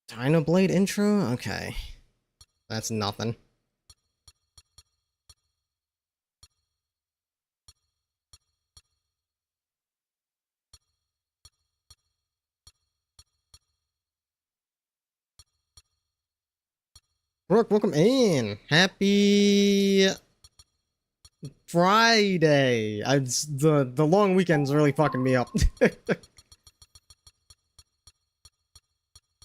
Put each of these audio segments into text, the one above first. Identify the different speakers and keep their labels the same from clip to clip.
Speaker 1: Dynablade intro? Okay. That's nothing. Rook, welcome in. Happy Friday. The long weekend's really fucking me up.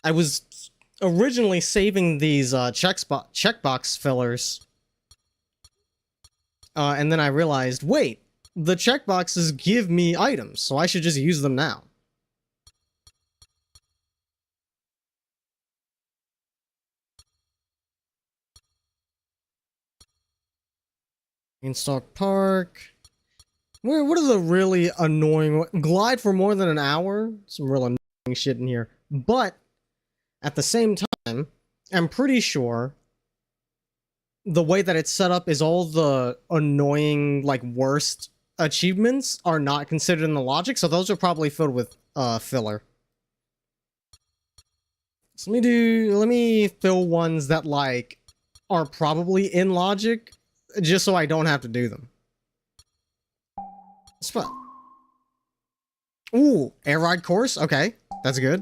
Speaker 1: I was originally saving these checkbox fillers. And then I realized, wait, the checkboxes give me items, so I should just use them now. Beanstalk Park. What are the really annoying... Glide for more than an hour? Some real annoying shit in here. But, at the same time, I'm pretty sure the way that it's set up is all the annoying, like, worst achievements are not considered in the logic, so those are probably filled with, filler. So let me fill ones that, like, are probably in logic, just so I don't have to do them. Spot. Ooh, air ride course? Okay, that's good.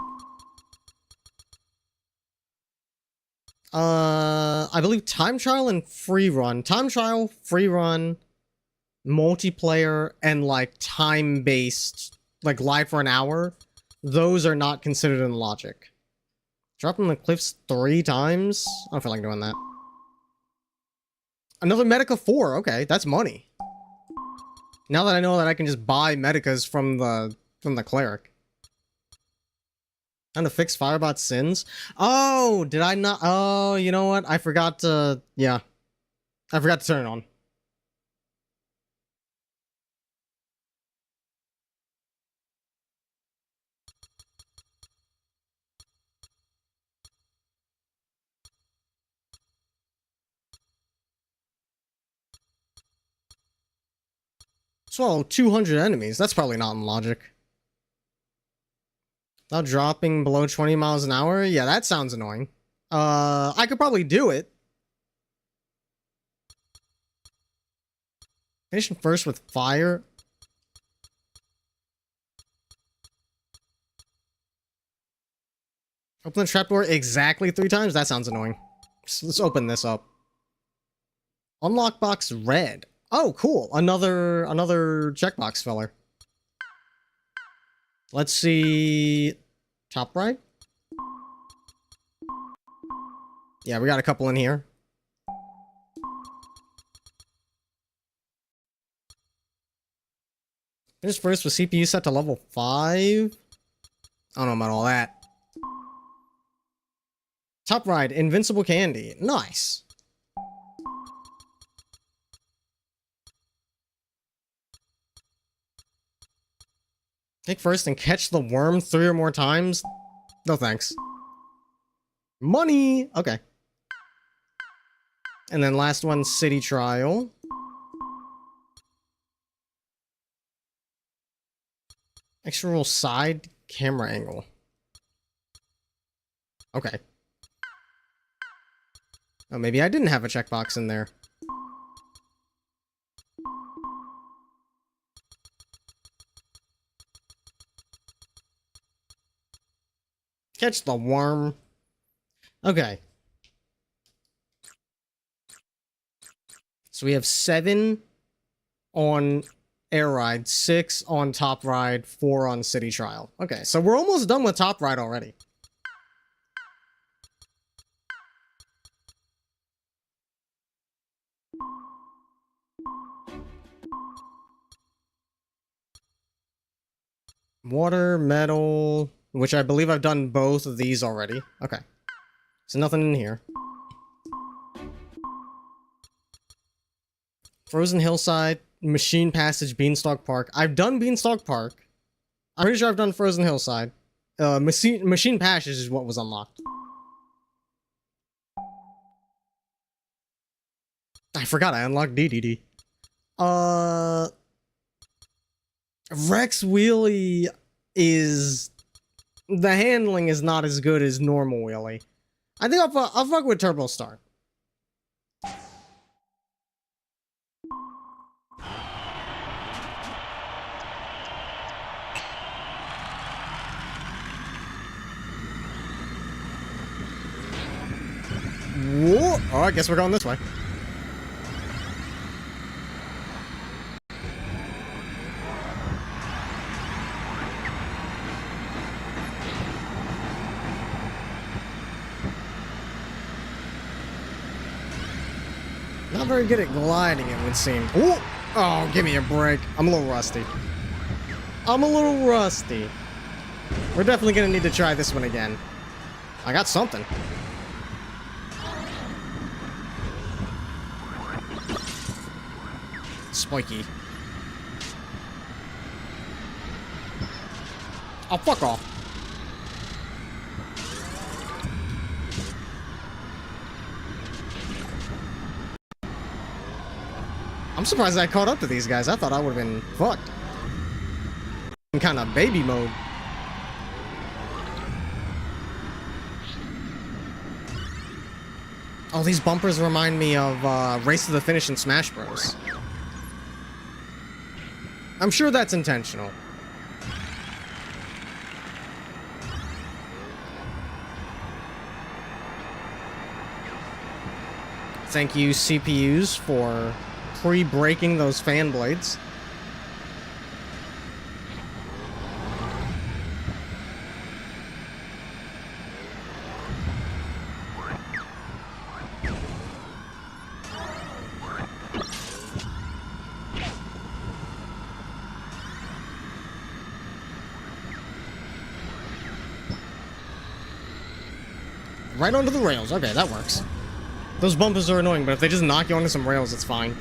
Speaker 1: I believe time trial and free run. Time trial, free run, multiplayer, and like time-based, like live for an hour, those are not considered in logic. Dropping the cliffs 3 times? I don't feel like doing that. Another Medica 4, okay, that's money. Now that I know that I can just buy Medicas from the cleric. Time to fix Firebot's sins? Oh, did I not? Oh, you know what? I forgot to, yeah. I forgot to turn it on. Swallow 200 enemies. That's probably not in logic. Without dropping below 20 miles an hour? Yeah, that sounds annoying. I could probably do it. Finishing first with fire. Open the trapdoor exactly 3 times? That sounds annoying. Let's open this up. Unlock box red. Oh, cool. Another checkbox filler. Let's see. Top right? Yeah, we got a couple in here. Finish first with CPU set to level 5. I don't know about all that. Top right, invincible candy. Nice. Take first and catch the worm 3 or more times? No thanks. Money! Okay. And then last one, city trial. Extra roll side camera angle. Okay. Oh, maybe I didn't have a checkbox in there. Catch the worm. Okay. So we have 7 on air ride, 6 on top ride, 4 on city trial. Okay, so we're almost done with top ride already. Water, metal, which I believe I've done both of these already. Okay. So nothing in here. Frozen Hillside, Machine Passage, Beanstalk Park. I've done Beanstalk Park. I'm pretty sure I've done Frozen Hillside. Machine Passage is what was unlocked. I forgot I unlocked DDD. Rex Wheelie is the handling is not as good as normal wheelie. I think I'll fuck with Turbo Star. Whoa! Oh, I guess we're going this way. Not very good at gliding, it would seem. Ooh! Oh, give me a break. I'm a little rusty. We're definitely gonna need to try this one again. I got something. Spiky. Oh, fuck off. I'm surprised I caught up to these guys. I thought I would have been fucked. In kind of baby mode. Oh, these bumpers remind me of Race to the Finish in Smash Bros. I'm sure that's intentional. Thank you, CPUs, for pre-breaking those fan blades. Right onto the rails. Okay, that works. Those bumpers are annoying, but if they just knock you onto some rails, it's fine.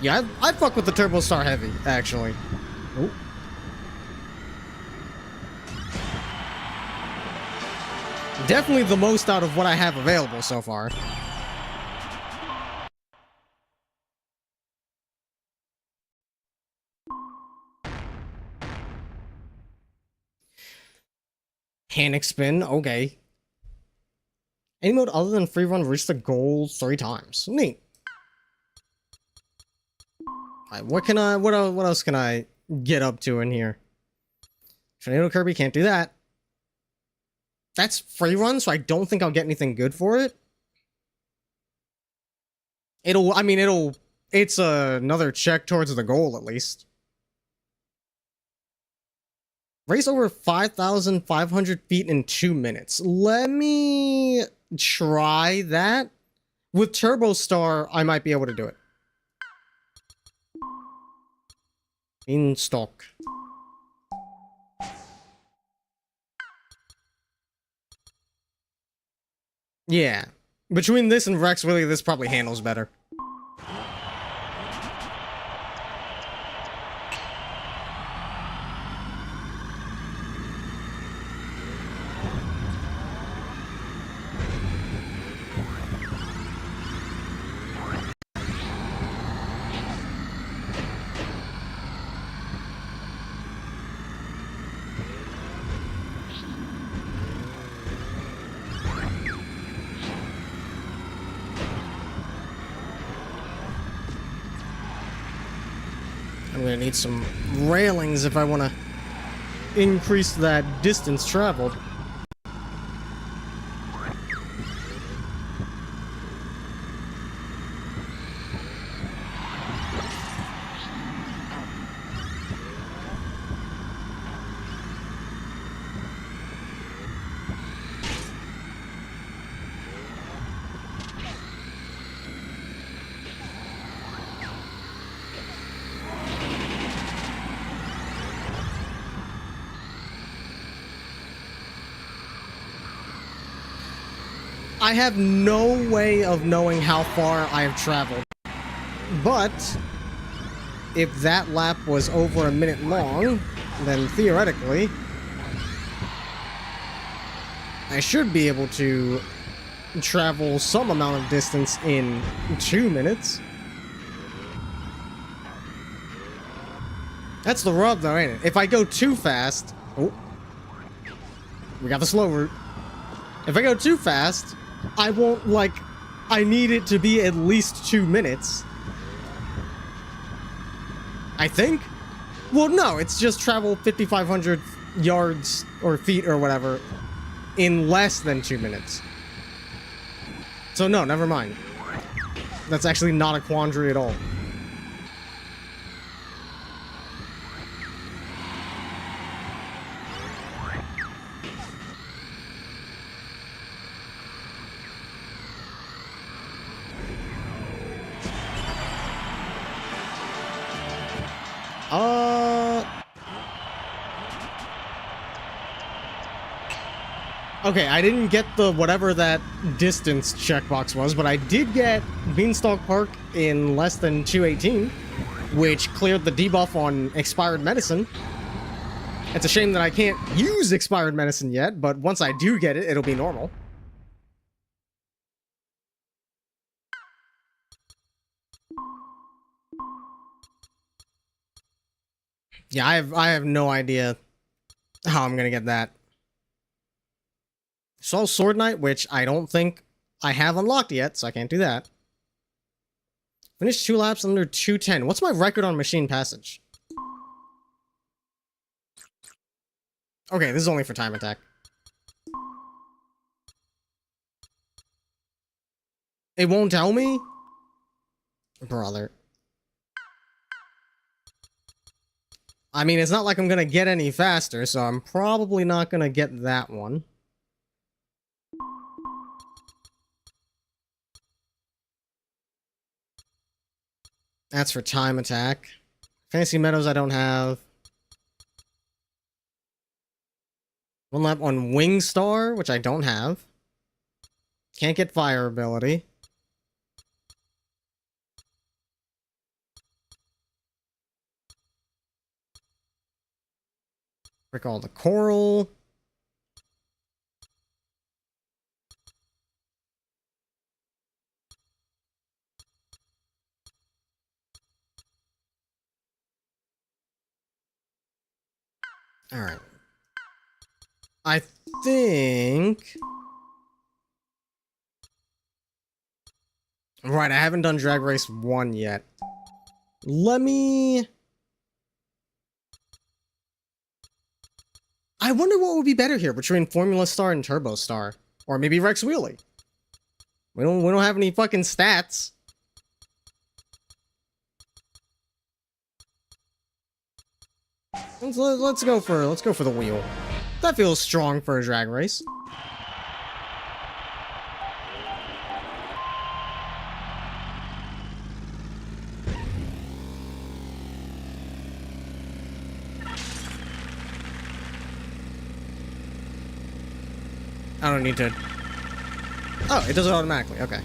Speaker 1: Yeah, I fuck with the Turbo Star Heavy, actually. Ooh. Definitely the most out of what I have available so far. Panic spin, okay. Any mode other than free run reached the goal 3 times. Neat. Alright, what else can I get up to in here? Tornado Kirby, can't do that. That's free run, so I don't think I'll get anything good for it. It's another check towards the goal, at least. Race over 5,500 feet in 2 minutes. Let me try that. With Turbo Star, I might be able to do it. In stock. Yeah. Between this and Rex, really, this probably handles better. I'm gonna need some railings if I want to increase that distance traveled. I have no way of knowing how far I have traveled, but if that lap was over a minute long, then theoretically I should be able to travel some amount of distance in 2 minutes. That's the rub, though, ain't it? If I go too fast... Oh. We got the slow route. If I go too fast, I won't, like... I need it to be at least 2 minutes. I think? Well, no, it's just travel 5,500 yards or feet or whatever in less than 2 minutes. So no, never mind. That's actually not a quandary at all. Okay, I didn't get the whatever that distance checkbox was, but I did get Beanstalk Park in less than 218, which cleared the debuff on expired medicine. It's a shame that I can't use expired medicine yet, but once I do get it, it'll be normal. Yeah, I have no idea how I'm gonna get that. Saw Sword Knight, which I don't think I have unlocked yet, so I can't do that. Finished 2 laps under 2:10. What's my record on Machine Passage? Okay, this is only for time attack. It won't tell me? Brother. I mean, it's not like I'm gonna get any faster, so I'm probably not gonna get that one. That's for time attack. Fantasy Meadows I don't have. 1 lap on Wing Star, which I don't have. Can't get fire ability. Recall the Coral. Alright. I think... Right, I haven't done Drag Race 1 yet. Let me... I wonder what would be better here between Formula Star and Turbo Star. Or maybe Rex Wheelie. We don't have any fucking stats. Let's go for the wheel. That feels strong for a drag race. I don't need to... Oh, it does it automatically. Okay.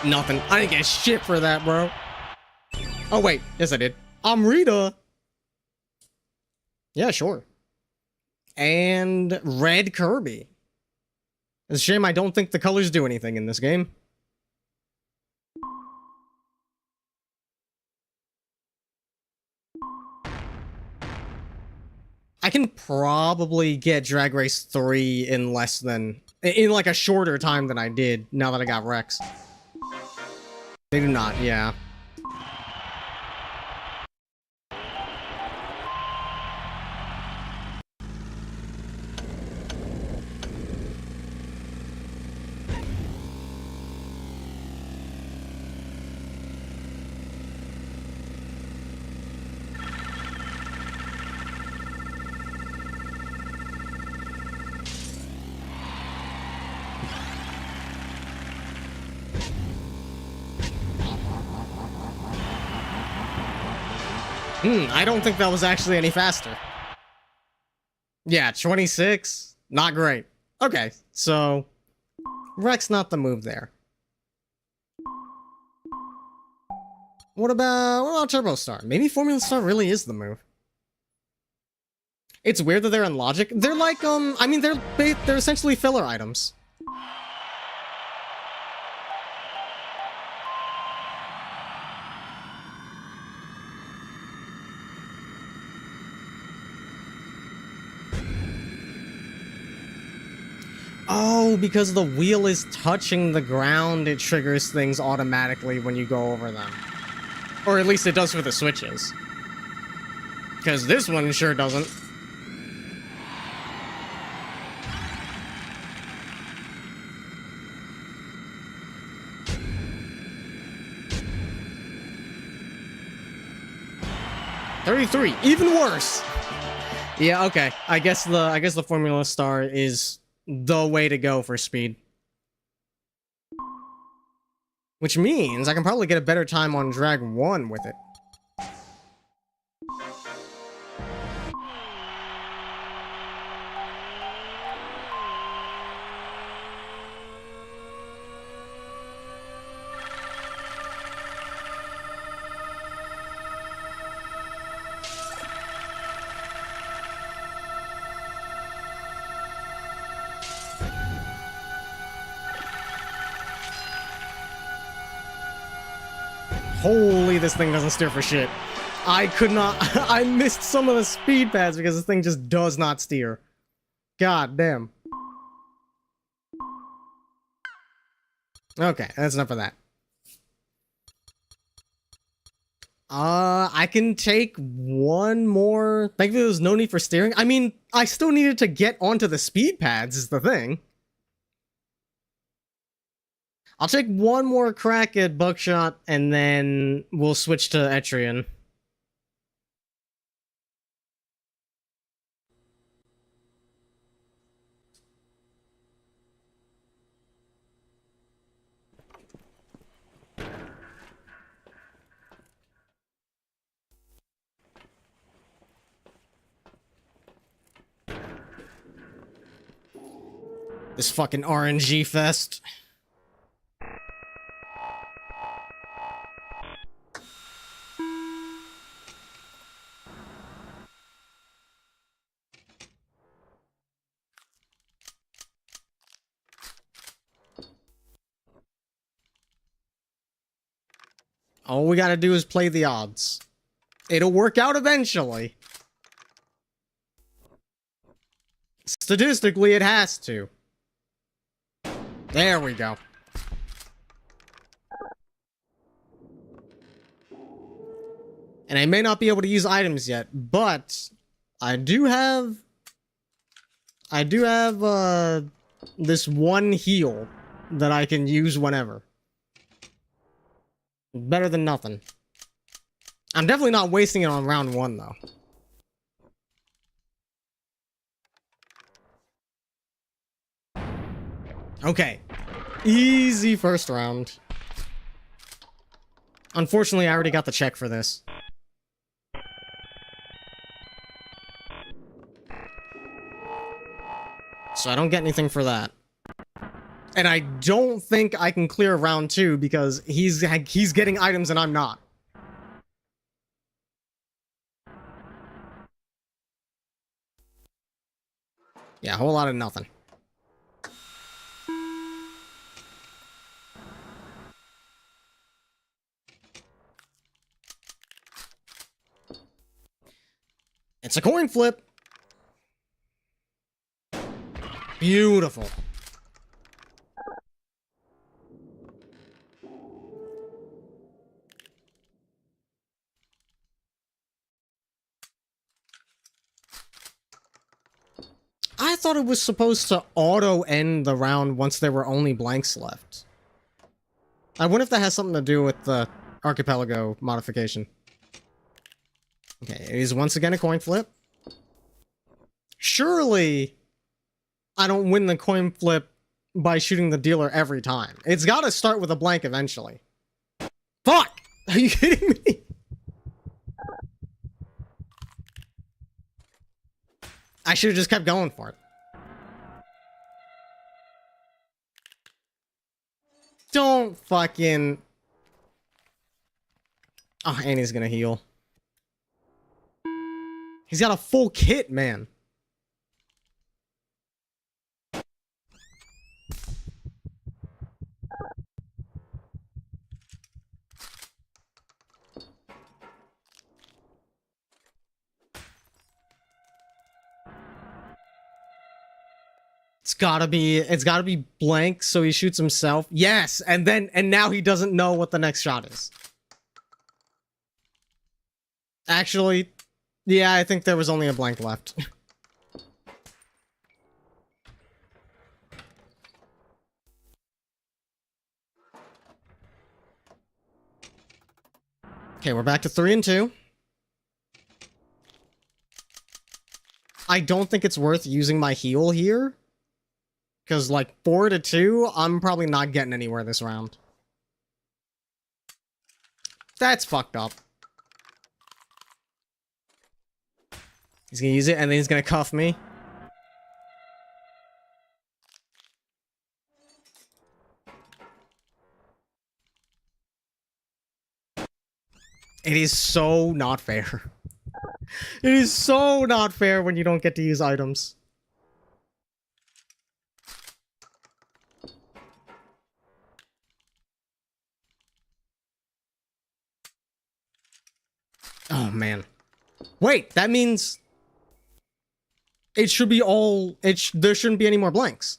Speaker 1: Nothing. I didn't get shit for that, bro. Oh, wait. Yes, I did. I'm Rita. Yeah, sure. And Red Kirby. It's a shame I don't think the colors do anything in this game. I can probably get Drag Race 3 in less than... in like a shorter time than I did now that I got Rex. They do not, yeah. I don't think that was actually any faster. Yeah, 26. Not great. Okay, so... Rex not the move there. What about Turbo Star? Maybe Formula Star really is the move. It's weird that they're in logic. They're like, I mean, they're essentially filler items. Oh, because the wheel is touching the ground, it triggers things automatically when you go over them. Or at least it does for the switches. Because this one sure doesn't. $33, even worse. Yeah, okay. I guess the Formula Star is the way to go for speed. Which means I can probably get a better time on Drag 1 with it. Holy, this thing doesn't steer for shit. I could not... I missed some of the speed pads because this thing just does not steer. God damn. Okay, that's enough of that. I can take one more... Thankfully, there's no need for steering. I mean, I still needed to get onto the speed pads, is the thing. I'll take one more crack at Buckshot, and then we'll switch to Etrian. This fucking RNG fest. All we gotta do is play the odds. It'll work out eventually. Statistically, it has to. There we go. And I may not be able to use items yet, but I do have this one heal that I can use whenever. Better than nothing. I'm definitely not wasting it on round 1, though. Okay. Easy first round. Unfortunately, I already got the check for this. So I don't get anything for that. And I don't think I can clear round 2 because he's getting items and I'm not. Yeah, a whole lot of nothing. It's a coin flip. Beautiful. I thought it was supposed to auto-end the round once there were only blanks left. I wonder if that has something to do with the archipelago modification. Okay, it is once again a coin flip. Surely, I don't win the coin flip by shooting the dealer every time. It's gotta start with a blank eventually. Fuck! Are you kidding me? I should have just kept going for it. Don't fucking... Oh, and he's gonna heal. He's got a full kit, man. It's gotta be blank, so he shoots himself. Yes, and now he doesn't know what the next shot is. Actually, yeah, I think there was only a blank left. Okay, we're back to 3 and 2. I don't think it's worth using my heal here. Because, like, 4 to 2, I'm probably not getting anywhere this round. That's fucked up. He's gonna use it, and then he's gonna cuff me. It is so not fair. It is so not fair when you don't get to use items. Oh, man. Wait, that means... it should be all... there shouldn't be any more blanks.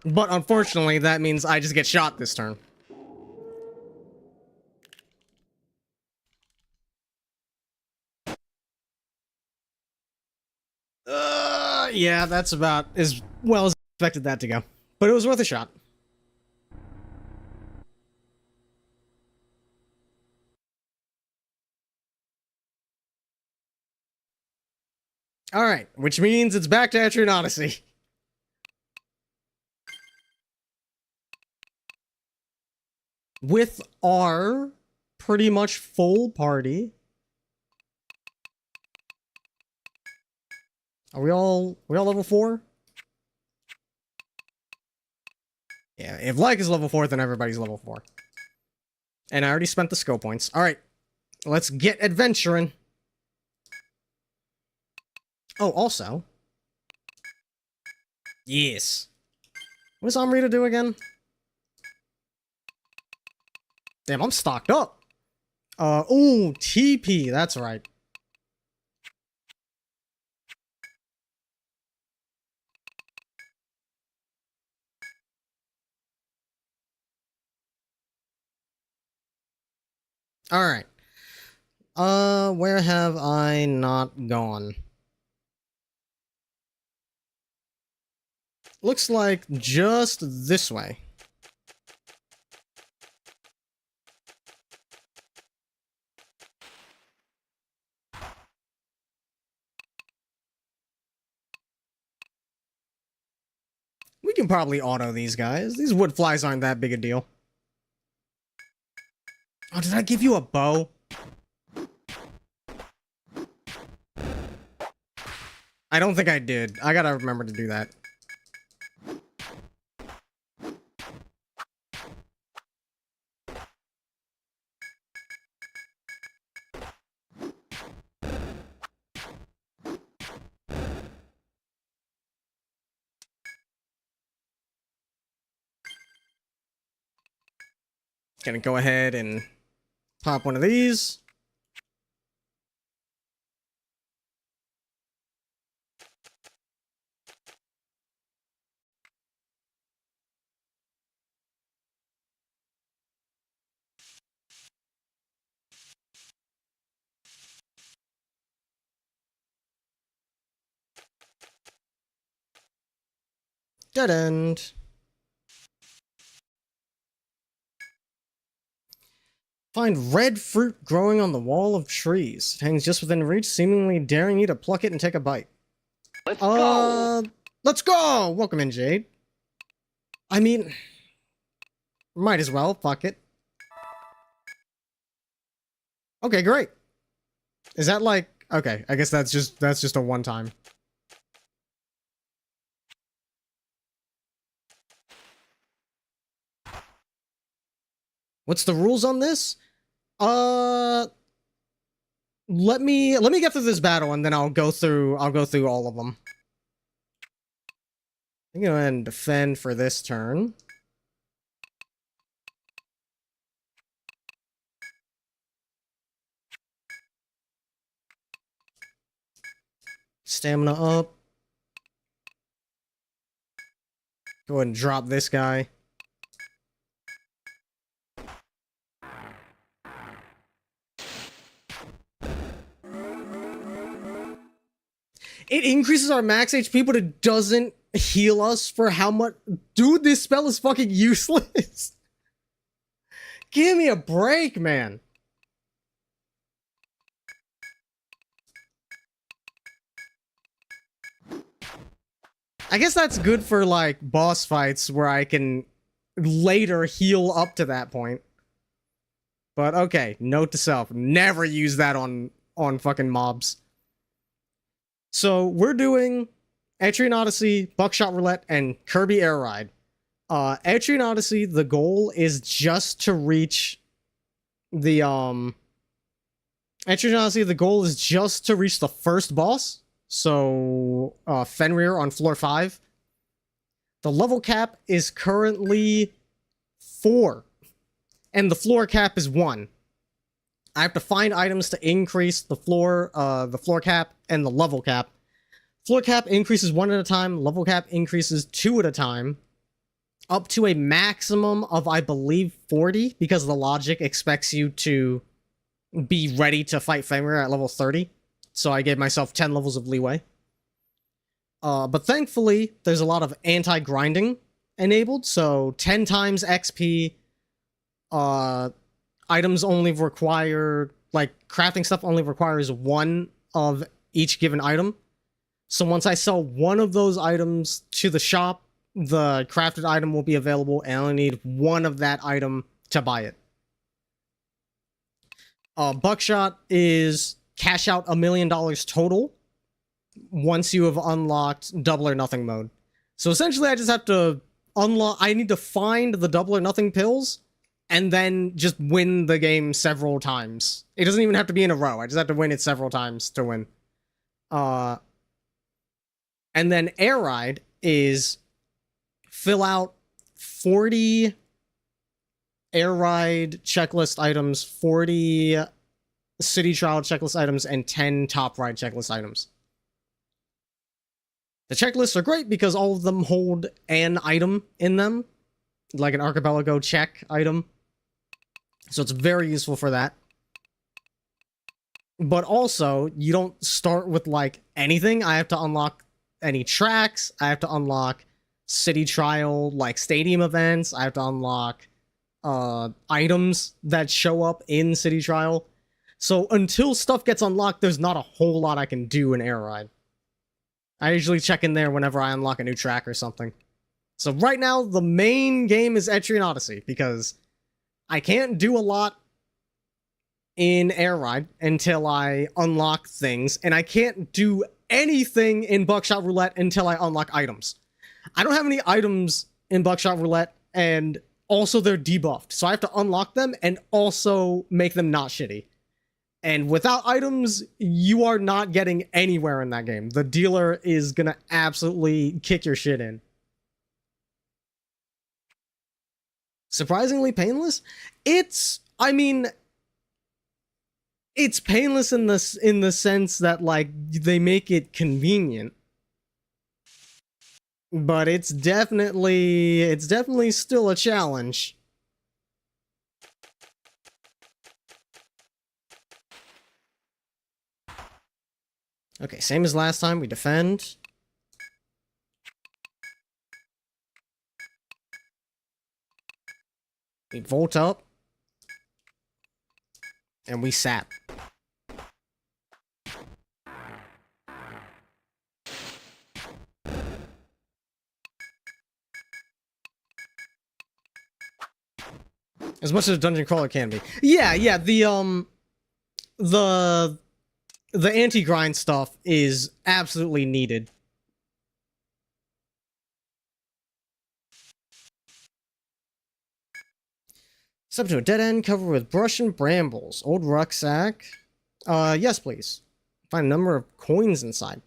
Speaker 1: But unfortunately, that means I just get shot this turn. Yeah, that's about as well as I expected that to go. But it was worth a shot. Alright, which means it's back to Etrian Odyssey. With our pretty much full party. Are we all level 4? Yeah, if Like is level 4, then everybody's level 4. And I already spent the skill points. Alright, let's get adventuring. Oh, also. Yes. What does Amrita do again? Damn, I'm stocked up. Ooh, TP, that's right. Alright. Where have I not gone? Looks like just this way. We can probably auto these guys. These wood flies aren't that big a deal. Oh, did I give you a bow? I don't think I did. I gotta remember to do that. Gonna go ahead and pop one of these. Dead end. Find red fruit growing on the wall of trees. It hangs just within reach, seemingly daring you to pluck it and take a bite.
Speaker 2: Let's go!
Speaker 1: Let's go! Welcome in, Jade. I mean... might as well, fuck it. Okay, great. Is that like... okay, I guess that's just a one-time. What's the rules on this? Let me get through this battle and then I'll go through all of them. I'm gonna go ahead and defend for this turn. Stamina up. Go ahead and drop this guy. It increases our max HP, but it doesn't heal us for how much. Dude, this spell is fucking useless. Give me a break, man. I guess that's good for, like, boss fights where I can later heal up to that point. But okay, note to self, never use that on fucking mobs. So we're doing Etrian Odyssey, Buckshot Roulette, and Kirby Air Ride. Etrian Odyssey, the goal is just to reach the Etrian Odyssey, the goal is just to reach the first boss. So Fenrir on floor 5. The level cap is currently 4. And the floor cap is 1. I have to find items to increase the floor cap and the level cap. Floor cap increases 1 at a time, level cap increases 2 at a time, up to a maximum of, I believe, 40, because the logic expects you to be ready to fight Fenrir at level 30. So I gave myself 10 levels of leeway. But thankfully, there's a lot of anti-grinding enabled, so 10 times XP, items only require, like, crafting stuff only requires 1 of each given item. So once I sell 1 of those items to the shop, the crafted item will be available, and I only need 1 of that item to buy it. Buckshot is cash out $1 million total once you have unlocked double or nothing mode. So essentially I just have to I need to find the double or nothing pills and then just win the game several times. It doesn't even have to be in a row. I just have to win it several times to win. And then Air Ride is fill out 40 Air Ride checklist items, 40 City Trial checklist items, and 10 Top Ride checklist items. The checklists are great because all of them hold an item in them, like an archipelago check item. So it's very useful for that. But also, you don't start with, like, anything. I have to unlock any tracks. I have to unlock City Trial, like, stadium events. I have to unlock items that show up in City Trial. So until stuff gets unlocked, there's not a whole lot I can do in Air Ride. I usually check in there whenever I unlock a new track or something. So right now, the main game is Etrian Odyssey, because I can't do a lot in Air Ride until I unlock things, and I can't do anything in Buckshot Roulette until I unlock items. I don't have any items in Buckshot Roulette, and also they're debuffed, so I have to unlock them and also make them not shitty. And without items, you are not getting anywhere in that game. The dealer is gonna absolutely kick your shit in. Surprisingly painless? It's painless in the sense that, like, they make it convenient. But it's definitely still a challenge. Okay, same as last time, we defend. We volt up. And we sap. As much as a dungeon crawler can be. Yeah, the anti-grind stuff is absolutely needed. Step to a dead end covered with brush and brambles. Old rucksack. Yes, please. Find a number of coins inside.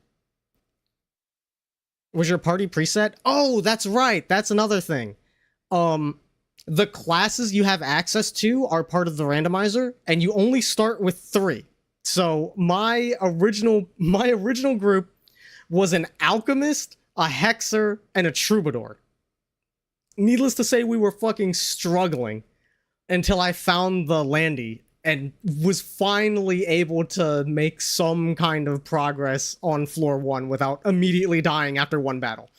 Speaker 1: Was your party preset? Oh, that's right. That's another thing. The classes you have access to are part of the randomizer, and you only start with 3. So my original group was an alchemist, a hexer, and a troubadour. needless to say, we were fucking struggling until I found the Landy and was finally able to make some kind of progress on floor 1 without immediately dying after one battle.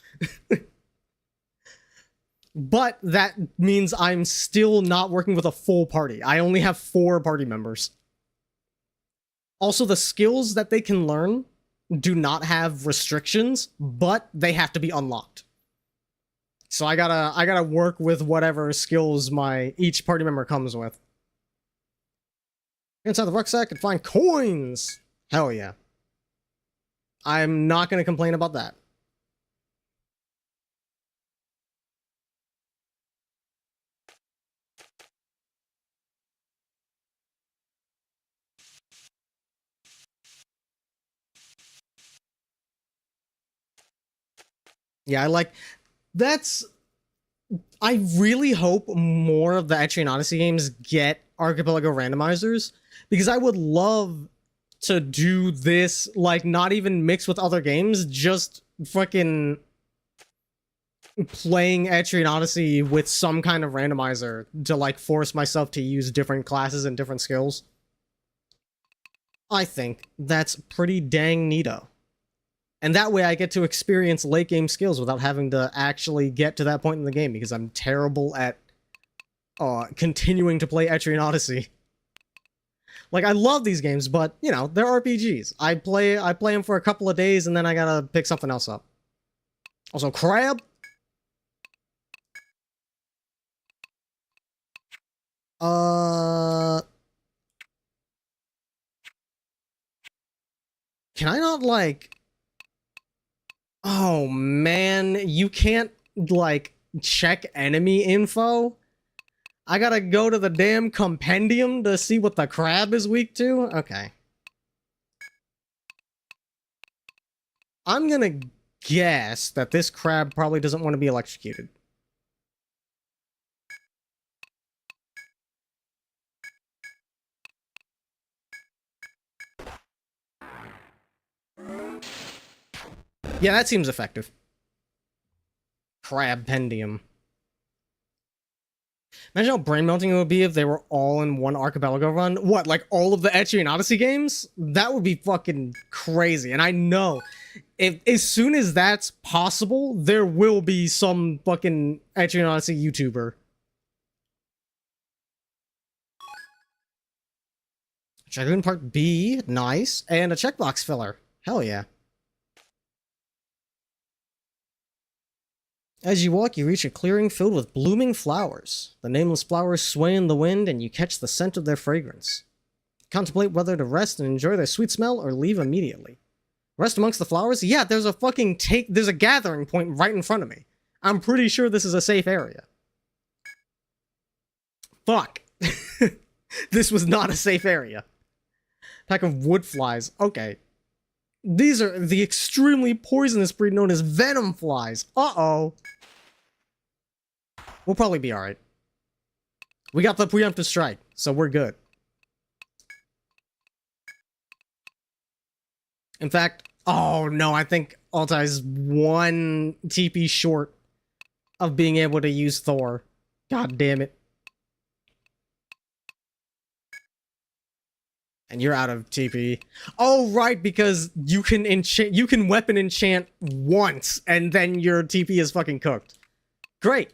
Speaker 1: But that means I'm still not working with a full party. I only have 4 party members. Also, the skills that they can learn do not have restrictions, but they have to be unlocked. So I gotta work with whatever skills each party member comes with. Inside the rucksack and find coins! Hell yeah. I'm not gonna complain about that. Yeah, I really hope more of the Etrian Odyssey games get Archipelago randomizers, because I would love to do this, like, not even mix with other games, just fucking playing Etrian Odyssey with some kind of randomizer to, like, force myself to use different classes and different skills. I think that's pretty dang neato. And that way I get to experience late game skills without having to actually get to that point in the game, because I'm terrible at continuing to play Etrian Odyssey. Like, I love these games, but, you know, they're RPGs. I play them for a couple of days and then I gotta pick something else up. Also, crab? Can I not, like... Oh, man, you can't, like, check enemy info? I gotta go to the damn compendium to see what the crab is weak to? Okay. I'm gonna guess that this crab probably doesn't want to be electrocuted. Yeah, that seems effective. Crab pendium. Imagine how brain melting it would be if they were all in one archipelago run. What, like all of the Etrian Odyssey games? That would be fucking crazy. And I know, as soon as that's possible, there will be some fucking Etrian Odyssey YouTuber. Dragoon Part B, nice. And a checkbox filler. Hell yeah. As you walk, you reach a clearing filled with blooming flowers. The nameless flowers sway in the wind, and you catch the scent of their fragrance. Contemplate whether to rest and enjoy their sweet smell or leave immediately. Rest amongst the flowers? Yeah, there's a gathering point right in front of me. I'm pretty sure this is a safe area. Fuck. This was not a safe area. Pack of wood flies. Okay. These are the extremely poisonous breed known as venom flies. Uh-oh. We'll probably be alright. We got the preemptive strike, so we're good. In fact, oh no, I think Altai's one TP short of being able to use Thor. God damn it. And you're out of TP. Oh, right, because you can weapon enchant once, and then your TP is fucking cooked. Great.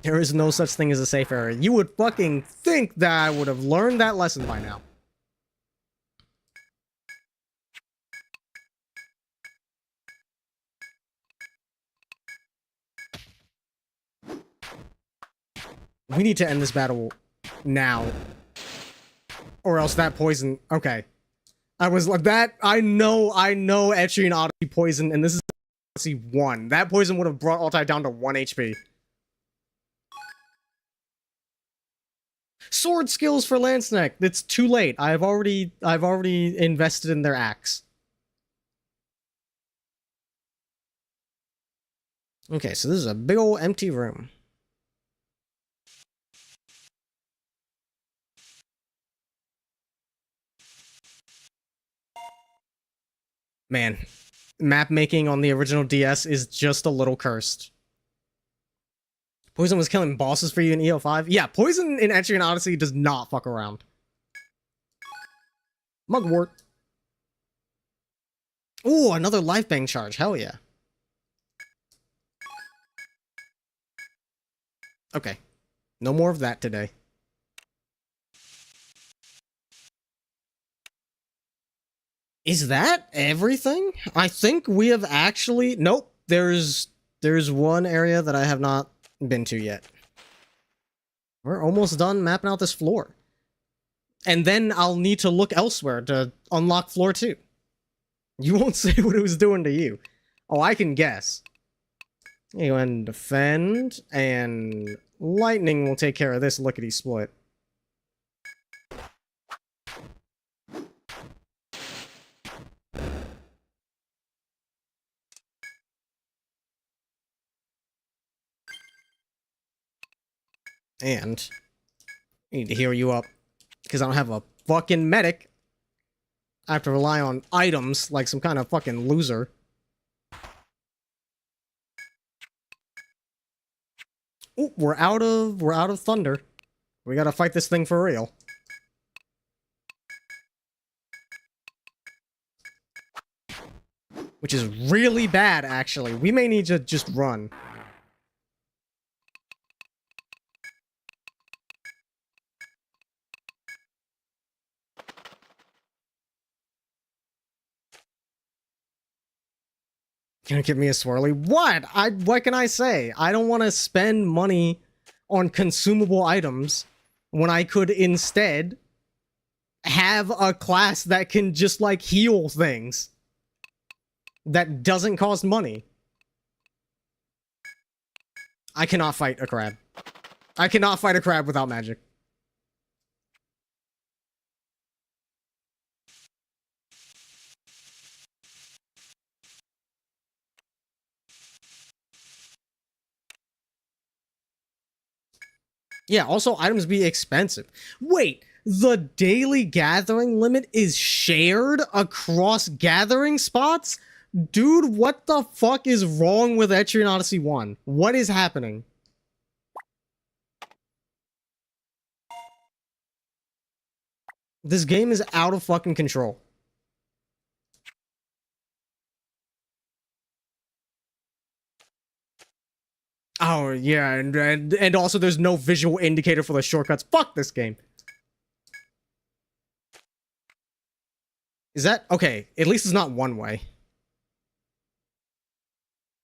Speaker 1: There is no such thing as a safe area. You would fucking think that I would have learned that lesson by now. We need to end this battle now. Or else that poison... Okay. I was like, that... I know Etrian Odyssey poison, and this is Odyssey 1. That poison would have brought Altai down to 1 HP. Sword skills for Lanceneck. It's too late. I've already invested in their axe. Okay, so this is a big old empty room. Man, map making on the original DS is just a little cursed. Poison was killing bosses for you in EO5? Yeah, Poison in Etrian Odyssey does not fuck around. Mugwort. Ooh, another life bang charge. Hell yeah. Okay. No more of that today. Is that everything? I think we have actually... Nope. There's one area that I have not been to yet. We're almost done mapping out this floor. And then I'll need to look elsewhere to unlock floor 2. You won't say what it was doing to you. Oh, I can guess. You and defend, and lightning will take care of this lickety-split. And I need to heal you up, because I don't have a fucking medic. I have to rely on items like some kind of fucking loser. Ooh, we're out of thunder. We gotta fight this thing for real. Which is really bad, actually. We may need to just run. Gonna give me a swirly? What? What can I say? I don't want to spend money on consumable items when I could instead have a class that can just, like, heal things. That doesn't cost money. I cannot fight a crab. I cannot fight a crab without magic. Yeah, also items be expensive. Wait, the daily gathering limit is shared across gathering spots? Dude, what the fuck is wrong with Etrian Odyssey 1? What is happening? This game is out of fucking control. Oh, yeah, and also there's no visual indicator for the shortcuts. Fuck this game. Is that... Okay, at least it's not one way.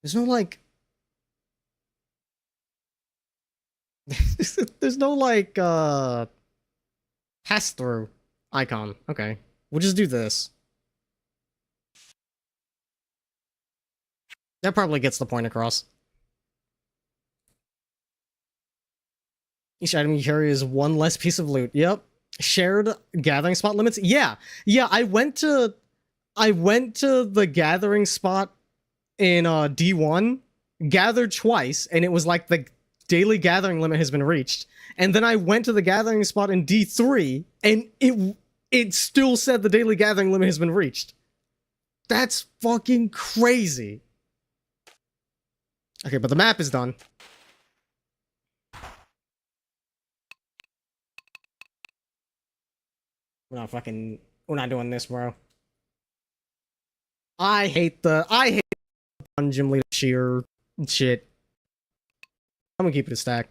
Speaker 1: There's no, like... There's no, like, pass-through icon. Okay. We'll just do this. That probably gets the point across. Each item you carry is one less piece of loot. Yep. Shared gathering spot limits? Yeah. Yeah, I went to the gathering spot in D1, gathered twice, and it was like the daily gathering limit has been reached. And then I went to the gathering spot in D3, and it still said the daily gathering limit has been reached. That's fucking crazy. Okay, but the map is done. We're not doing this, bro. I hate the dungeon leader sheer shit. I'm gonna keep it a stack.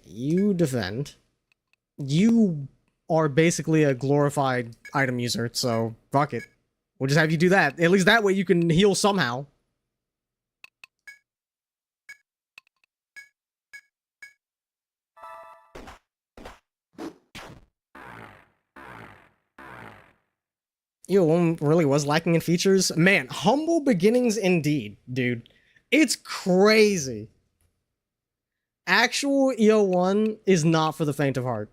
Speaker 1: You defend. You are basically a glorified item user, so fuck it. We'll just have you do that. At least that way you can heal somehow. EO1 really was lacking in features. Man, humble beginnings indeed, dude. It's crazy. Actual EO1 is not for the faint of heart.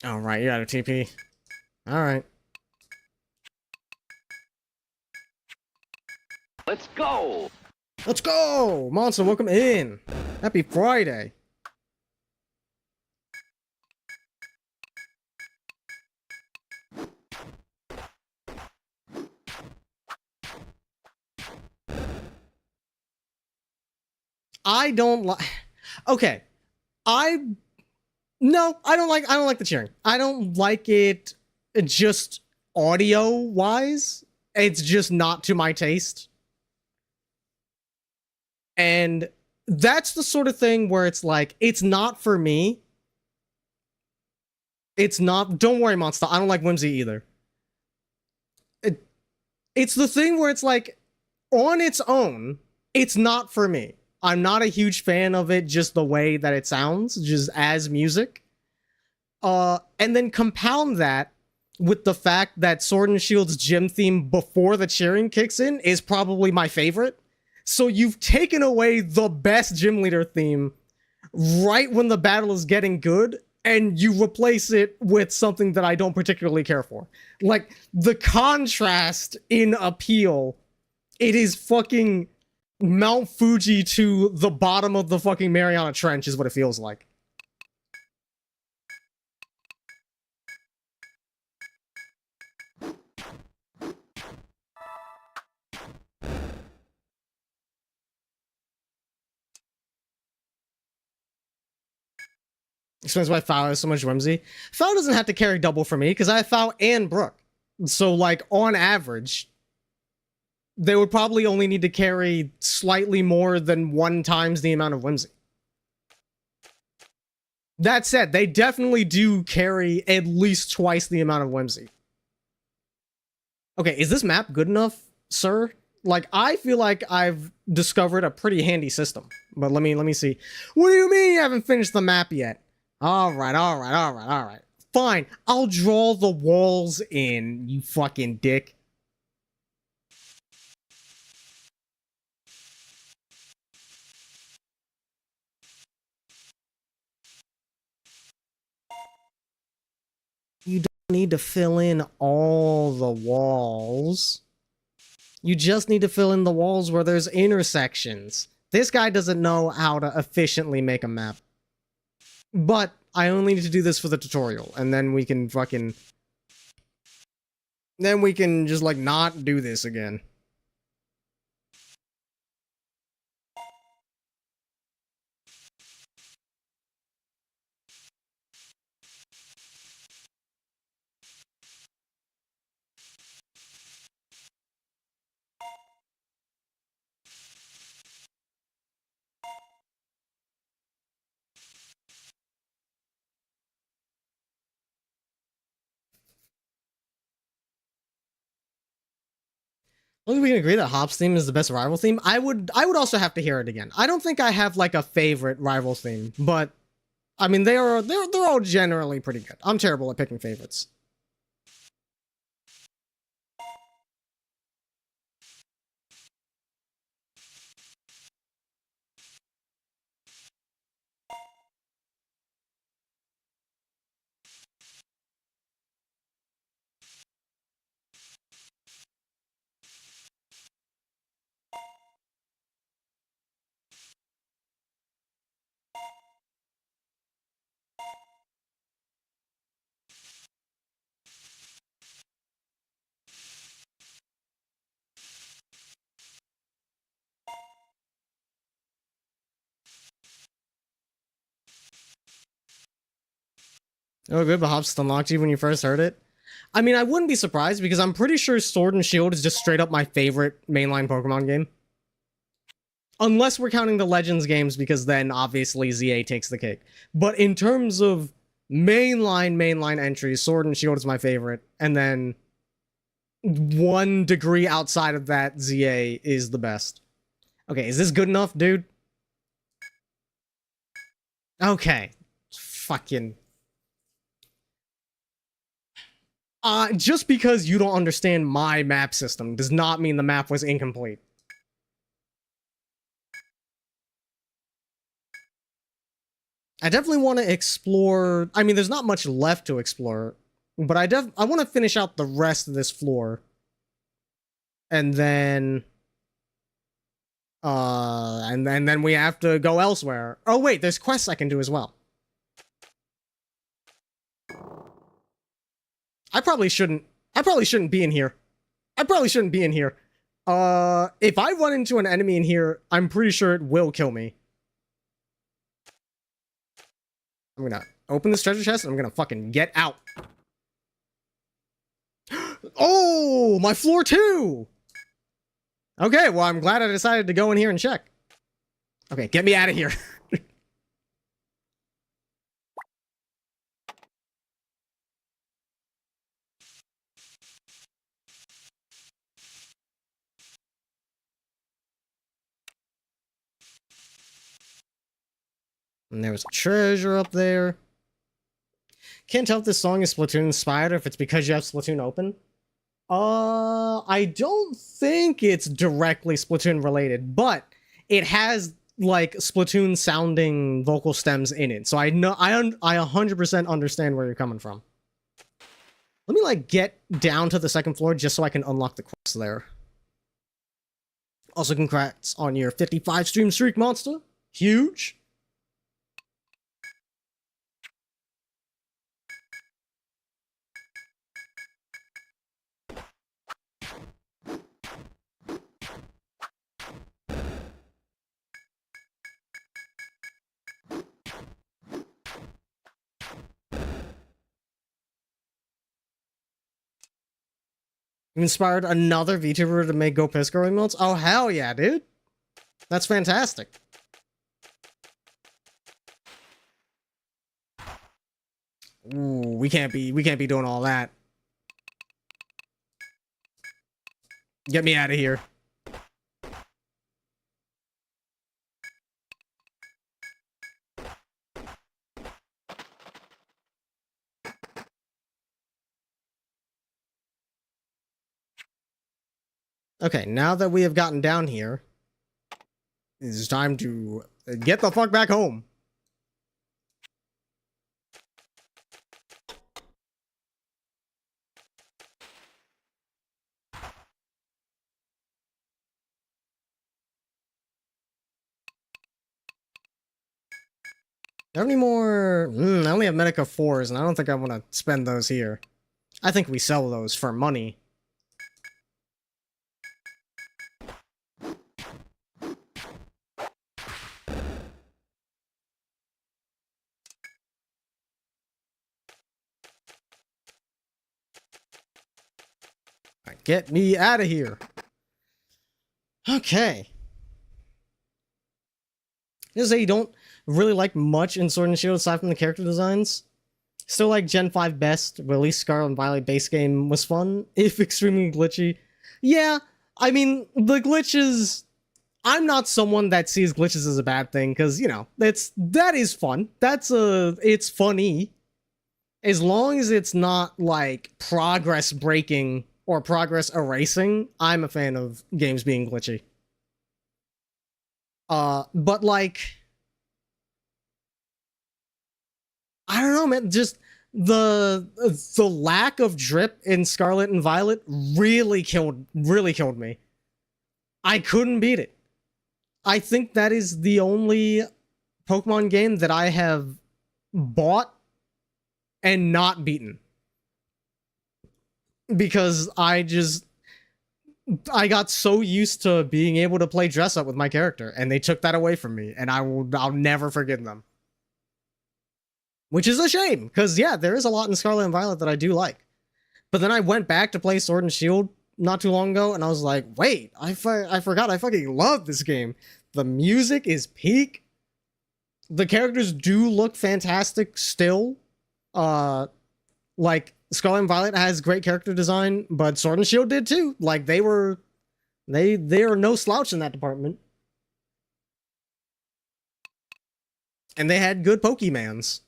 Speaker 1: Alright, you got a TP. Alright.
Speaker 2: Let's go!
Speaker 1: Let's go! Monster, welcome in! Happy Friday! I don't like... Okay. No, I don't like the cheering. I don't like it just audio-wise. It's just not to my taste. And that's the sort of thing where it's like, it's not for me. It's not... Don't worry, Monster. I don't like Whimsy either. It's the thing where it's like, on its own, it's not for me. I'm not a huge fan of it, just the way that it sounds, just as music. And then compound that with the fact that Sword and Shield's gym theme before the cheering kicks in is probably my favorite. So you've taken away the best gym leader theme right when the battle is getting good, and you replace it with something that I don't particularly care for. Like, the contrast in appeal, it is fucking Mount Fuji to the bottom of the fucking Mariana Trench is what it feels like. Explains why Foul has so much whimsy. Foul doesn't have to carry double for me, because I have Foul and Brook. So, like, on average, they would probably only need to carry slightly more than 1 times the amount of whimsy. That said, they definitely do carry at least twice the amount of whimsy. Okay, is this map good enough, sir? Like, I feel like I've discovered a pretty handy system. But let me see. What do you mean you haven't finished the map yet? Alright. Fine, I'll draw the walls in, you fucking dick. You don't need to fill in all the walls. You just need to fill in the walls where there's intersections. This guy doesn't know how to efficiently make a map. But I only need to do this for the tutorial, and then we can fucking... Then we can just, like, not do this again. I think we can agree that Hop's theme is the best rival theme. I would also have to hear it again. I don't think I have like a favorite rival theme, but I mean they're all generally pretty good. I'm terrible at picking favorites. Oh, good, but Hops unlocked you when you first heard it. I mean, I wouldn't be surprised because I'm pretty sure Sword and Shield is just straight up my favorite mainline Pokemon game. Unless we're counting the Legends games, because then obviously ZA takes the cake. But in terms of mainline entries, Sword and Shield is my favorite. And then 1 degree outside of that, ZA is the best. Okay, is this good enough, dude? Okay. Fucking... just because you don't understand my map system does not mean the map was incomplete. I definitely want to explore... I mean, there's not much left to explore, but I want to finish out the rest of this floor. And then... And then we have to go elsewhere. Oh wait, there's quests I can do as well. I probably shouldn't be in here. I probably shouldn't be in here. If I run into an enemy in here, I'm pretty sure it will kill me. I'm gonna open this treasure chest and I'm gonna fucking get out. Oh, my floor 2! Okay, well, I'm glad I decided to go in here and check. Okay, get me out of here. And there was a treasure up there. Can't tell if this song is Splatoon inspired or if it's because you have Splatoon open. I don't think it's directly Splatoon related, but it has like Splatoon sounding vocal stems in it. So I know I 100% understand where you're coming from. Let me like get down to the second floor just so I can unlock the quest there. Also, congrats on your 55 stream streak, monster. Huge. You inspired another VTuber to make Go Piss Girl emotes? Oh, hell yeah, dude. That's fantastic. Ooh, we can't be doing all that. Get me out of here. Okay, now that we have gotten down here, it's time to get the fuck back home. Do I have any more? I only have Medica 4s, and I don't think I want to spend those here. I think we sell those for money. Alright, get me out of here. Okay. Just say you don't really like much in Sword and Shield aside from the character designs. Still like Gen 5 best, but at least Scarlet and Violet base game was fun, if extremely glitchy. Yeah, I mean, the glitches... I'm not someone that sees glitches as a bad thing, because, you know, that is fun. It's funny. As long as it's not, like, progress breaking or progress erasing, I'm a fan of games being glitchy. But, like... I don't know, man, just... The lack of drip in Scarlet and Violet really killed me. I couldn't beat it. I think that is the only Pokemon game that I have bought and not beaten. Because I got so used to being able to play dress up with my character, and they took that away from me, and I'll never forgive them. Which is a shame, because yeah, there is a lot in Scarlet and Violet that I do like. But then I went back to play Sword and Shield not too long ago, and I was like, wait, I forgot I fucking love this game. The music is peak. The characters do look fantastic still. Like, Scarlet and Violet has great character design, but Sword and Shield did too. Like, they are no slouch in that department. And they had good Pokemans.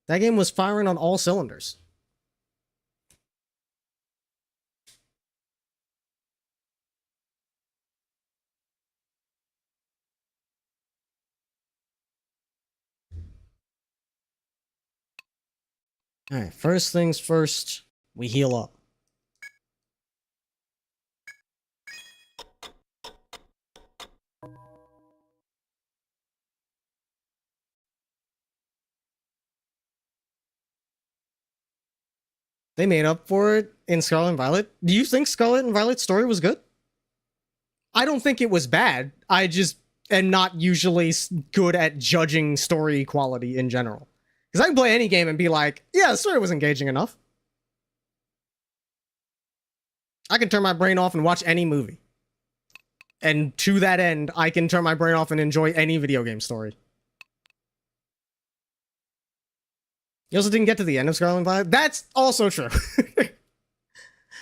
Speaker 1: That game was firing on all cylinders. Alright, first things first, we heal up. They made up for it in Scarlet and Violet. Do you think Scarlet and Violet's story was good? I don't think it was bad. I just am not usually good at judging story quality in general. Because I can play any game and be like, yeah, the story was engaging enough. I can turn my brain off and watch any movie. And to that end, I can turn my brain off and enjoy any video game story. You also didn't get to the end of Scarlet and Violet? That's also true.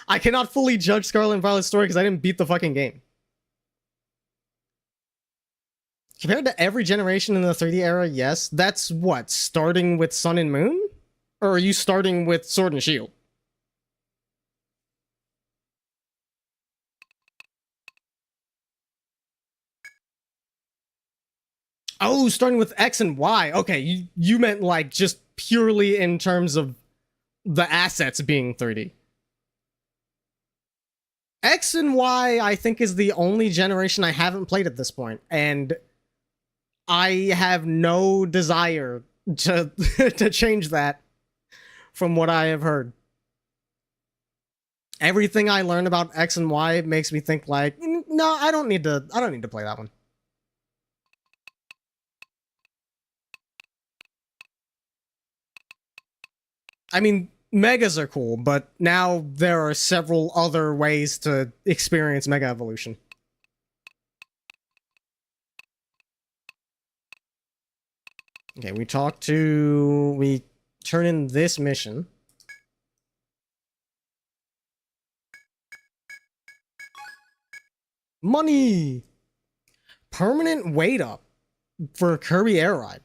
Speaker 1: I cannot fully judge Scarlet and Violet's story because I didn't beat the fucking game. Compared to every generation in the 3D era, yes. That's what? Starting with Sun and Moon? Or are you starting with Sword and Shield? Oh, starting with X and Y. Okay, you meant like just purely in terms of the assets being 3D. X and Y, I think, is the only generation I haven't played at this point, and I have no desire to to change that from what I have heard. Everything I learn about X and Y makes me think like, no, I don't need to play that one. I mean, megas are cool, but now there are several other ways to experience Mega Evolution. Okay, we turn in this mission. Money! Permanent weight up for Kirby Air Ride.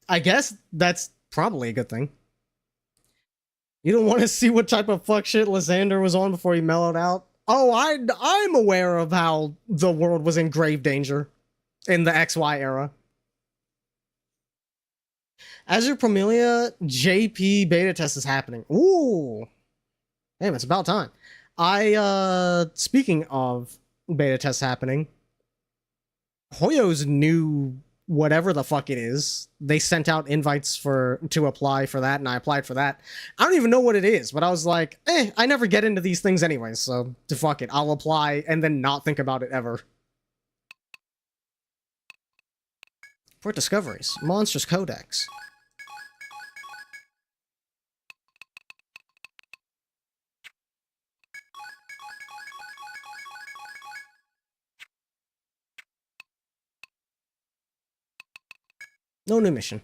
Speaker 1: I guess that's probably a good thing. You don't want to see what type of fuck shit Lysander was on before he mellowed out? Oh, I'm aware of how the world was in grave danger in the XY era. Azure Promelia JP beta test is happening. Ooh. Damn, it's about time. Speaking of beta tests happening, Hoyo's new whatever the fuck it is, they sent out invites to apply for that, and I applied for that. I don't even know what it is, but I was like, I never get into these things anyway, so fuck it. I'll apply and then not think about it ever. Port discoveries. Monsters Codex. No new mission.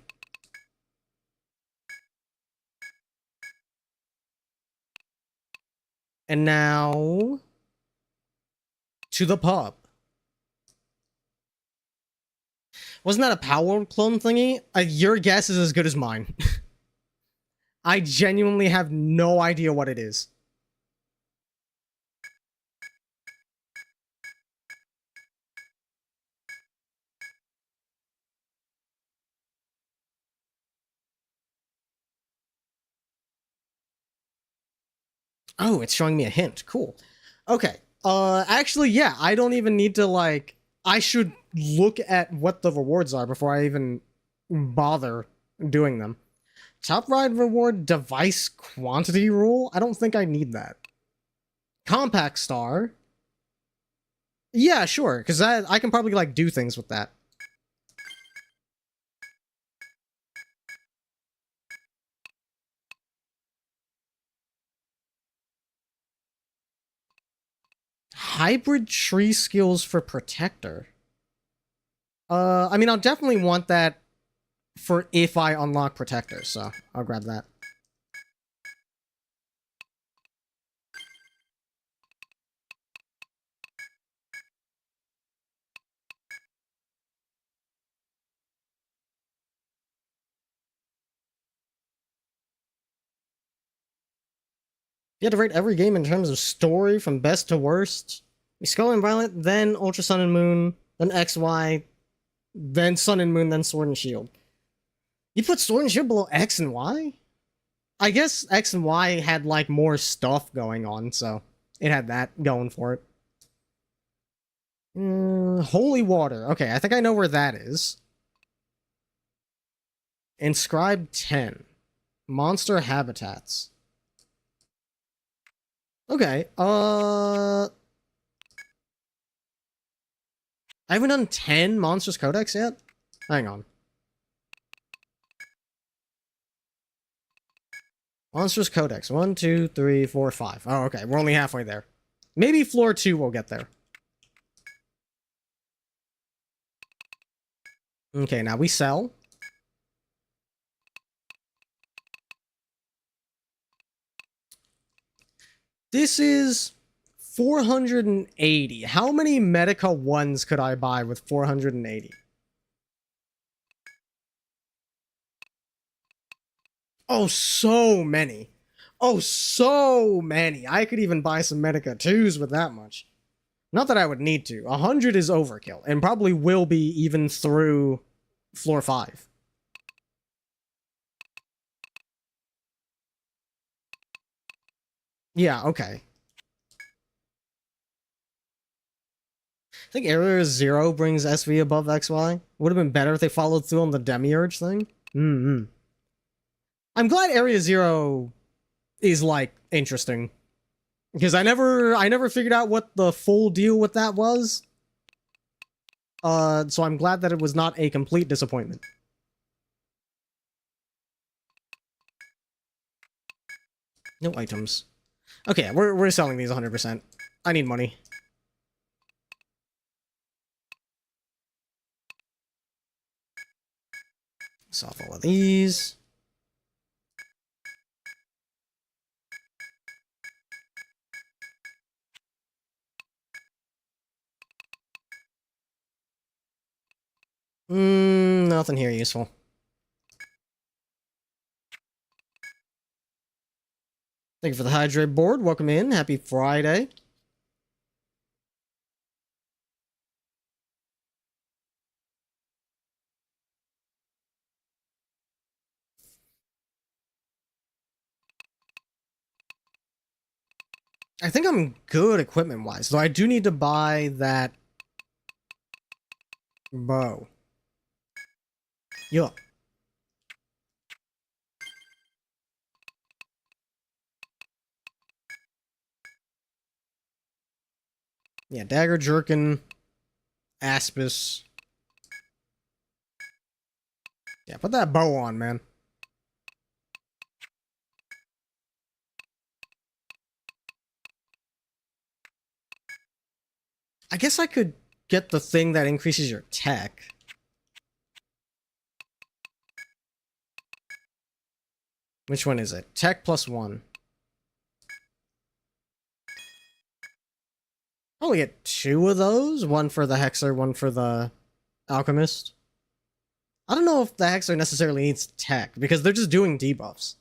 Speaker 1: And now to the pub. Wasn't that a Power Clone thingy? Your guess is as good as mine. I genuinely have no idea what it is. Oh, it's showing me a hint. Cool. Okay. Actually, yeah, I don't even need to, like... I should look at what the rewards are before I even bother doing them. Top ride reward device quantity rule? I don't think I need that. Compact star? Yeah, sure, because I can probably, like, do things with that. Hybrid tree skills for protector. I mean, I'll definitely want that for if I unlock protector, so I'll grab that. You had to rate every game in terms of story from best to worst. Skull and Violet, then Ultra Sun and Moon, then XY, then Sun and Moon, then Sword and Shield. You put Sword and Shield below X and Y? I guess X and Y had, like, more stuff going on, so it had that going for it. Holy Water. Okay, I think I know where that is. Inscribed 10. Monster habitats. Okay, I haven't done 10 Monsters Codex yet? Hang on. Monsters Codex. 1, 2, 3, 4, 5. Oh, okay. We're only halfway there. Maybe floor 2 will get there. Okay, now we sell. This is 480. How many Medica 1s could I buy with 480? Oh, so many. Oh, so many. I could even buy some Medica 2s with that much. Not that I would need to. 100 is overkill, and probably will be even through floor 5. Yeah, okay. I think Area 0 brings SV above XY. Would have been better if they followed through on the Demiurge thing. I'm glad Area 0 is, like, interesting. Because I never figured out what the full deal with that was. So I'm glad that it was not a complete disappointment. No items. Okay, we're selling these 100%. I need money. Solve all of these. Nothing here useful. Thank you for the hydrate board. Welcome in. Happy Friday. I think I'm good equipment-wise, though I do need to buy that bow. Yup. Yeah, Dagger Jerkin, Aspis. Yeah, put that bow on, man. I guess I could get the thing that increases your tech. Which one is it? Tech +1. Only get 2 of those. One for the Hexer, one for the Alchemist. I don't know if the Hexer necessarily needs tech, because they're just doing debuffs.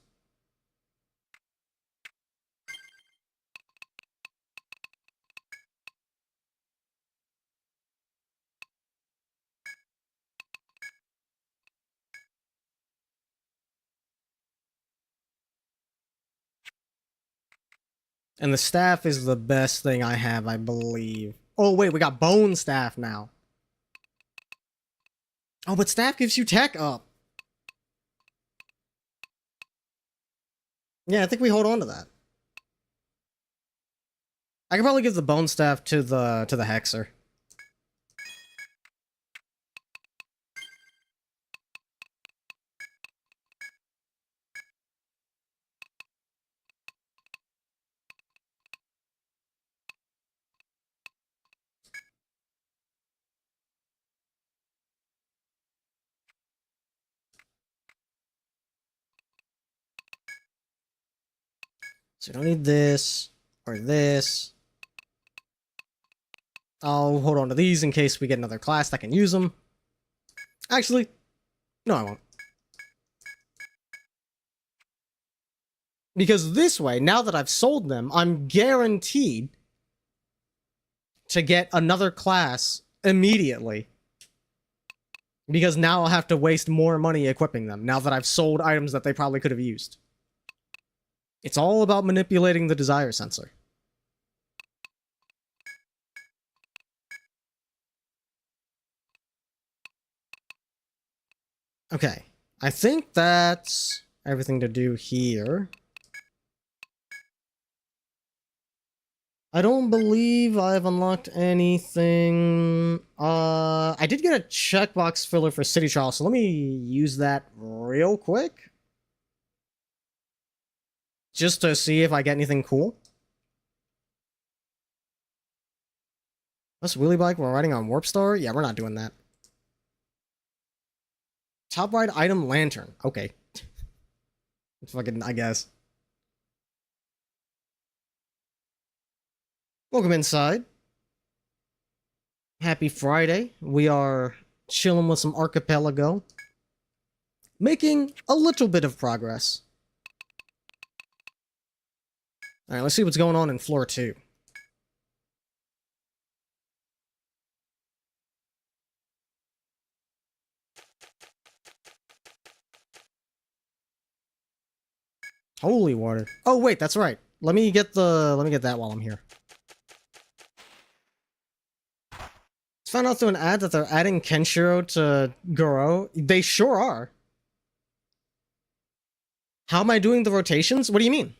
Speaker 1: And the staff is the best thing I have, I believe. Oh, wait, we got bone staff now. Oh, but staff gives you tech up. Yeah, I think we hold on to that. I could probably give the bone staff to the Hexer. So we don't need this or this. I'll hold on to these in case we get another class that can use them. Actually, no, I won't. Because this way, now that I've sold them, I'm guaranteed to get another class immediately. Because now I'll have to waste more money equipping them, now that I've sold items that they probably could have used. It's all about manipulating the desire sensor. Okay, I think that's everything to do here. I don't believe I've unlocked anything. I did get a checkbox filler for City Trial, so let me use that real quick. Just to see if I get anything cool. This wheelie bike we're riding on Warp Star? Yeah, we're not doing that. Top right item lantern. Okay. Fucking, I guess. Welcome inside. Happy Friday. We are chilling with some archipelago. Making a little bit of progress. Alright, let's see what's going on in floor 2. Holy water. Oh wait, that's right. Let me get that while I'm here. Just found out through an ad that they're adding Kenshiro to Goro. They sure are. How am I doing the rotations? What do you mean?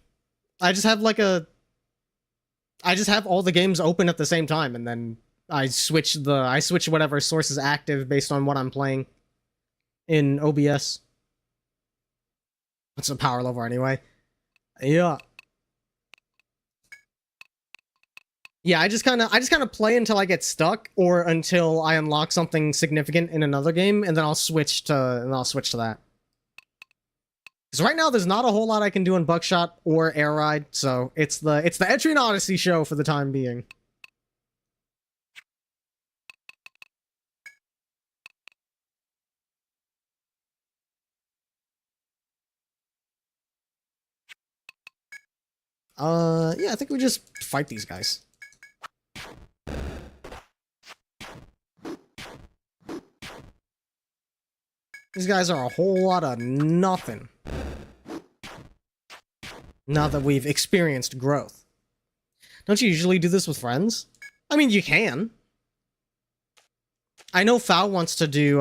Speaker 1: I just have all the games open at the same time, and then I switch whatever source is active based on what I'm playing in OBS. It's a power level anyway. Yeah. Yeah, I just kind of play until I get stuck or until I unlock something significant in another game, and then I'll switch to that. Because right now there's not a whole lot I can do in Buckshot or Air Ride, so it's the Etrian Odyssey show for the time being. Yeah, I think we just fight these guys. These guys are a whole lot of nothing. Now that we've experienced growth. Don't you usually do this with friends? I mean, you can. I know Foul wants to do,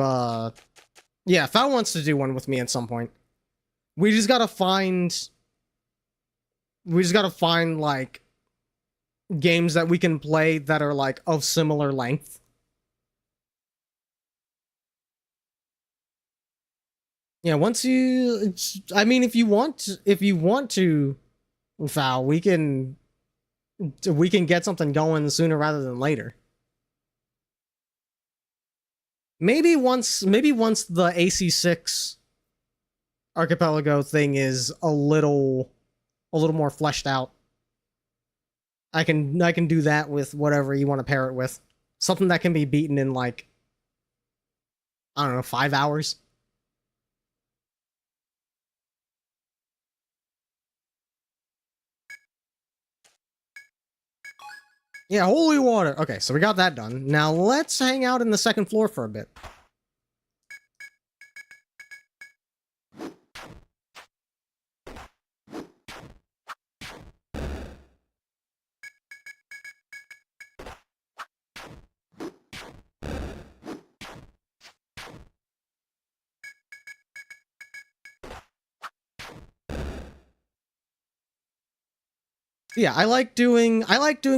Speaker 1: yeah, Foul wants to do one with me at some point. We just gotta find, like, games that we can play that are, like, of similar length. Yeah, once you, I mean, if you want to, Foul, we can get something going sooner rather than later. Maybe once the AC6 archipelago thing is a little more fleshed out. I can do that with whatever you want to pair it with. Something that can be beaten in, like, I don't know, 5 hours. Yeah, holy water. Okay, so we got that done. Now let's hang out in the second floor for a bit. Yeah, I like doing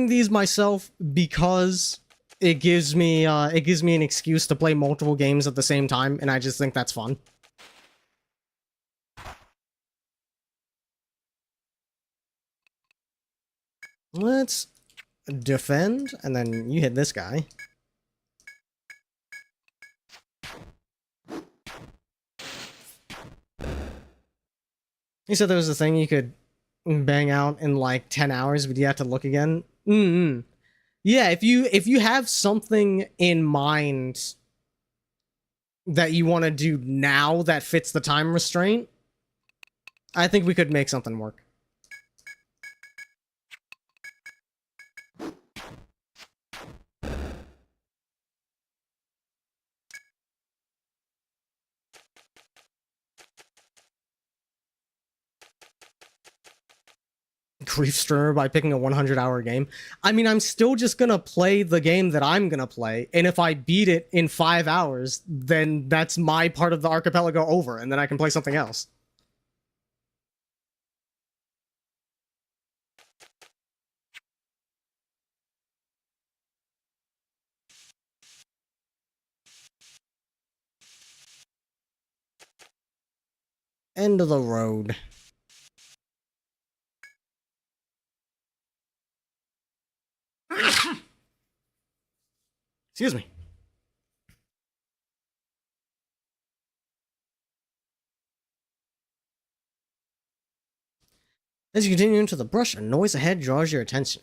Speaker 1: these myself because it gives me an excuse to play multiple games at the same time, and I just think that's fun. Let's defend, and then you hit this guy. You said there was a thing you could bang out in like 10 hours, but you have to look again. Yeah, if you have something in mind that you want to do now that fits the time restraint, I think we could make something work. Grief streamer by picking a 100-hour game. I mean, I'm still just gonna play the game that I'm gonna play, and if I beat it in 5 hours, then that's my part of the archipelago over, and then I can play something else. End of the road. Excuse me. As you continue into the brush, a noise ahead draws your attention.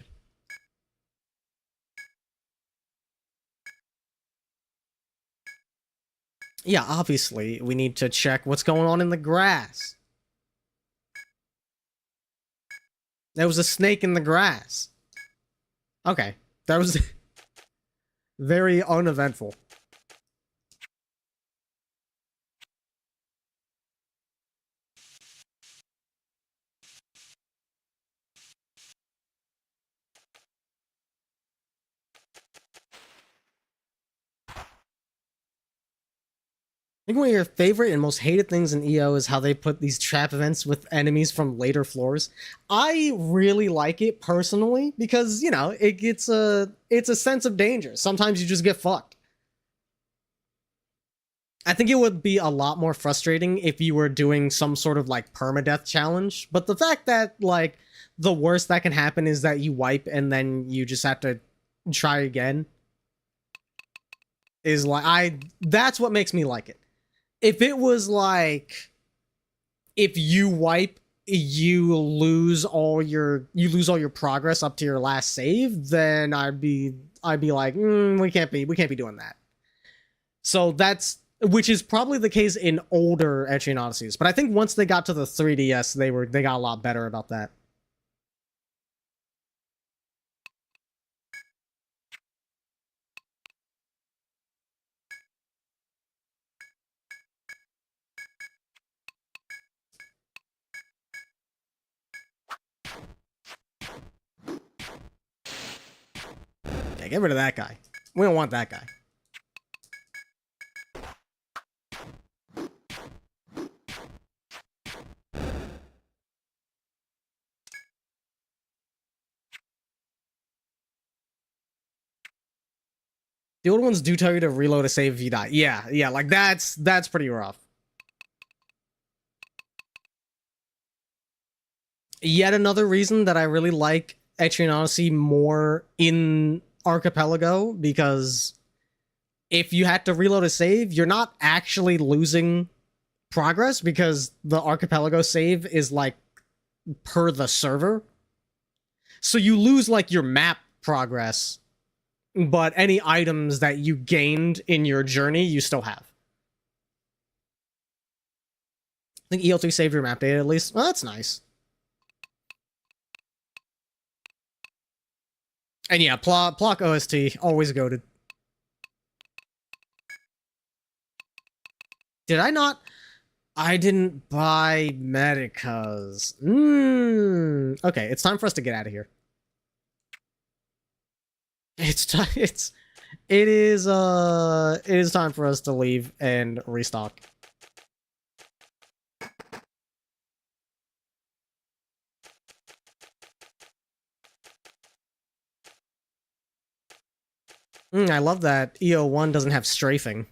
Speaker 1: Yeah, obviously, we need to check what's going on in the grass. There was a snake in the grass. Okay, that was very uneventful. I think one of your favorite and most hated things in EO is how they put these trap events with enemies from later floors. I really like it personally because, you know, it's a sense of danger. Sometimes you just get fucked. I think it would be a lot more frustrating if you were doing some sort of like permadeath challenge, but the fact that like the worst that can happen is that you wipe and then you just have to try again is like that's what makes me like it. If it was like, if you wipe, you lose all your progress up to your last save, then I'd be like, we can't be doing that. So that's, which is probably the case in older Etrian Odysseys. But I think once they got to the 3DS, they got a lot better about that. Okay, get rid of that guy. We don't want that guy. The old ones do tell you to reload a save if you die. Yeah, like that's pretty rough. Yet another reason that I really like Etrian Odyssey more in Archipelago, because if you had to reload a save, you're not actually losing progress because the Archipelago save is like per the server. So you lose like your map progress, but any items that you gained in your journey, you still have. I think EL3 saved your map data at least. Well, that's nice. And yeah, Plock OST, always goated. Did I not? I didn't buy Medicas. Okay, it's time for us to get out of here. It is time for us to leave and restock. I love that EO1 doesn't have strafing.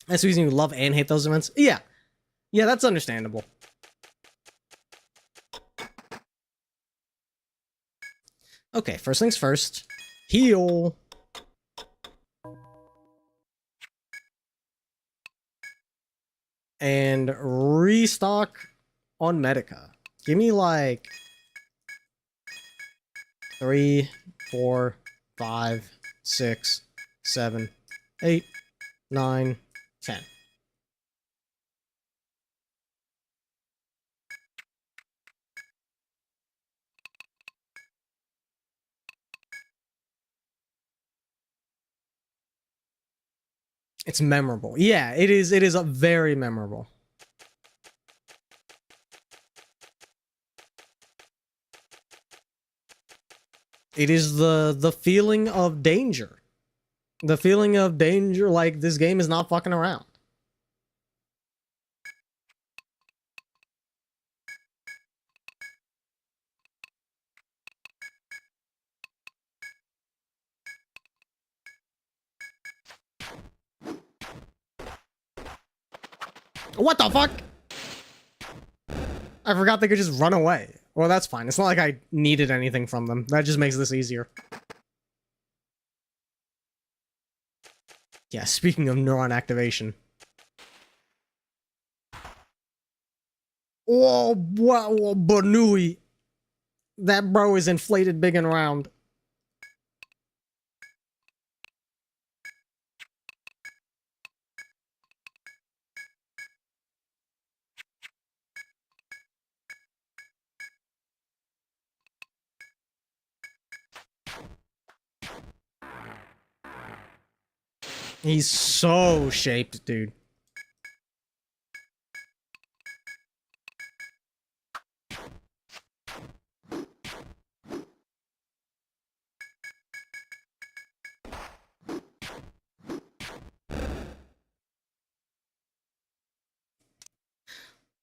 Speaker 1: That's the reason you love and hate those events? Yeah, that's understandable. Okay, first things first. Heal. And restock on Medica. Give me like 3, 4, 5, 6, 7, 8, 9, 10. It's memorable. Yeah, it is a very memorable. It is the feeling of danger. The feeling of danger, like this game is not fucking around. What the fuck? I forgot they could just run away. Well, that's fine. It's not like I needed anything from them. That just makes this easier. Yeah, speaking of neuron activation. Oh, wow, Banui. That bro is inflated big and round. He's so shaped, dude.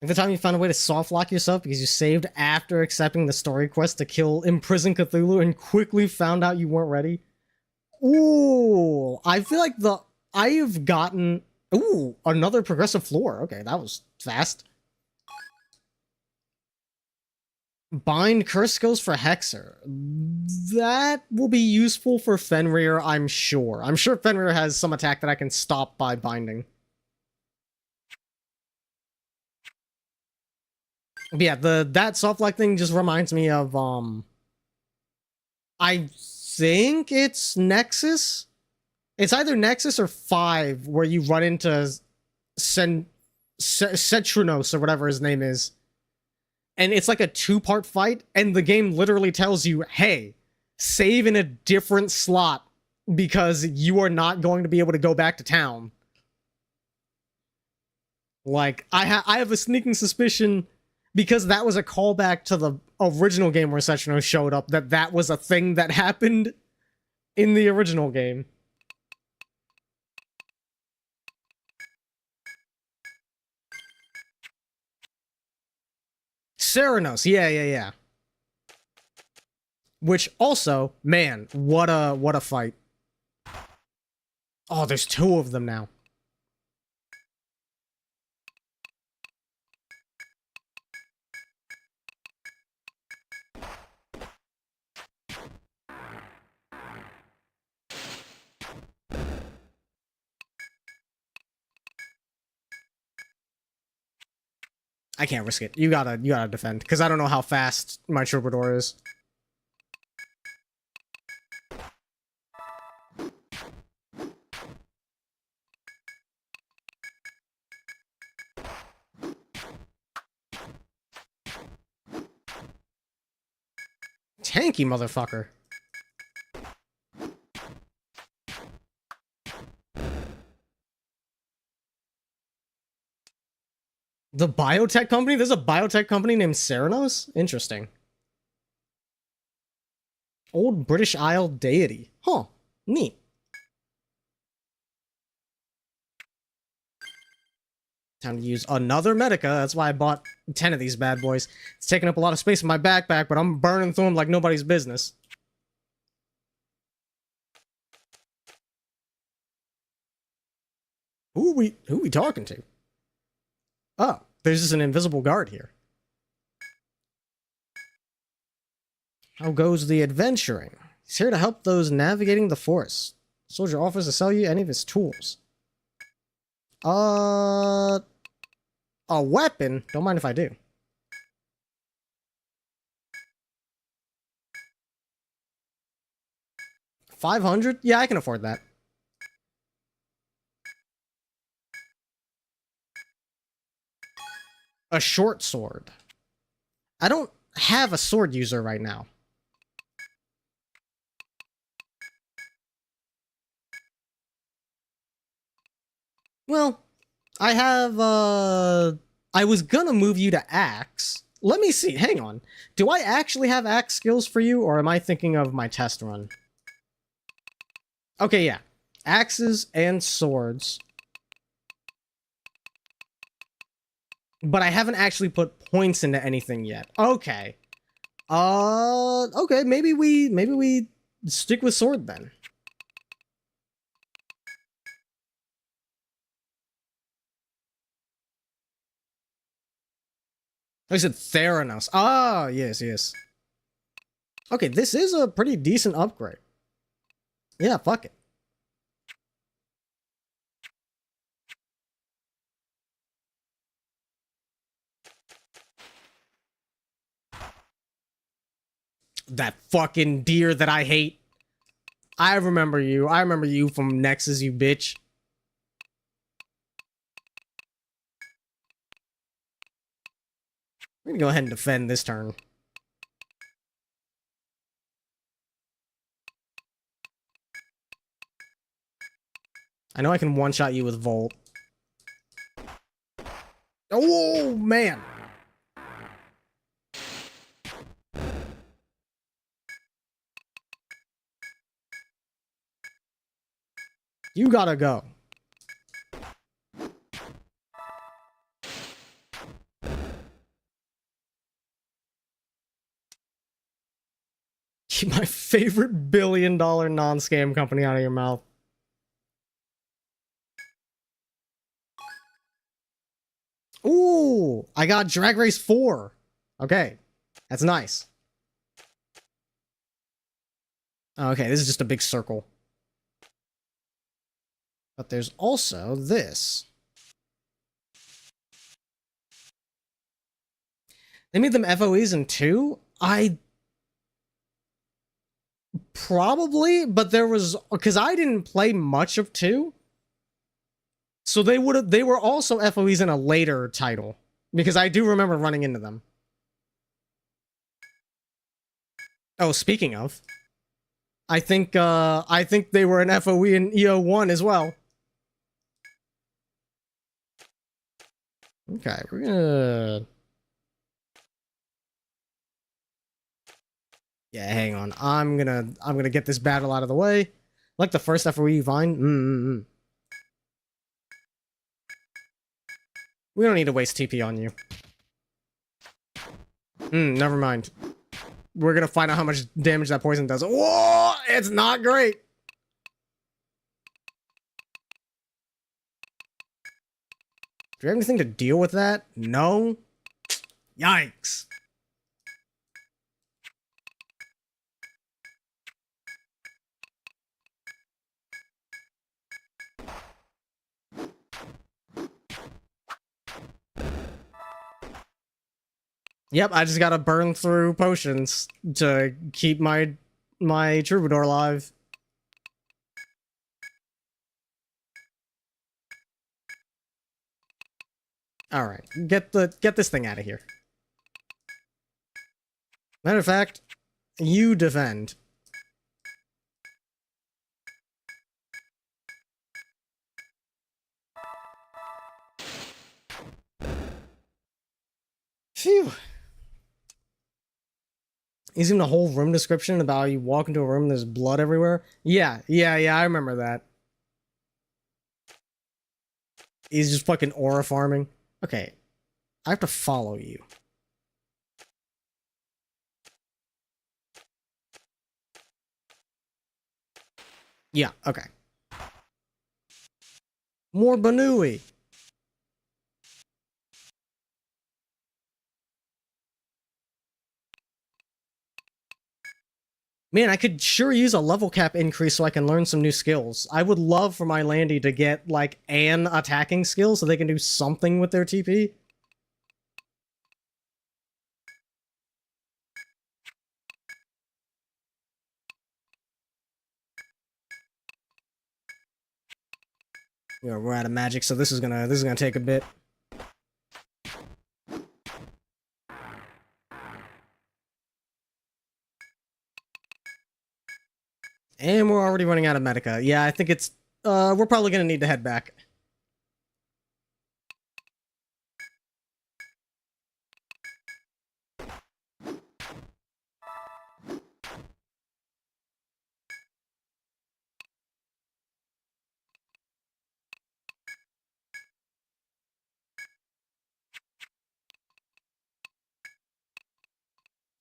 Speaker 1: Every time you found a way to soft lock yourself because you saved after accepting the story quest to kill imprisoned Cthulhu and quickly found out you weren't ready. Ooh, I feel like I've gotten another progressive floor. Okay, that was fast. Bind curse goes for Hexer. That will be useful for Fenrir, I'm sure. I'm sure Fenrir has some attack that I can stop by binding. But yeah, that soft lock thing just reminds me of I think it's Nexus. It's either Nexus or 5 where you run into Cetrinos or whatever his name is. And it's like a 2-part fight, and the game literally tells you, hey, save in a different slot because you are not going to be able to go back to town. Like, I have a sneaking suspicion, because that was a callback to the original game where Cetrinos showed up, that was a thing that happened in the original game. Ceranos, yeah. Which also, man, what a fight. Oh, there's 2 of them now. I can't risk it. You gotta defend, because I don't know how fast my Troubadour is. Tanky motherfucker. The biotech company? There's a biotech company named Ceranos? Interesting. Old British Isle deity. Huh. Neat. Time to use another Medica. That's why I bought 10 of these bad boys. It's taking up a lot of space in my backpack, but I'm burning through them like nobody's business. Who are we talking to? Oh, there's just an invisible guard here. How goes the adventuring? He's here to help those navigating the forest. Soldier offers to sell you any of his tools. A weapon? Don't mind if I do. $500? Yeah, I can afford that. A short sword. I don't have a sword user right now. Well, I have, I was gonna move you to Axe. Let me see, hang on. Do I actually have Axe skills for you, or am I thinking of my test run? Okay, yeah. Axes and swords. But I haven't actually put points into anything yet. Okay. Okay, maybe we stick with sword then. I said Theranos. Ah, yes, yes. Okay, this is a pretty decent upgrade. Yeah, fuck it. That fucking deer that I hate. I remember you. I remember you from Nexus, you bitch. We're gonna go ahead and defend this turn. I know I can one-shot you with Volt. Oh, man. You gotta go. Keep my favorite billion-dollar non-scam company out of your mouth. Ooh, I got Drag Race 4. Okay, that's nice. Okay, this is just a big circle. But there's also this. They made them FOEs in 2? I... Probably, but there was... Because I didn't play much of 2. So they were also FOEs in a later title. Because I do remember running into them. Oh, speaking of... I think they were an FOE in EO1 as well. Okay, we're gonna... Yeah, hang on. I'm gonna get this battle out of the way. Like the first FOE you find. We don't need to waste TP on you. Never mind. We're gonna find out how much damage that poison does. Whoa! It's not great! Do you have anything to deal with that? No? Yikes. Yep, I just gotta burn through potions to keep my troubadour alive. Alright, get this thing out of here. Matter of fact, you defend. Phew. He's even a whole room description about you walk into a room and there's blood everywhere. Yeah, I remember that. He's just fucking aura farming. Okay, I have to follow you. Yeah, okay. More Banui. Man, I could sure use a level cap increase so I can learn some new skills. I would love for my Landy to get, like, an attacking skill so they can do something with their TP. Yeah, we're out of magic, so this is gonna take a bit. And we're already running out of Medica. Yeah, I think it's... we're probably gonna need to head back.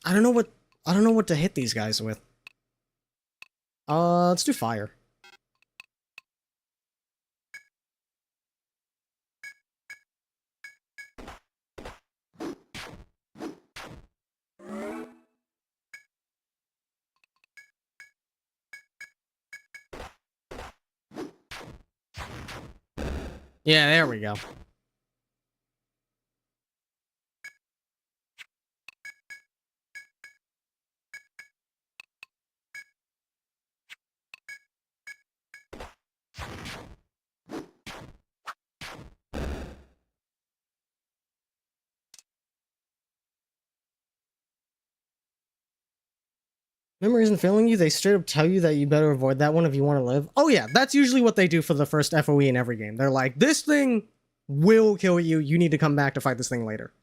Speaker 1: I don't know what to hit these guys with. Let's do fire. Yeah, there we go. Memory isn't failing you, they straight up tell you that you better avoid that one if you want to live. Oh yeah, that's usually what they do for the first FOE in every game. They're like, this thing will kill you, you need to come back to fight this thing later.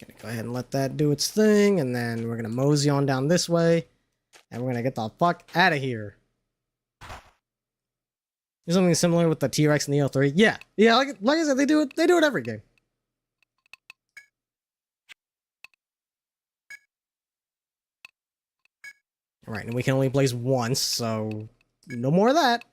Speaker 1: Gonna go ahead and let that do its thing, and then we're gonna mosey on down this way, and we're gonna get the fuck out of here. There's something similar with the T-Rex and the L3. Yeah, like I said, they do it every game. Alright, and we can only blaze once, so no more of that.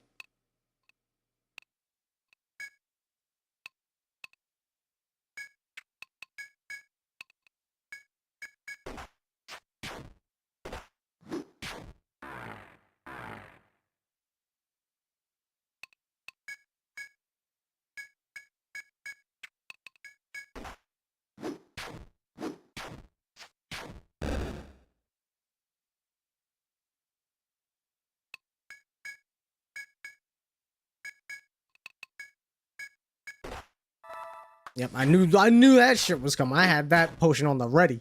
Speaker 1: Yep, I knew that shit was coming. I had that potion on the ready.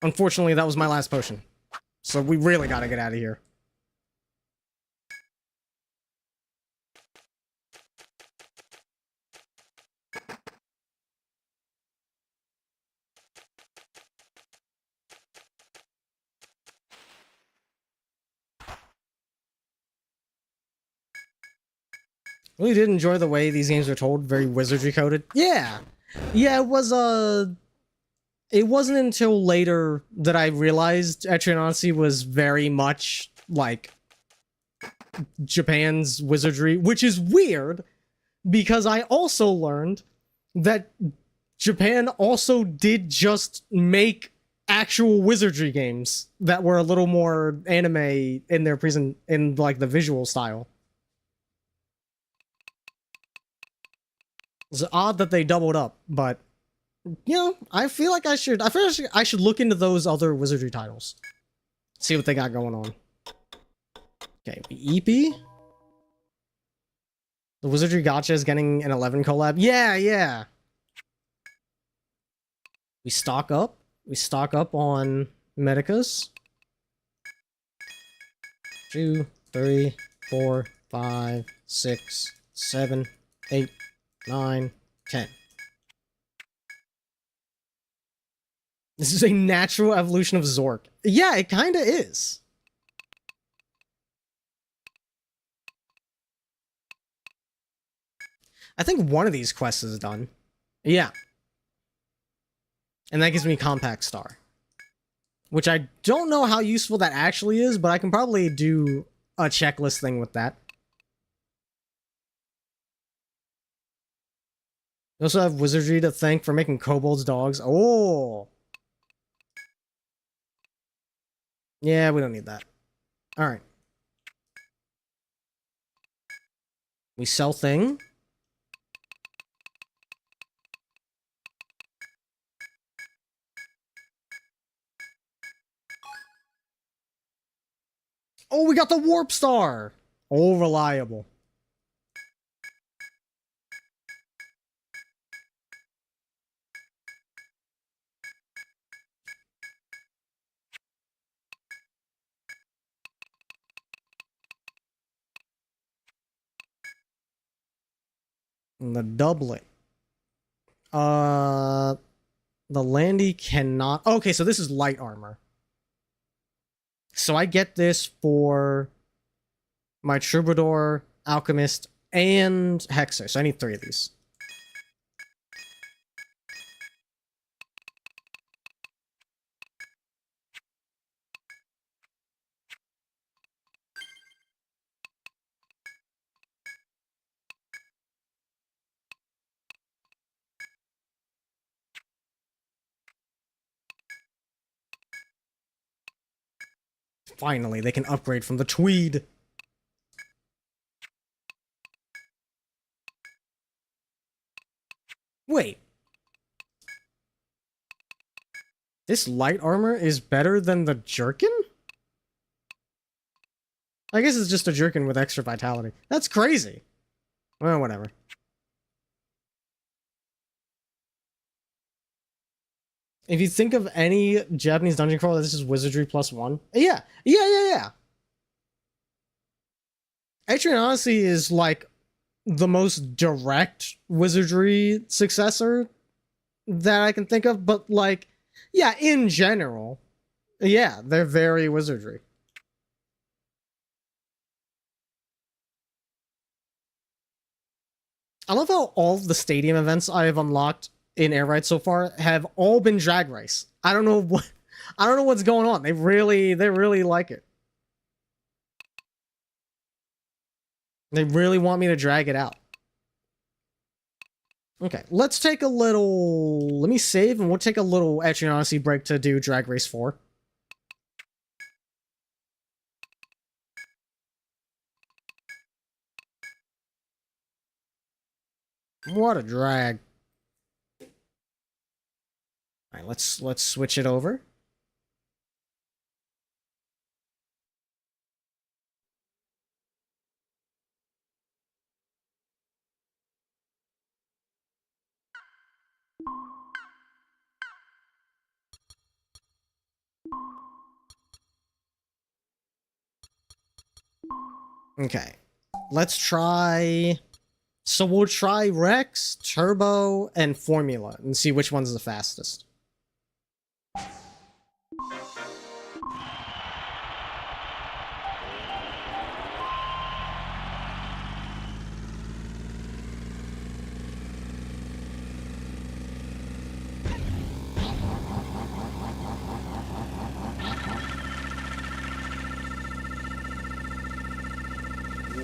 Speaker 1: Unfortunately, that was my last potion. So we really gotta get out of here. Really did enjoy the way these games are told, very wizardry coded. Yeah. Yeah, it was it wasn't until later that I realized Etrian was very much like Japan's wizardry, which is weird because I also learned that Japan also did just make actual wizardry games that were a little more anime in their in like the visual style. It's odd that they doubled up, but you know, I feel like I should look into those other wizardry titles. See what they got going on. Okay, EP. The Wizardry Gacha is getting an 11 collab. Yeah, yeah. We stock up. We stock up on Medicas. 2, 3, 4, 5, 6, 7, 8, 9, 10. This is a natural evolution of Zork. Yeah, it kind of is. I think one of these quests is done. Yeah. And that gives me Compact Star. Which I don't know how useful that actually is, but I can probably do a checklist thing with that. We also have Wizardry to thank for making kobolds dogs. Oh! Yeah, we don't need that. Alright. We sell thing. Oh, we got the Warp Star! Oh, reliable. And the doublet. The Landy cannot... Okay, so this is light armor. So I get this for my Troubadour, Alchemist, and Hexer. So I need 3 of these. finally, they can upgrade from the Tweed. Wait. This light armor is better than the Jerkin? I guess it's just a Jerkin with extra vitality. That's crazy. Well, whatever. If you think of any Japanese dungeon crawler, this is wizardry +1. Yeah. Atrian Odyssey is like the most direct wizardry successor that I can think of, but like, yeah, in general, yeah, they're very wizardry. I love how all of the stadium events I have unlocked in Air Ride so far have all been drag race. I don't know what's going on. They really like it. They really want me to drag it out. Okay, let's take a little... Let me save, and we'll take a little Atrian Odyssey break to do Drag Race 4. What a drag. Alright, let's switch it over. Okay, let's try... So we'll try Rex, Turbo, and Formula, and see which one's the fastest.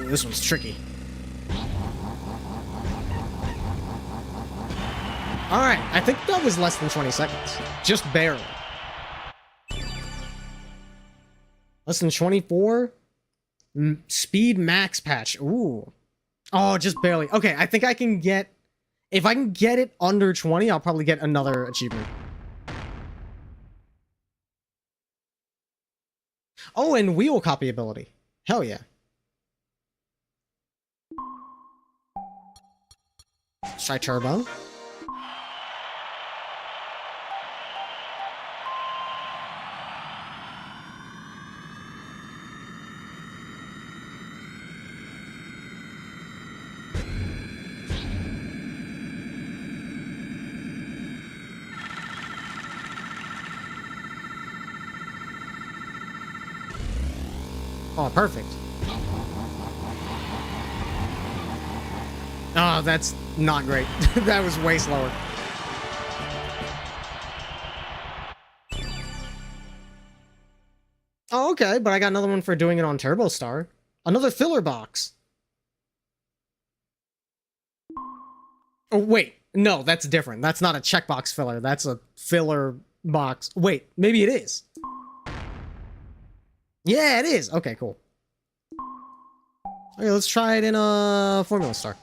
Speaker 1: This one's tricky. Alright, I think that was less than 20 seconds. Just barely. Less than 24? Speed max patch. Ooh. Oh, just barely. Okay, I think I can get... If I can get it under 20, I'll probably get another achievement. Oh, and wheel copy ability. Hell yeah. Let's try Turbo. Oh, perfect. Oh, that's not great. That was way slower. Oh, okay, but I got another one for doing it on Turbo Star. Another filler box. Oh, wait. No, that's different. That's not a checkbox filler. That's a filler box. Wait, maybe it is. Yeah, it is. Okay, cool. Okay, let's try it in a Formula Star.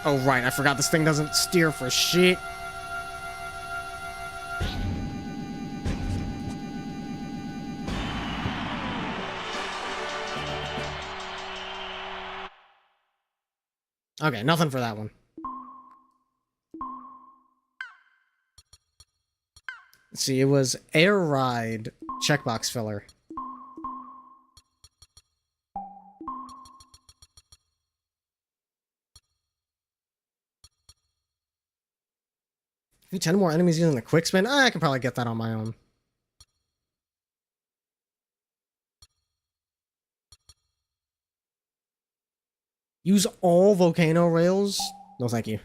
Speaker 1: Oh, right. I forgot this thing doesn't steer for shit. Okay, nothing for that one. Let's see, it was Air Ride checkbox filler. Maybe 10 more enemies using the quick spin? I can probably get that on my own. Use all volcano rails? No, thank you.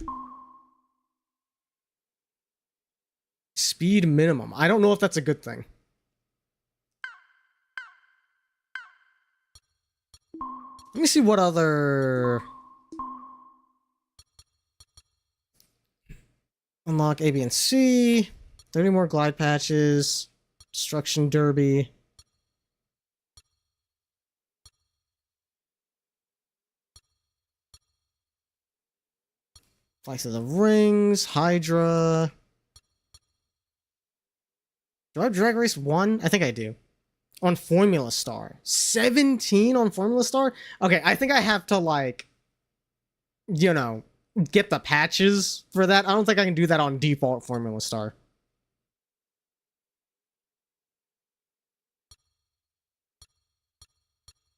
Speaker 1: speed minimum. I don't know if that's a good thing. Let me see what other... Unlock A, B, and C. 30 more glide patches. Destruction derby. Flights of the Rings. Hydra. Do I have Drag Race 1? I think I do. On Formula Star. 17 on Formula Star? Okay, I think I have to, like, you know, get the patches for that. I don't think I can do that on default Formula Star.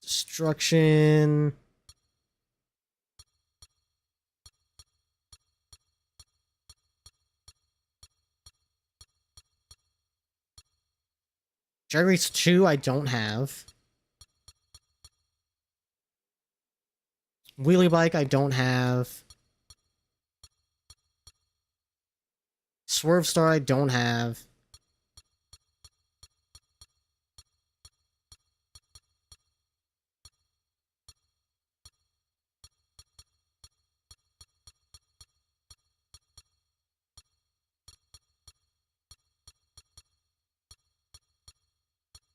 Speaker 1: Destruction. Drag Race 2 I don't have. Wheelie Bike I don't have. Swerve Star I don't have.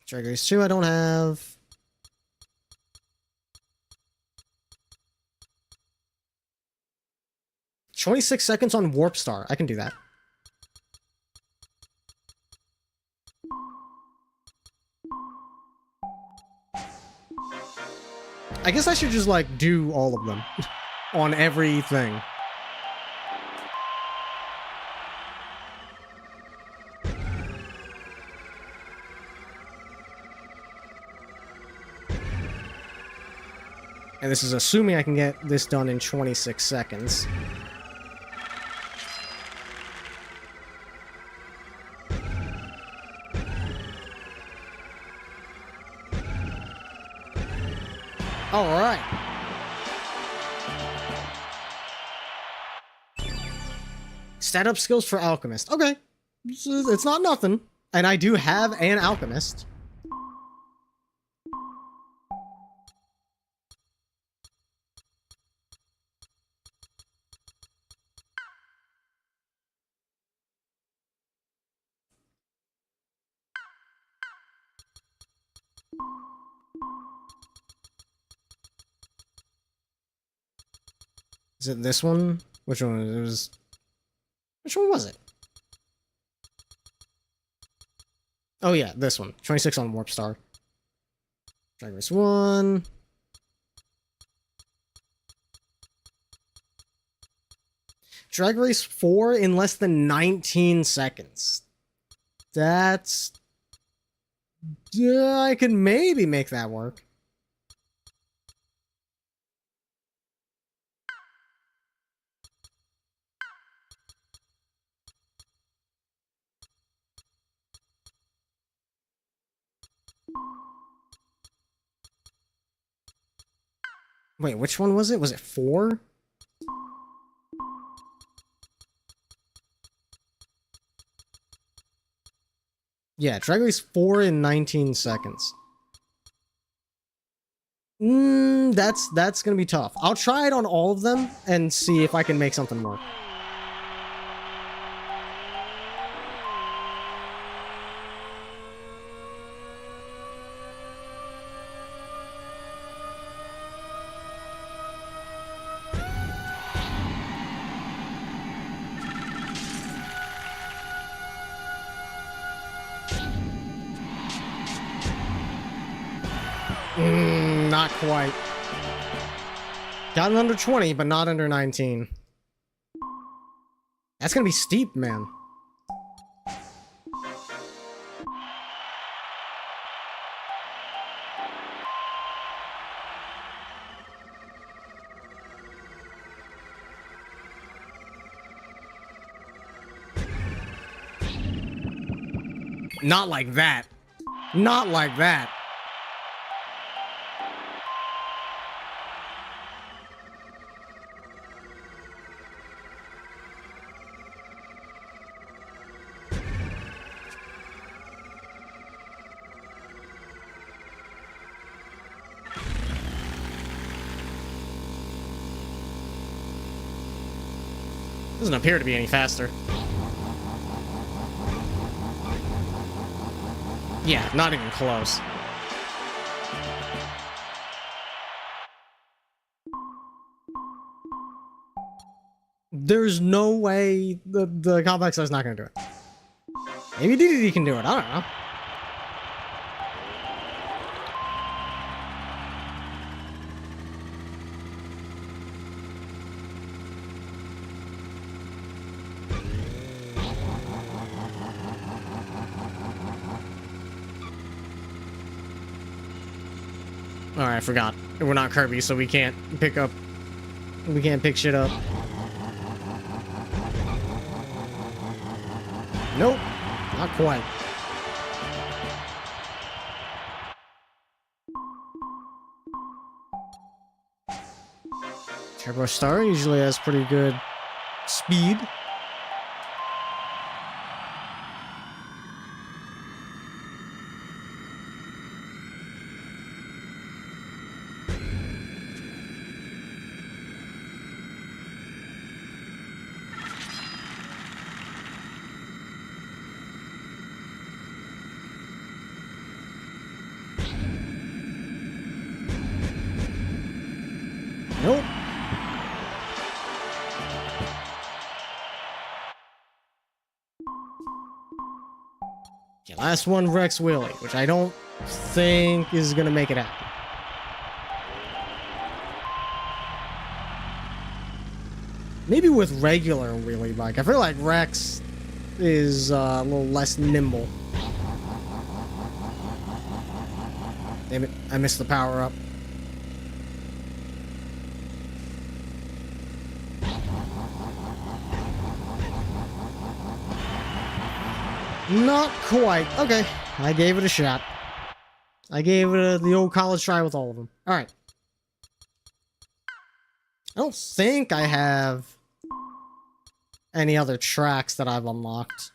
Speaker 1: Drag Race 2 I don't have. $26 on Warp Star. I can do that. I guess I should just, like, do all of them. On everything. And this is assuming I can get this done in 26 seconds. Alright. Stat up skills for Alchemist. Okay. It's not nothing. And I do have an Alchemist. Is it this one? Which one? It was... Which one was it? Oh yeah, this one. 26 on Warp Star. Drag Race 1. Drag Race 4 in less than 19 seconds. That's... Yeah, I can maybe make that work. Wait, which one was it? Was it 4? Yeah, Drag Race 4 in 19 seconds. That's gonna be tough. I'll try it on all of them and see if I can make something work. Not quite. Gotten under 20, but not under 19. That's gonna be steep, man. Not like that. Not like that. Doesn't appear to be any faster. Yeah, not even close. There's no way the compact size is not gonna do it. Maybe DDD can do it, I don't know. Alright, I forgot. We're not Kirby, so we can't pick shit up. Nope, not quite. Turbo Star usually has pretty good speed. Nope. Okay, last one, Rex Willy, which I don't think is gonna make it happen. Maybe with regular wheelie bike. I feel like Rex is a little less nimble. Damn it, I missed the power up. Not quite. Okay, I gave it a shot. I gave it the old college try with all of them. Alright. I don't think I have any other tracks that I've unlocked.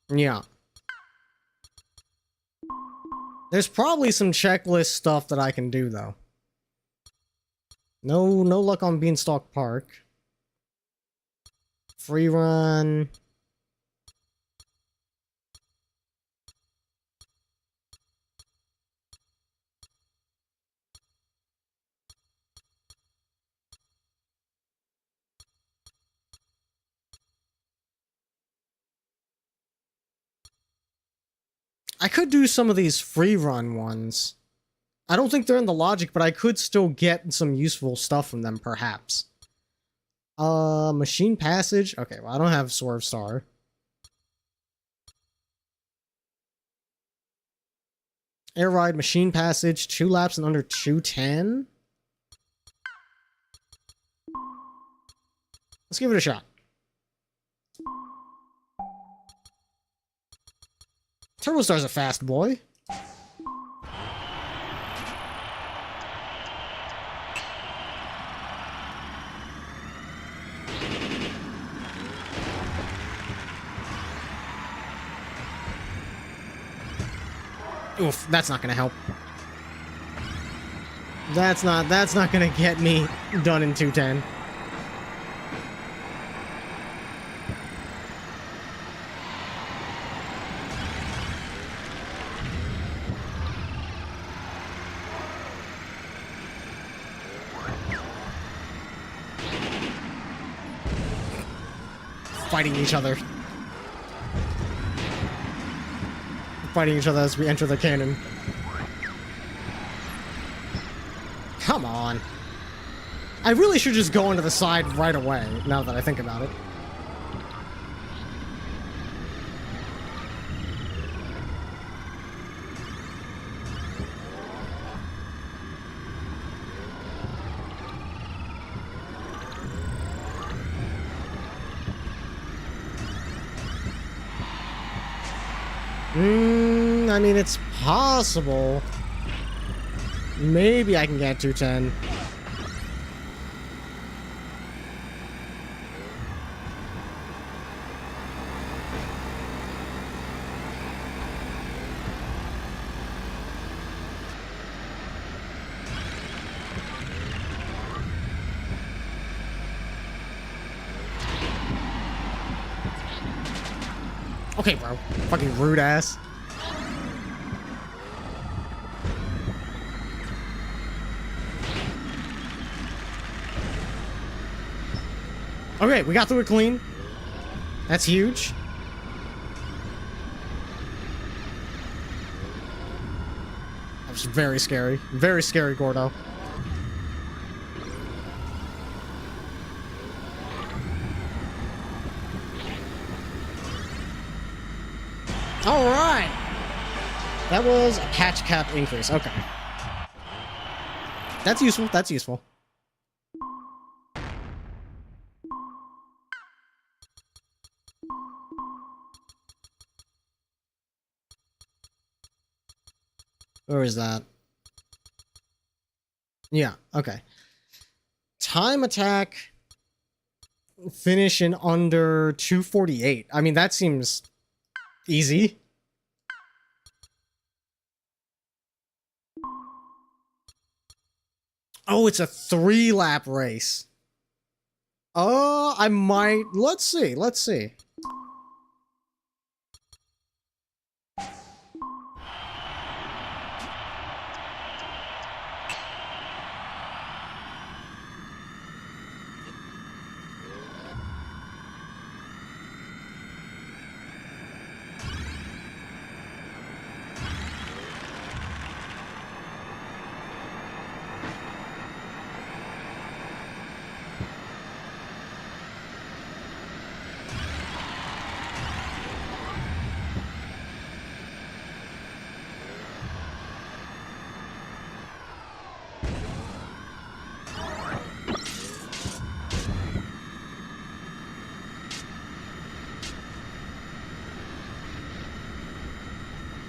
Speaker 1: Yeah. There's probably some checklist stuff that I can do, though. No luck on Beanstalk Park. Free run. I could do some of these free run ones. I don't think they're in the logic, but I could still get some useful stuff from them, perhaps. Machine Passage? Okay, well, I don't have Swerve Star. Air Ride, Machine Passage, 2 laps in under 2:10? Let's give it a shot. Turbo Star's a fast boy. Oof, that's not gonna help. That's not gonna get me done in 2:10. Fighting each other. Fighting each other as we enter the cannon. Come on. I really should just go into the side right away, now that I think about it. I mean, it's possible. Maybe I can get 210. Okay, bro. Fucking rude ass. Okay, we got through it clean. That's huge. That was very scary. Very scary, Gordo. Alright! That was a patch cap increase. Okay. That's useful. That's useful. Where is that? Yeah, okay. Time attack. Finish in under 248. I mean, that seems easy. Oh, it's a 3-lap race. I might... Let's see. Let's see.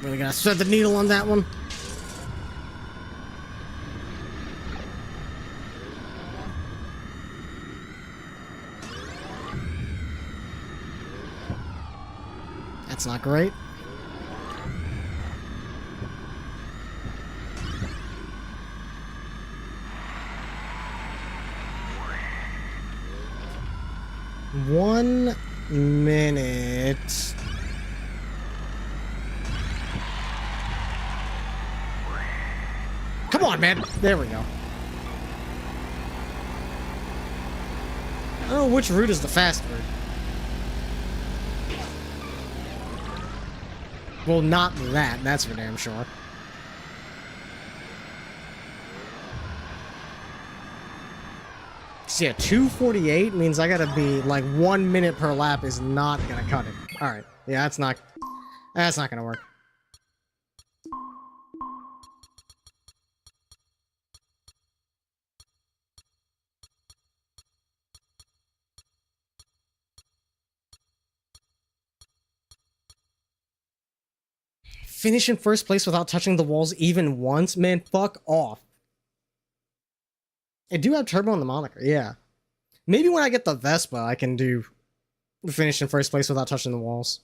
Speaker 1: Really gonna thread the needle on that one? That's not great. One minute. Come on, man. There we go. I don't know which route is the fast route. Well, not that. That's for damn sure. So yeah, 248 means I gotta be like 1 minute per lap is not gonna cut it. Alright. Yeah, that's not gonna work. Finish in first place without touching the walls even once? Man, fuck off. I do have turbo on the moniker, yeah. Maybe when I get the Vespa, I can do finish in first place without touching the walls.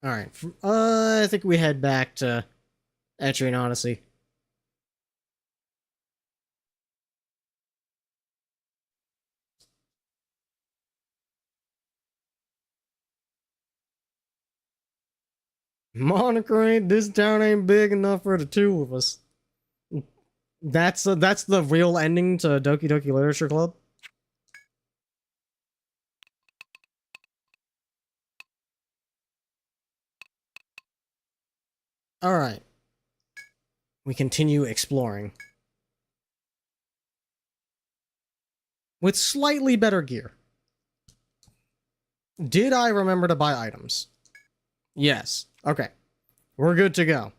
Speaker 1: Alright, I think we head back to Etrian Odyssey. Moniker ain't, this town ain't big enough for the two of us. That's the real ending to Doki Doki Literature Club. Alright. We continue exploring. With slightly better gear. Did I remember to buy items? Yes. Okay. We're good to go.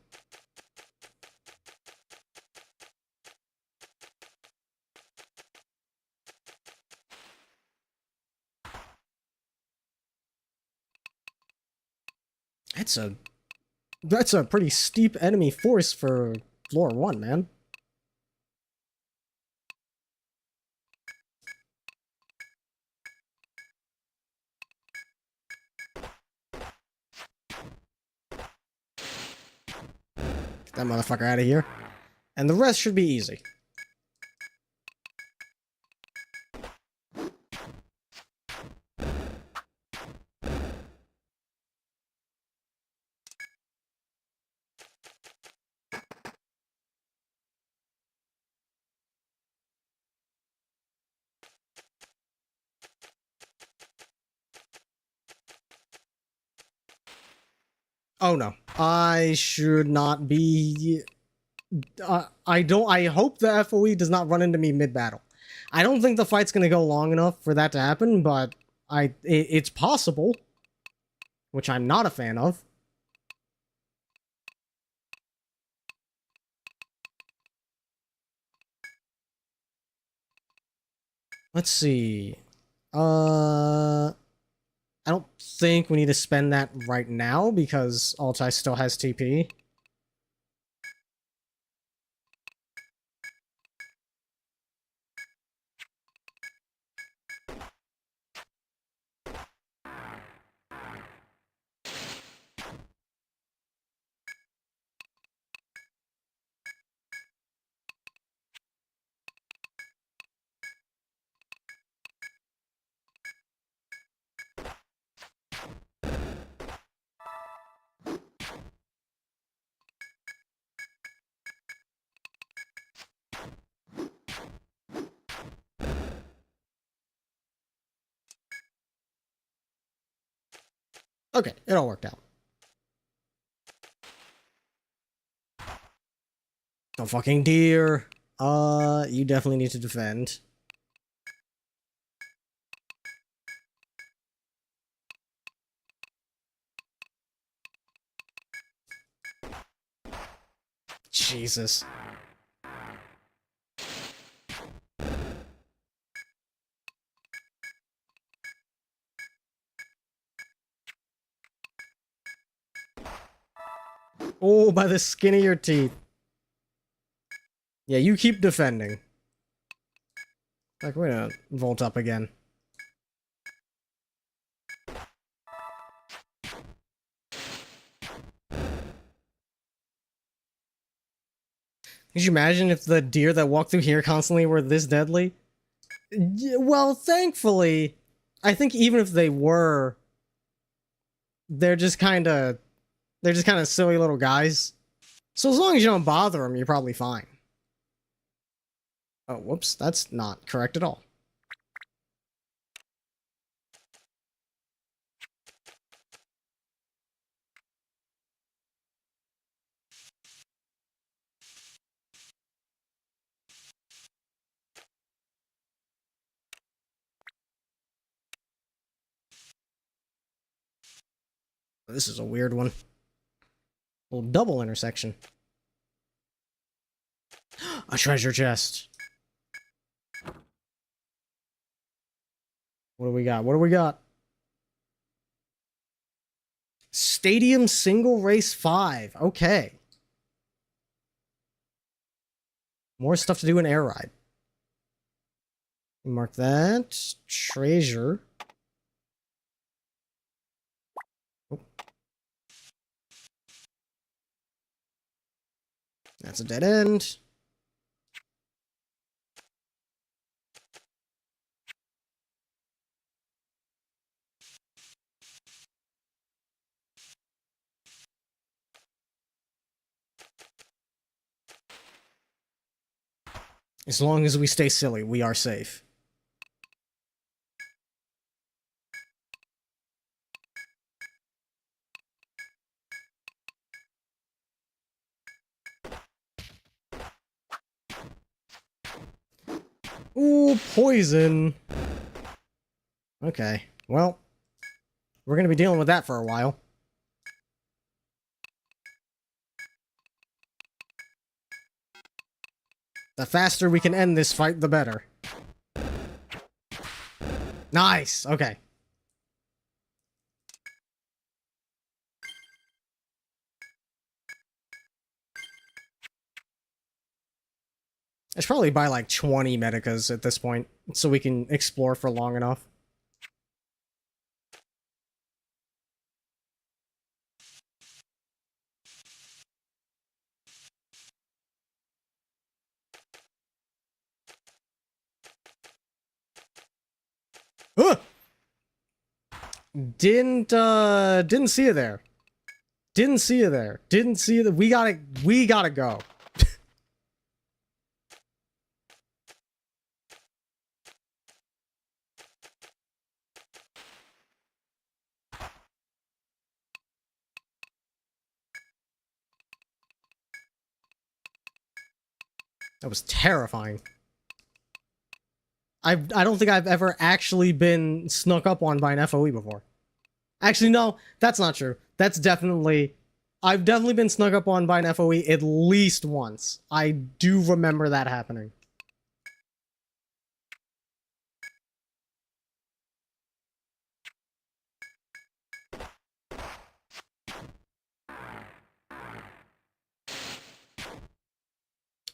Speaker 1: That's a pretty steep enemy force for floor 1, man. that motherfucker out of here. And the rest should be easy. Oh no. I should not be... I hope the FOE does not run into me mid-battle. I don't think the fight's gonna go long enough for that to happen, but it's possible. Which I'm not a fan of. Let's see. I don't think we need to spend that right now because Altai still has TP. Okay, it all worked out. The fucking deer. You definitely need to defend. Jesus. Oh, by the skin of your teeth. Yeah, you keep defending. Like, we're gonna volt up again. Could you imagine if the deer that walk through here constantly were this deadly? Well, thankfully, I think even if they were, they're just kind of silly little guys. So as long as you don't bother them, you're probably fine. Oh, whoops, that's not correct at all. This is a weird one. Little double intersection. A treasure chest. What do we got? What do we got? Stadium Single Race 5. Okay. More stuff to do in Air Ride. Mark that. Treasure. Oh. That's a dead end. As long as we stay silly, we are safe. Ooh, poison. Okay, well, we're gonna be dealing with that for a while. The faster we can end this fight, the better. Nice, okay. I should probably buy like 20 medicas at this point, so we can explore for long enough. Ugh! Didn't see you there. Didn't see you there. Didn't see you there. We gotta go. That was terrifying. I don't think I've ever actually been snuck up on by an FOE before. Actually, no, that's not true. I've definitely been snuck up on by an FOE at least once. I do remember that happening.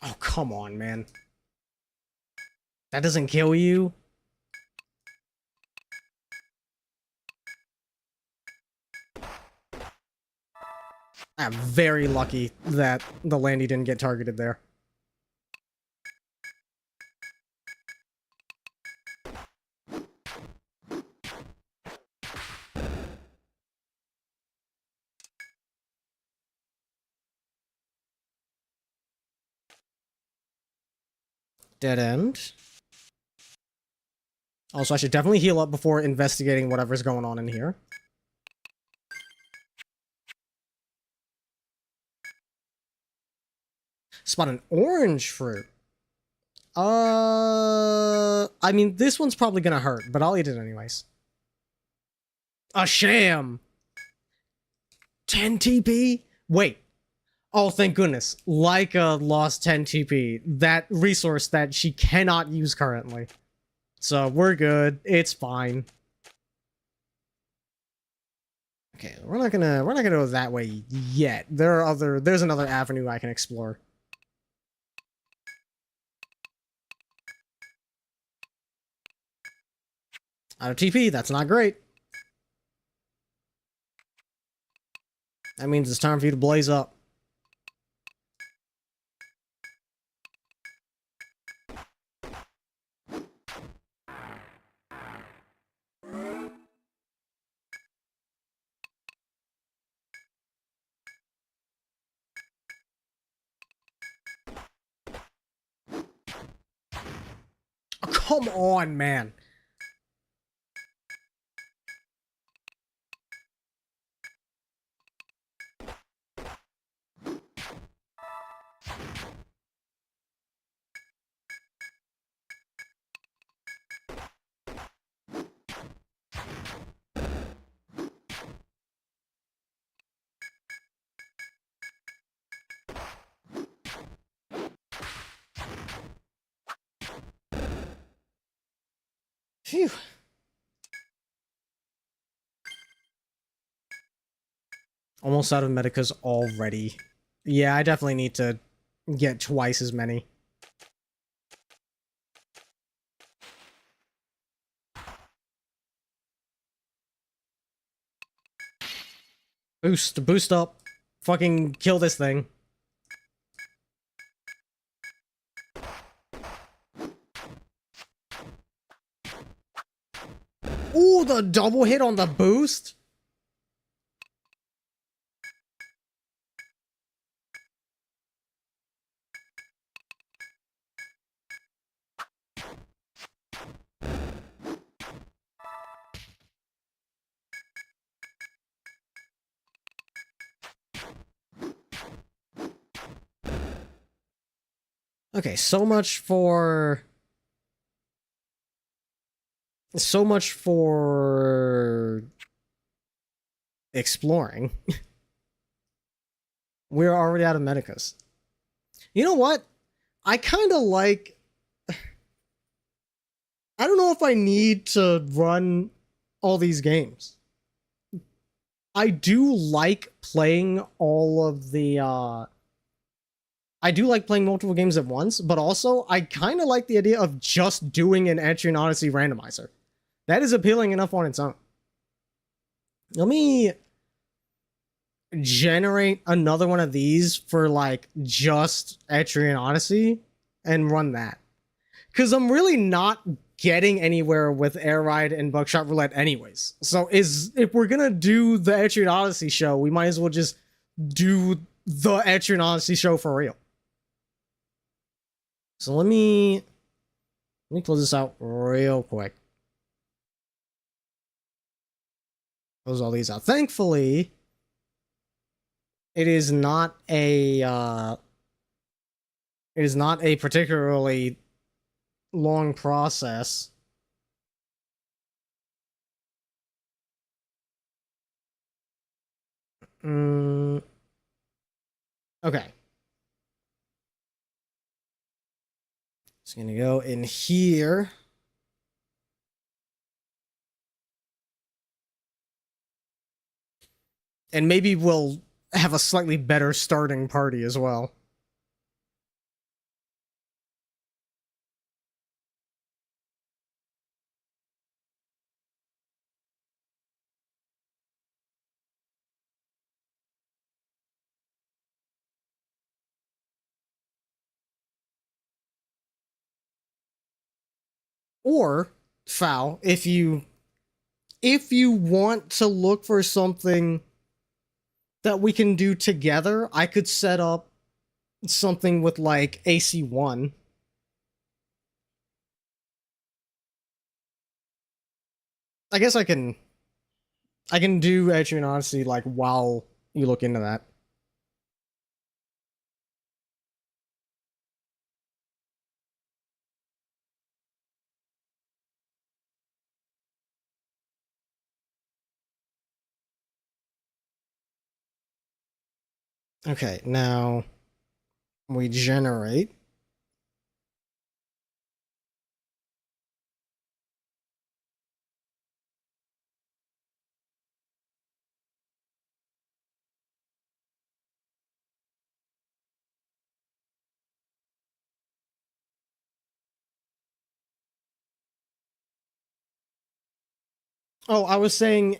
Speaker 1: Oh, come on, man. That doesn't kill you? I'm very lucky that the Landy didn't get targeted there. Dead end. Also, I should definitely heal up before investigating whatever's going on in here. Spot an orange fruit. I mean, this one's probably gonna hurt, but I'll eat it anyways. A sham! 10 TP? Wait. Oh, thank goodness. Leica lost 10 TP. That resource that she cannot use currently. So, we're good. It's fine. Okay, we're not gonna go that way yet. There's another avenue I can explore. Out of TP, that's not great. That means it's time for you to blaze up. Oh, come on, man. Phew. Almost out of medicas already. Yeah, I definitely need to get twice as many. Boost up. Fucking kill this thing. Ooh, the double hit on the boost? Okay, so much for exploring. We're already out of medicas. You know what? I kind of like... I don't know if I need to run all these games. I do like playing all of the... I do like playing multiple games at once, but also I kind of like the idea of just doing an Etrian Odyssey randomizer. That is appealing enough on its own. Let me generate another one of these for like just Etrian Odyssey and run that. Because I'm really not getting anywhere with Air Ride and Buckshot Roulette anyways. So if we're gonna do the Etrian Odyssey show, we might as well just do the Etrian Odyssey show for real. So let me close this out real quick. Close all these out. Thankfully, it is not a particularly long process. Okay. Just gonna go in here. And maybe we'll have a slightly better starting party as well. Or, Foul, if you want to look for something that we can do together, I could set up something with like AC1. I guess I can do Etrian Odyssey like while you look into that. Okay, now we generate. Oh, I was saying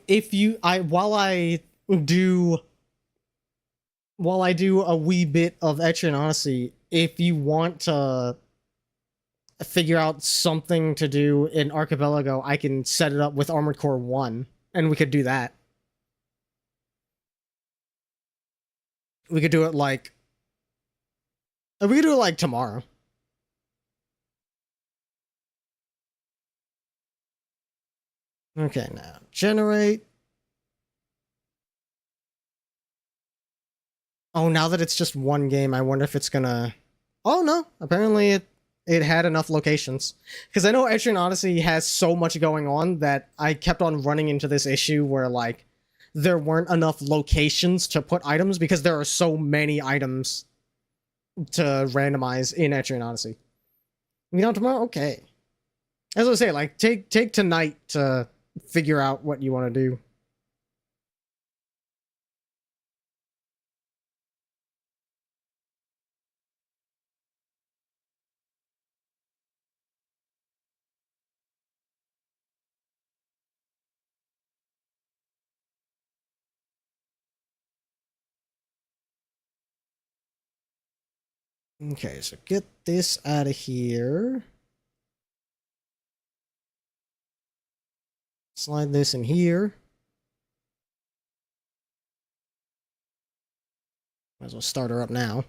Speaker 1: while I do a wee bit of Etrian Odyssey, if you want to figure out something to do in Archipelago, I can set it up with Armored Core 1, and we could do that. We could do it like tomorrow. Okay, now generate. Oh, now that it's just one game, I wonder if it's gonna. Oh no! Apparently it had enough locations, because I know Etrian Odyssey has so much going on that I kept on running into this issue where like there weren't enough locations to put items because there are so many items to randomize in Etrian Odyssey. You know, tomorrow, okay. As I say, like take tonight to figure out what you want to do. Okay, so get this out of here. Slide this in here. Might as well start her up now.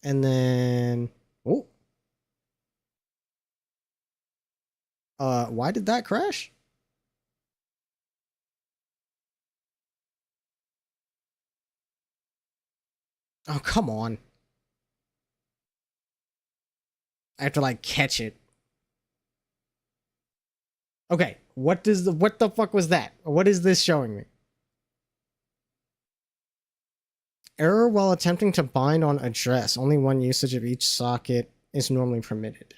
Speaker 1: And then... Oh. Why did that crash? Oh, come on. I have to, like, catch it. Okay, what the fuck was that? What is this showing me? Error while attempting to bind on address. Only one usage of each socket is normally permitted.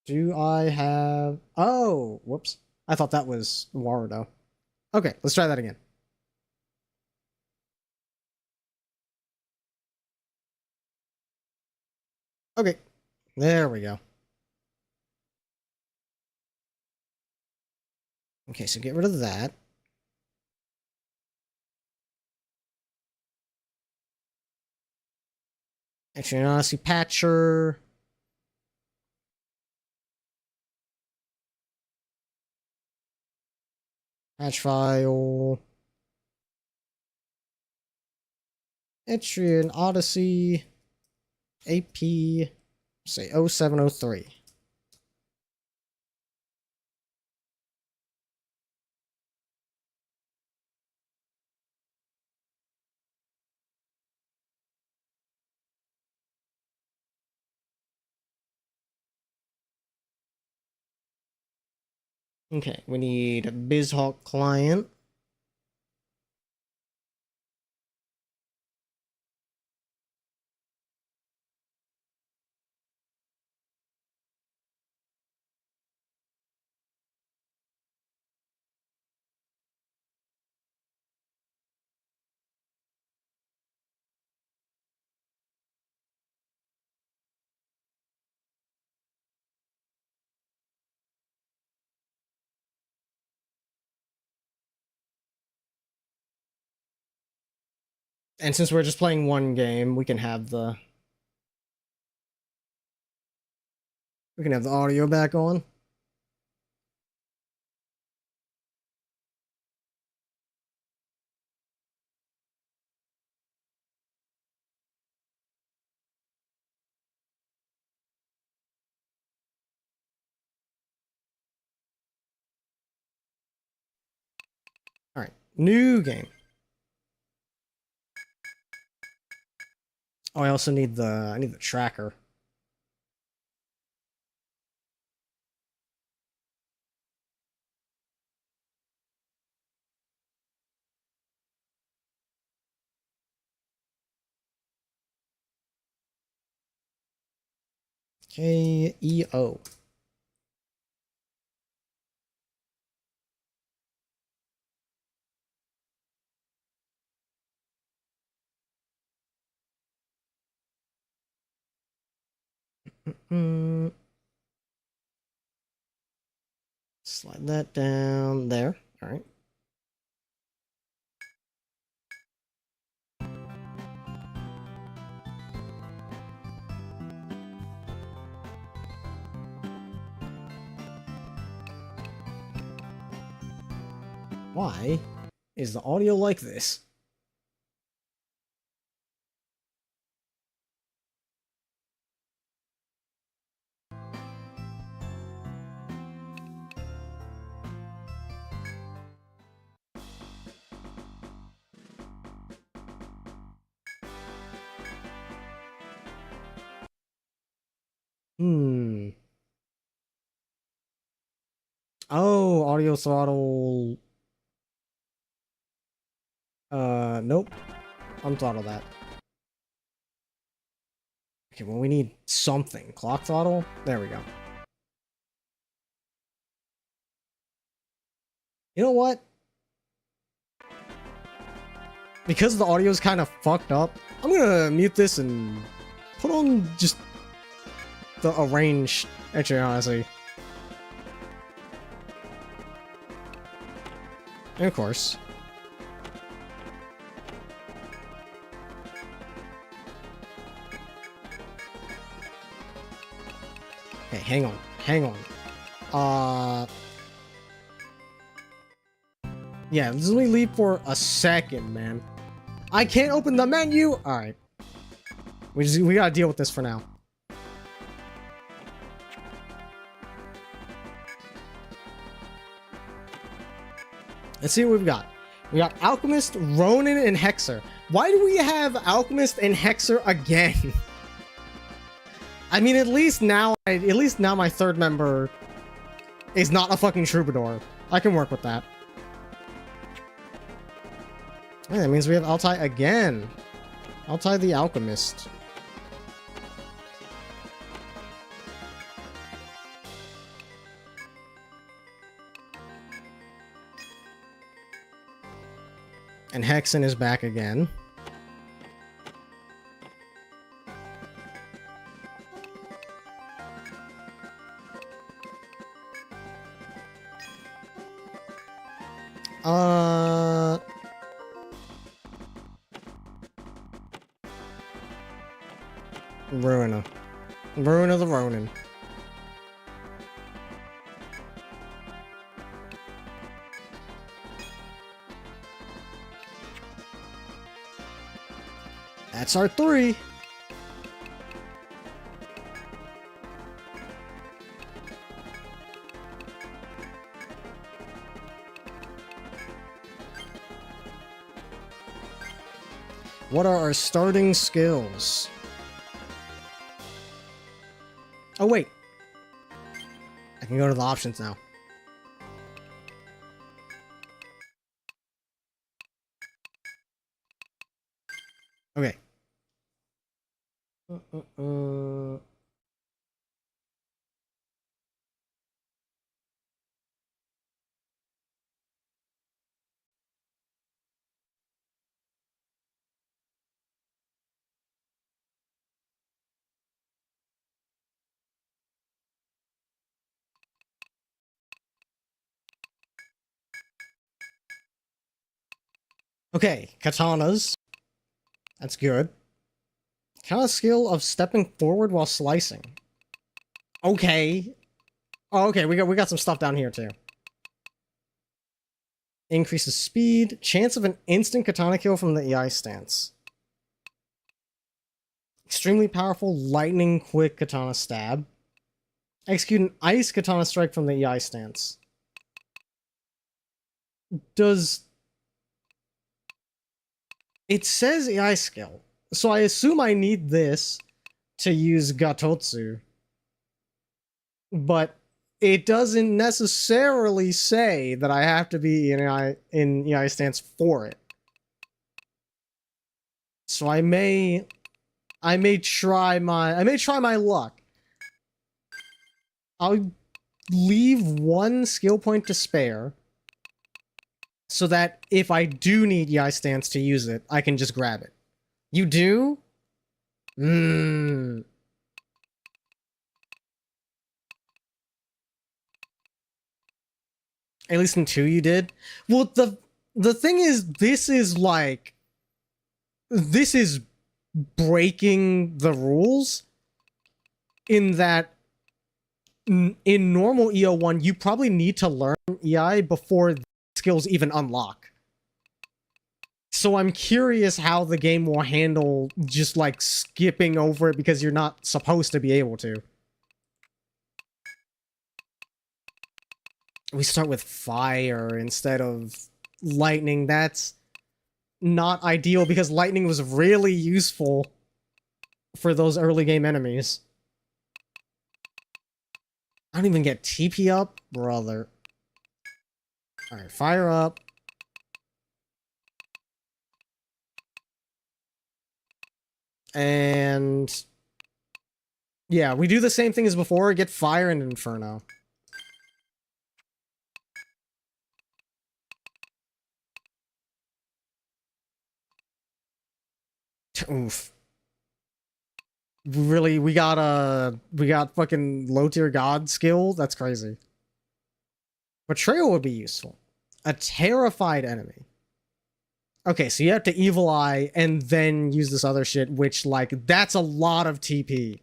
Speaker 1: Do I have... Oh, whoops. I thought that was Warudo. Okay, let's try that again. Okay, there we go. Okay, so get rid of that. Actually, no, see patcher. Patch file. Etrian Odyssey. AP. Say 0703. Okay, we need a BizHawk client. And since we're just playing one game, we can have the audio back on. All right, new game. Oh, I also need the tracker. K-E-O. Mm. Slide that down there. All right. Why is the audio like this? Hmm. Oh, audio throttle. Nope. Unthrottle that. Okay, well, we need something. Clock throttle? There we go. You know what? Because the audio is kind of fucked up, I'm gonna mute this and put on just the arrange. Actually, honestly. And of course. Okay, hang on. Hang on. Yeah, let me leave for a second, man. I can't open the menu! Alright. We gotta deal with this for now. Let's see what we've got. We got Alchemist, Ronin, and Hexer. Why do we have Alchemist and Hexer again? I mean, at least now my third member is not a fucking troubadour. I can work with that. Yeah, that means we have Altai again. Altai the Alchemist. And Hexen is back again. Ruiner. Ruin of the Ronin. That's our 3. What are our starting skills? Oh, wait. I can go to the options now. Okay. Okay, katanas. That's good. Katana skill of stepping forward while slicing. Okay. Oh, okay, we got some stuff down here too. Increases speed. Chance of an instant katana kill from the EI stance. Extremely powerful lightning quick katana stab. Execute an ice katana strike from the EI stance. Does... It says EI skill. So I assume I need this to use Gatotsu. But it doesn't necessarily say that I have to be in EI stance for it. So I may try my luck. I'll leave 1 skill point to spare so that if I do need EI stance to use it, I can just grab it. You do? At least in 2 you did? Well, the thing is, this is breaking the rules in that in normal EO1, you probably need to learn EI before skills even unlock. So I'm curious how the game will handle just like skipping over it because you're not supposed to be able to. We start with fire instead of lightning. That's not ideal because lightning was really useful for those early game enemies. I don't even get TP up? Brother. Alright, fire up. And... yeah, we do the same thing as before. Get fire and inferno. Oof. Really, we got fucking low tier god skill? That's crazy. Betrayal would be useful. A terrified enemy. Okay, so you have to Evil Eye and then use this other shit, which, like, that's a lot of TP.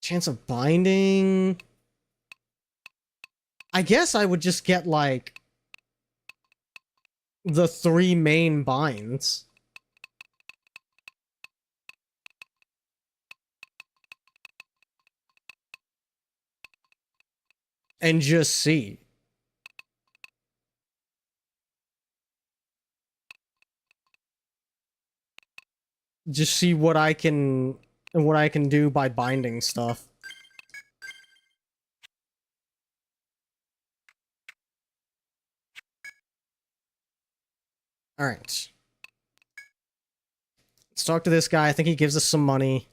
Speaker 1: Chance of binding... I guess I would just get, like, the 3 main binds. And just see. Just see what I can do by binding stuff. Alright. Let's talk to this guy. I think he gives us some money.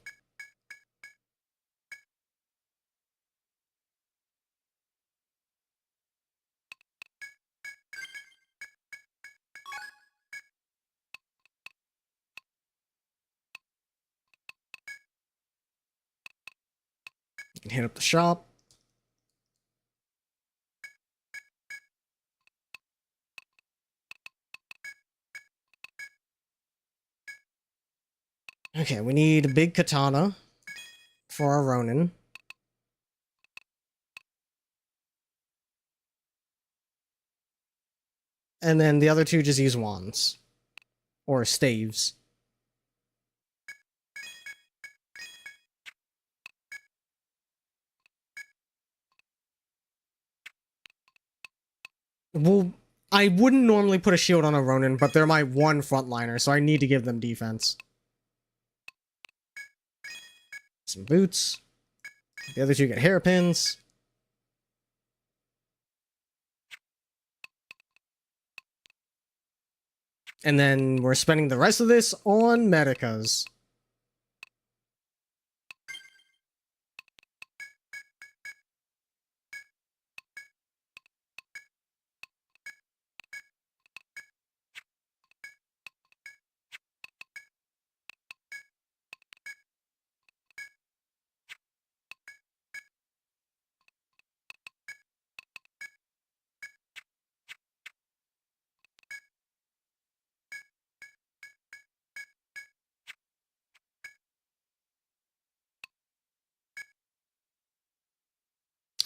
Speaker 1: Hit up the shop. Okay, we need a big katana for our Ronin. And then the other two just use wands. Or staves. Well, I wouldn't normally put a shield on a Ronin, but they're my one frontliner, so I need to give them defense. Some boots. The other two get hairpins. And then we're spending the rest of this on medicas.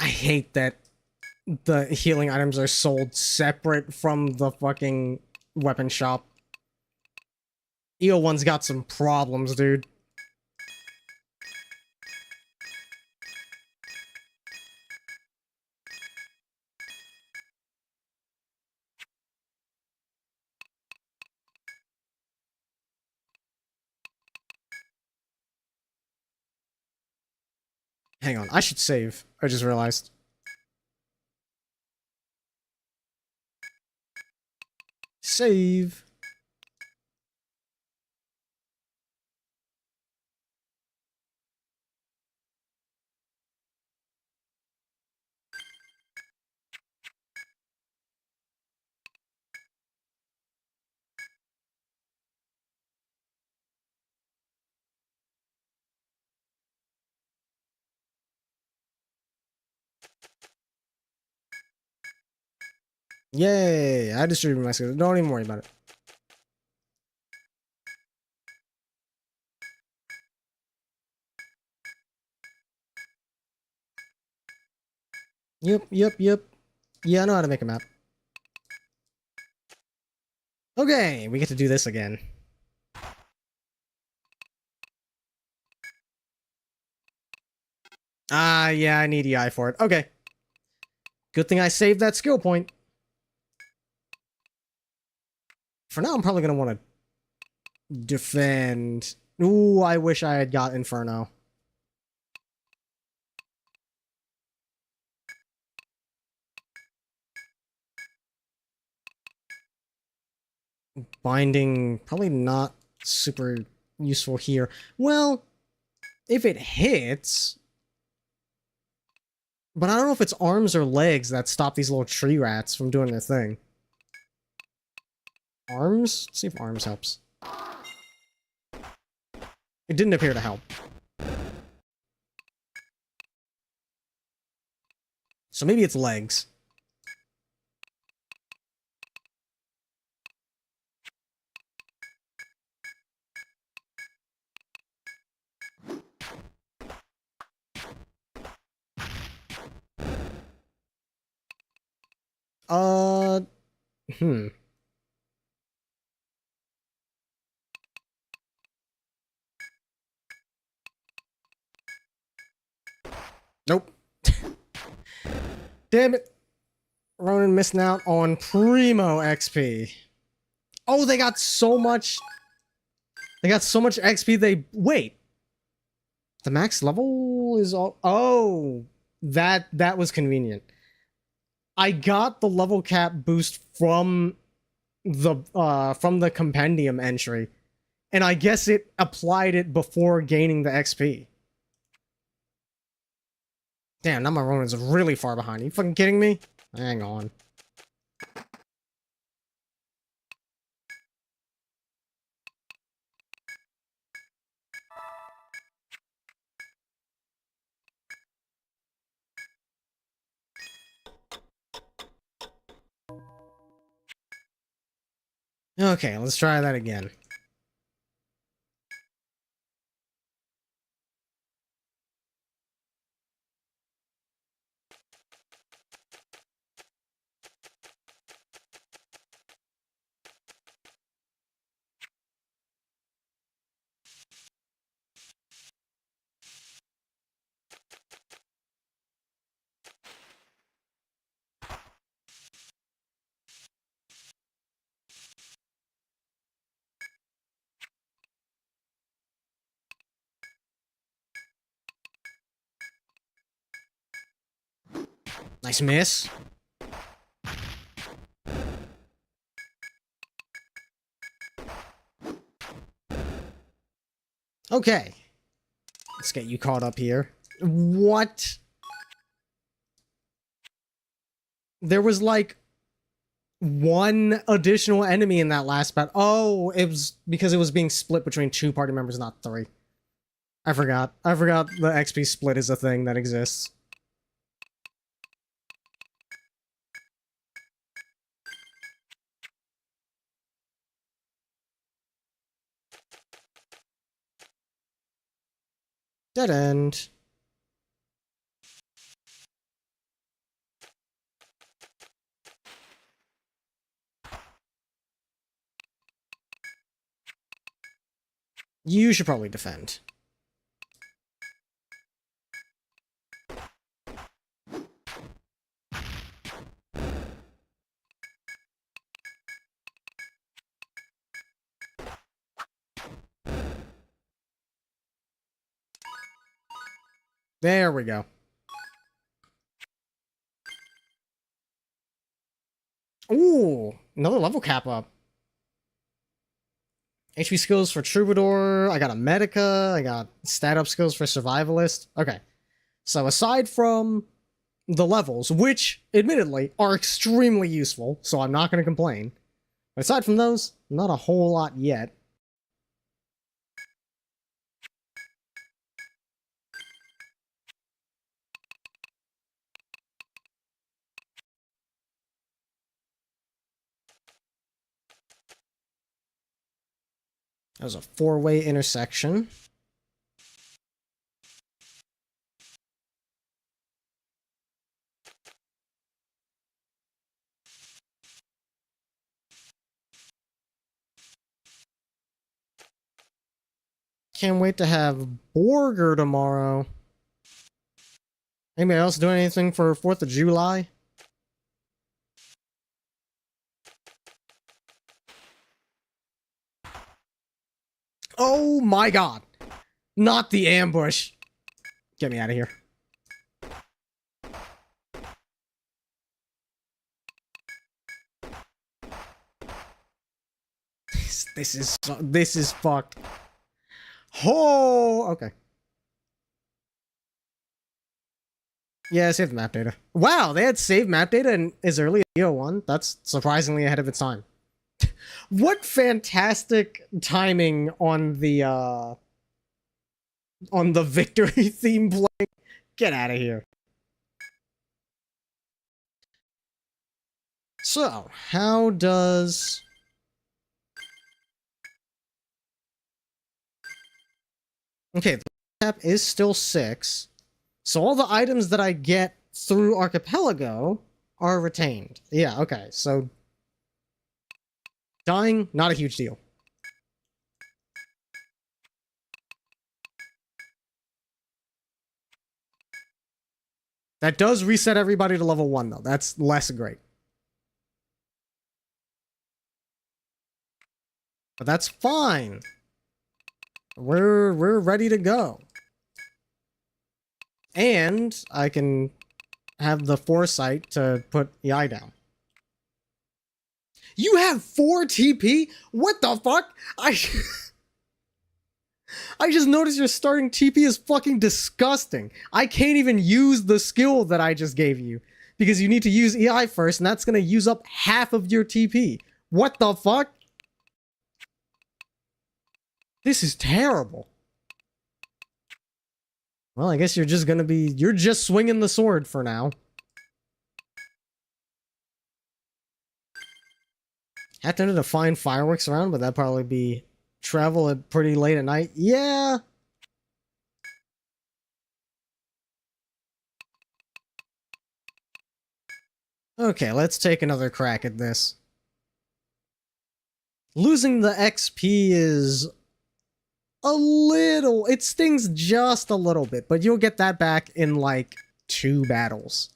Speaker 1: I hate that the healing items are sold separate from the fucking weapon shop. EO1's got some problems, dude. Hang on, I should save. I just realized. Save. Yay! I distributed my skills. Don't even worry about it. Yep. Yeah, I know how to make a map. Okay, we get to do this again. Ah, yeah, I need EI for it. Okay. Good thing I saved that skill point. For now, I'm probably going to want to defend. Ooh, I wish I had got Inferno. Binding, probably not super useful here. Well, if it hits... But I don't know if it's arms or legs that stop these little tree rats from doing their thing. Arms? Let's see if arms helps. It didn't appear to help. So maybe it's legs. Uh... Hmm. Nope. Damn it. Ronan missing out on primo XP. Oh, they got so much... They got so much XP they... Wait. The max level is all... Oh. That was convenient. I got the level cap boost from the compendium entry. And I guess it applied it before gaining the XP. Damn, now my Ronan's really far behind. Are you fucking kidding me? Hang on. Okay, let's try that again. Nice miss. Okay. Let's get you caught up here. What? There was like one additional enemy in that last battle. Oh, it was because it was being split between 2 party members, not 3. I forgot. I forgot the XP split is a thing that exists. Dead end. You should probably defend. There we go. Ooh, another level cap up. HP skills for Troubadour. I got a Medica. I got stat up skills for Survivalist. Okay. So aside from the levels, which admittedly are extremely useful, so I'm not going to complain. But aside from those, not a whole lot yet. That was a 4-way intersection. Can't wait to have Borger tomorrow. Anybody else doing anything for 4th of July? Oh my god! Not the ambush! Get me out of here. This is fucked. Oh, okay. Yeah, save map data. Wow, they had saved map data in as early as EO1. That's surprisingly ahead of its time. What fantastic timing on the victory theme play. Get out of here. So, how does... Okay, the cap is still 6. So all the items that I get through Archipelago are retained. Yeah, okay, so... Dying, not a huge deal. That does reset everybody to level 1, though. That's less great. But that's fine. We're ready to go. And I can have the foresight to put EI down. You have 4 TP? What the fuck? I just noticed your starting TP is fucking disgusting. I can't even use the skill that I just gave you. Because you need to use EI first, and that's gonna use up half of your TP. What the fuck? This is terrible. Well, I guess you're just gonna be... You're just swinging the sword for now. Have to find fireworks around, but that'd probably be... Travel at pretty late at night. Yeah! Okay, let's take another crack at this. Losing the XP is... a little... It stings just a little bit, but you'll get that back in, like, 2 battles.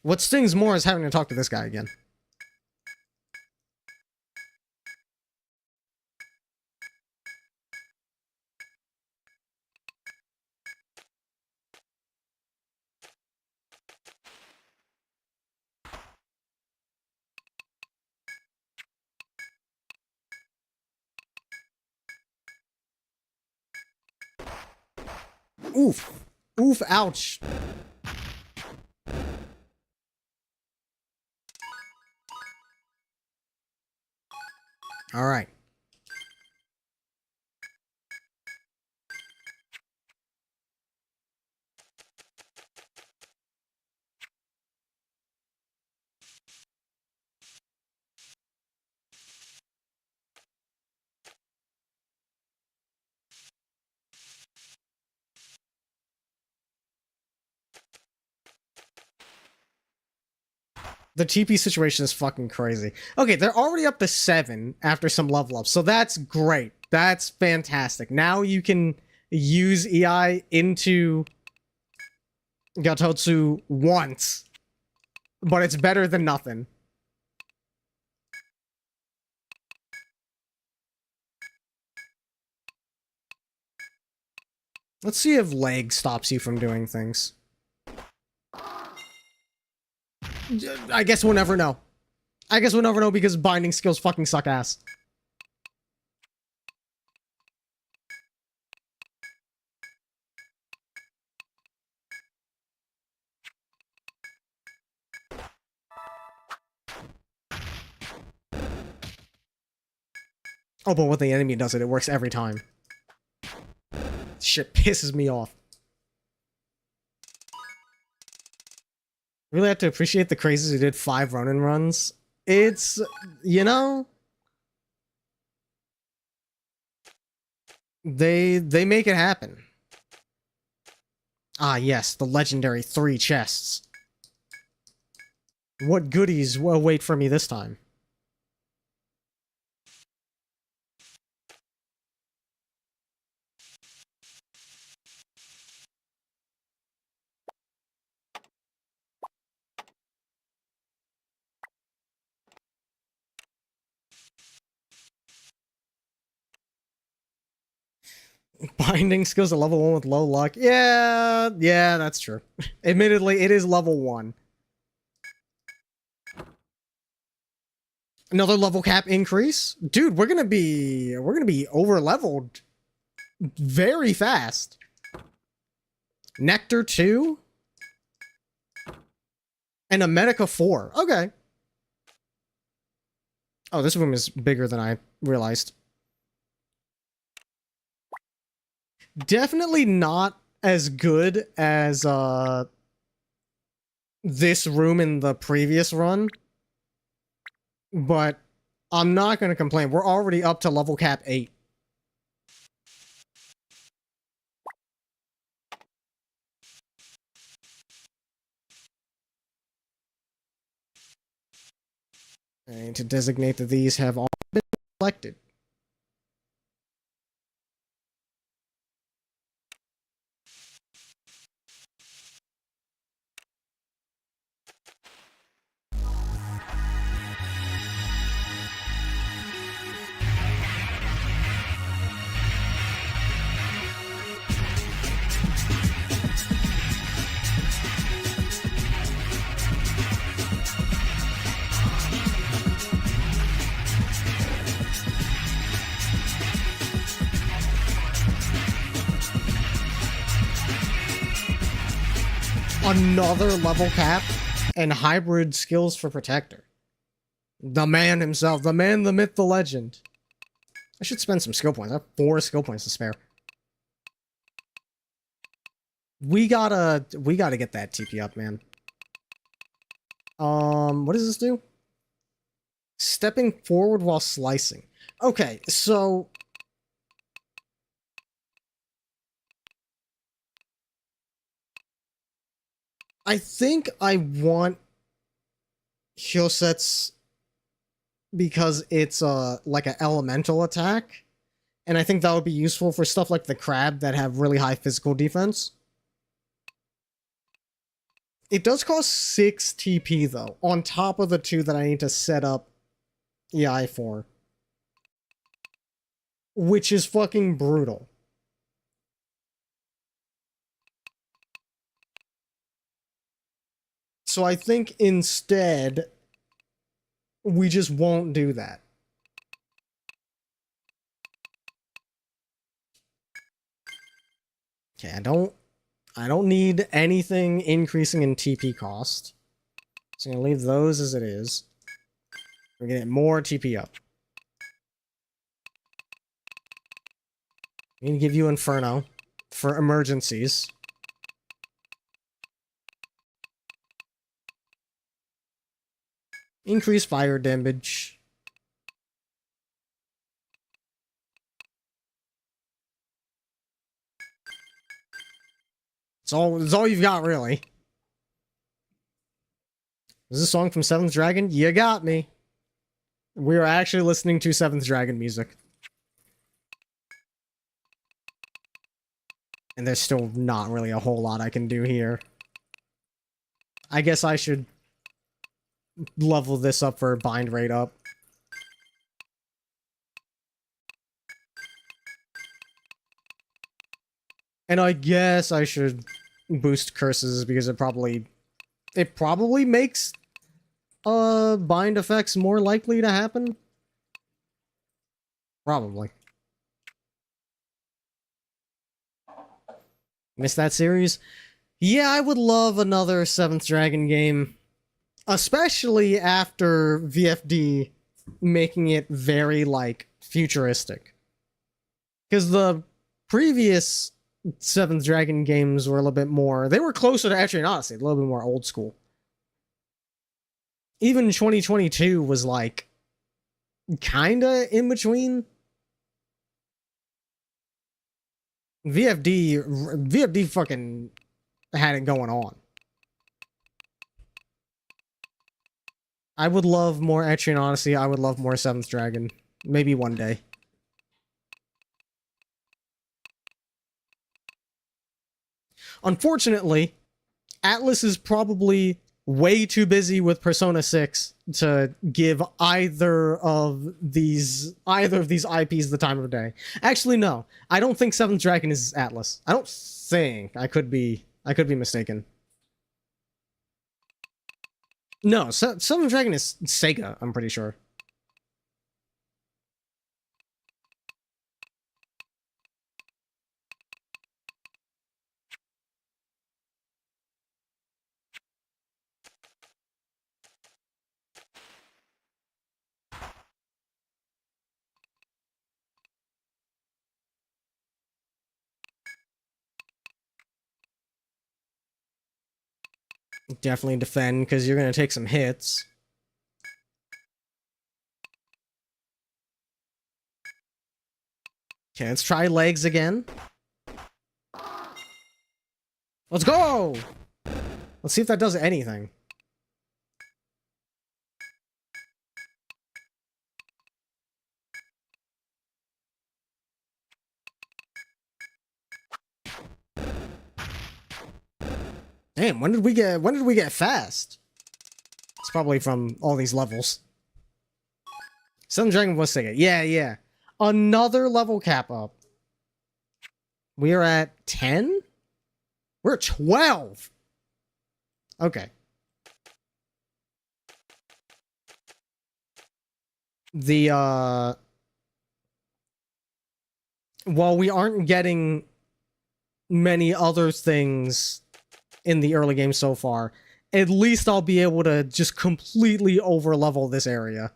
Speaker 1: What stings more is having to talk to this guy again. Oof. Oof, ouch. All right. The TP situation is fucking crazy. Okay, they're already up to 7 after some level up, so that's great. That's fantastic. Now you can use EI into Gatotsu once, but it's better than nothing. Let's see if leg stops you from doing things. I guess we'll never know. I guess we'll never know because binding skills fucking suck ass. Oh, but when the enemy does it, it works every time. Shit pisses me off. Really have to appreciate the crazies who did 5 Ronin runs. It's, you know, they make it happen. Ah, yes, the legendary 3 chests. What goodies will wait for me this time? Binding skills at level 1 with low luck. Yeah, that's true. Admittedly, it is level 1. Another level cap increase? Dude, we're gonna be over leveled very fast. Nectar 2? And a Medica 4. Okay. Oh, this room is bigger than I realized. Definitely not as good as this room in the previous run. But I'm not going to complain. We're already up to level cap 8. And to designate that these have all been selected. Another level cap and hybrid skills for Protector. The man himself, the man, the myth, the legend. I should spend some skill points. I have 4 skill points to spare. We gotta get that TP up, man. What does this do? Stepping forward while slicing. Okay, so I think I want Hyosetsu because it's like an elemental attack. And I think that would be useful for stuff like the crab that have really high physical defense. It does cost 6 TP though, on top of the 2 that I need to set up EI for. Which is fucking brutal. So I think instead, we just won't do that. Okay, I don't I don't need anything increasing in TP cost. So I'm gonna leave those as it is. We're gonna get more TP up. I'm gonna give you Inferno for emergencies. Increase fire damage. It's all you've got, really. Is this a song from Seventh Dragon? You got me. We are actually listening to Seventh Dragon music. And there's still not really a whole lot I can do here. I guess I should level this up for bind rate up. And I guess I should boost curses because it probably makes bind effects more likely to happen. Probably. Missed that series? Yeah, I would love another 7th Dragon game. Especially after VFD making it very, like, futuristic. Because the previous 7th Dragon games were a little bit more... They were closer to Etrian Odyssey, a little bit more old school. Even 2022 was, like, kinda in between. VFD fucking had it going on. I would love more Etrian Odyssey. I would love more 7th Dragon. Maybe one day. Unfortunately, Atlas is probably way too busy with Persona 6 to give either of these IPs the time of day. Actually, no. I don't think 7th Dragon is Atlas. I don't think. I could be mistaken. No, 7th Dragon is Sega, I'm pretty sure. Definitely defend, because you're going to take some hits. Okay, let's try legs again. Let's go! Let's see if that does anything. Damn, when did we get fast? It's probably from all these levels. 7th Dragon was Sega. Yeah. Another level cap up. We are at 10? We're at 12. Okay. While we aren't getting many other things in the early game so far, at least I'll be able to just completely overlevel this area.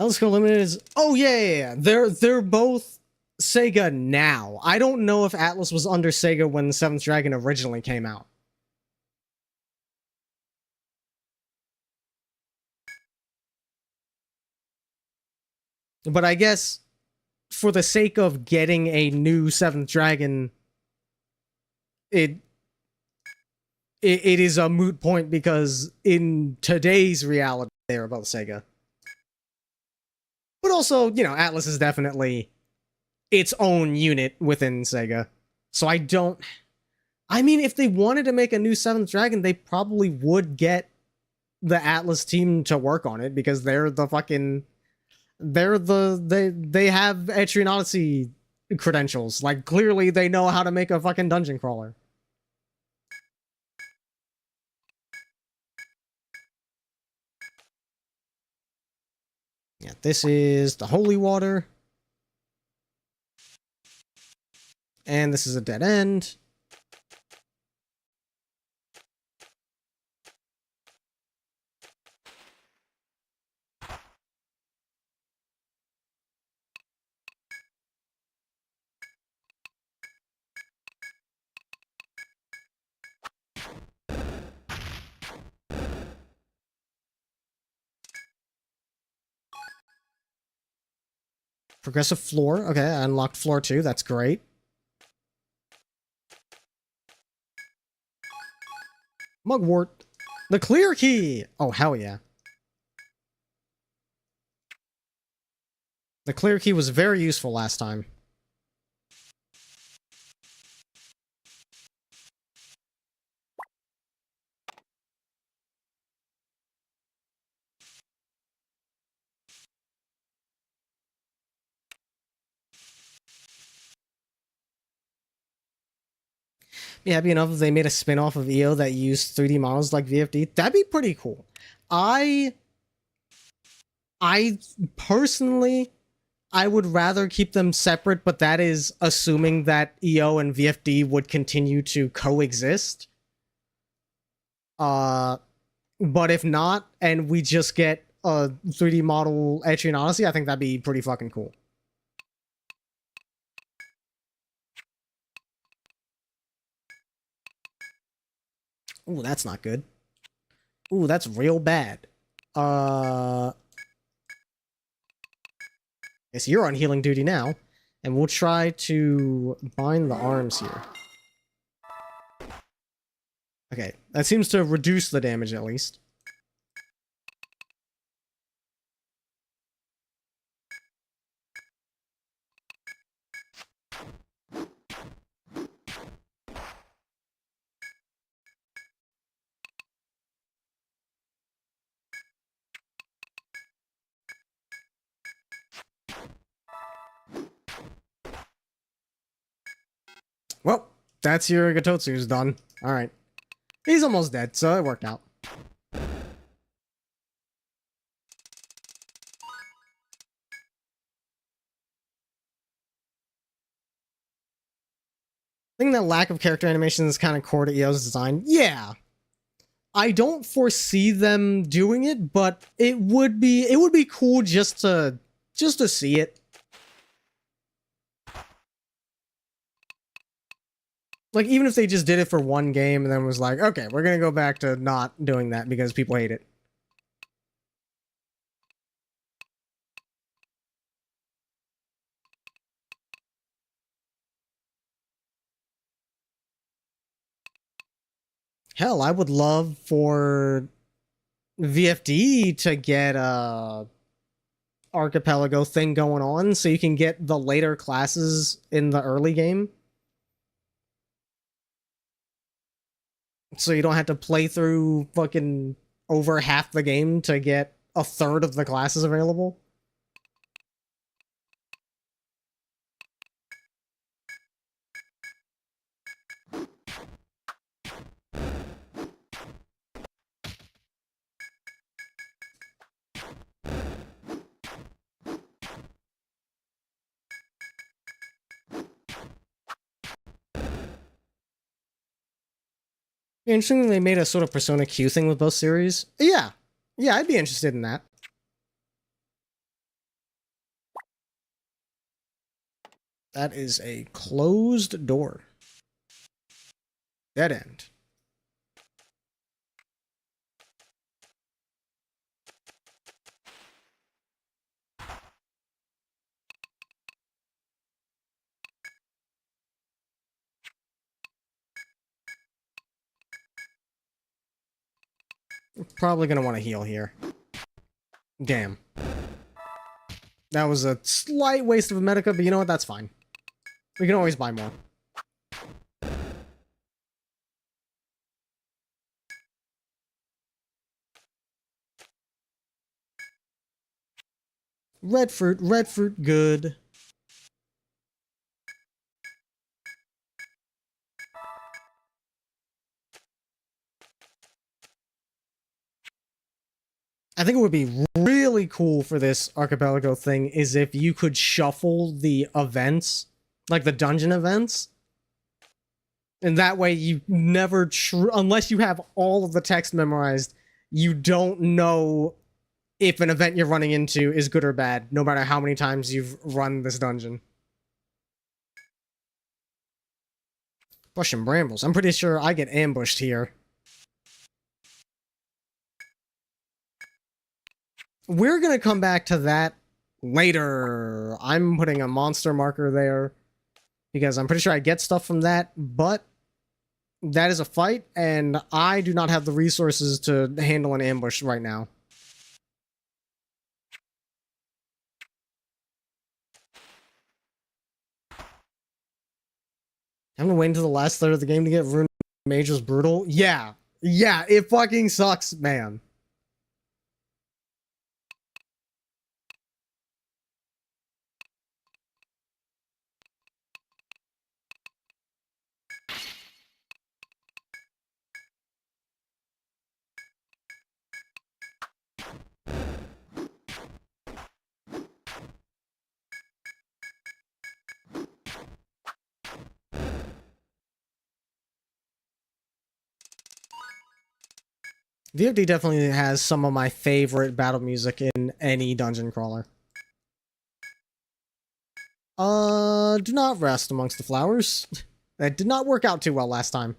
Speaker 1: Elder Scrolls Limited is... Oh, yeah. They're both Sega now. I don't know if Atlas was under Sega when 7th Dragon originally came out. But I guess for the sake of getting a new 7th Dragon, it is a moot point because in today's reality, they're both Sega. But also, you know, Atlas is definitely its own unit within Sega. So I mean, if they wanted to make a new 7th Dragon, they probably would get the Atlas team to work on it because they're the fucking... They have Etrian Odyssey credentials. Like, clearly they know how to make a fucking dungeon crawler. Yeah, this is the holy water. And this is a dead end. Progressive floor. Okay, I unlocked floor 2. That's great. Mugwort. The clear key! Oh, hell yeah. The clear key was very useful last time. Be happy enough if they made a spin-off of EO that used 3D models like VFD. That'd be pretty cool. I personally, I would rather keep them separate, but that is assuming that EO and VFD would continue to coexist. But if not, and we just get a 3D model Etrian Odyssey, I think that'd be pretty fucking cool. Ooh, that's not good. Ooh, that's real bad. Guess you're on healing duty now, and we'll try to bind the arms here. Okay, that seems to reduce the damage at least. Well, that's your Gatotsu's done. Alright. He's almost dead, so it worked out. I think that lack of character animation is kind of core to EO's design. Yeah. I don't foresee them doing it, but it would be cool just to see it. Like, even if they just did it for one game and then was like, okay, we're gonna go back to not doing that because people hate it. Hell, I would love for VFD to get a archipelago thing going on so you can get the later classes in the early game. So you don't have to play through fucking over half the game to get a third of the classes available. Interesting they made a sort of Persona Q thing with both series. Yeah. Yeah, I'd be interested in that. That is a closed door. Dead end. Probably gonna want to heal here. Damn. That was a slight waste of a medica, but you know what? That's fine. We can always buy more. Red fruit, good. I think it would be really cool for this archipelago thing is if you could shuffle the events, like the dungeon events, and that way you never, unless you have all of the text memorized, you don't know if an event you're running into is good or bad, no matter how many times you've run this dungeon. Bush and brambles. I'm pretty sure I get ambushed here. We're gonna come back to that later. I'm putting a monster marker there because I'm pretty sure I get stuff from that, but that is a fight, and I do not have the resources to handle an ambush right now. I'm gonna wait until the last third of the game to get Rune Major's brutal. Yeah. Yeah, it fucking sucks, man. VFD definitely has some of my favorite battle music in any dungeon crawler. Do not rest amongst the flowers. That did not work out too well last time.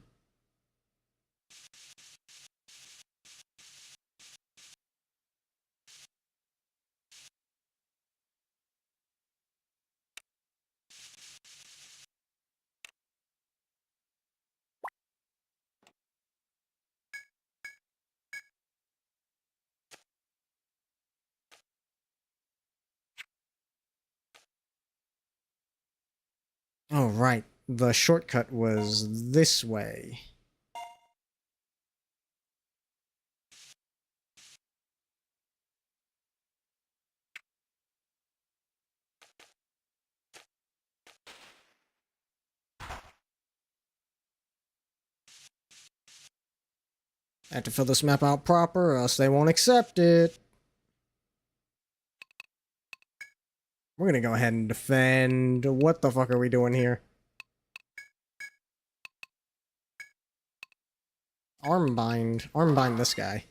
Speaker 1: Oh, right. The shortcut was this way. I have to fill this map out proper, or else they won't accept it. We're gonna go ahead and defend. What the fuck are we doing here? Armbind. Armbind this guy.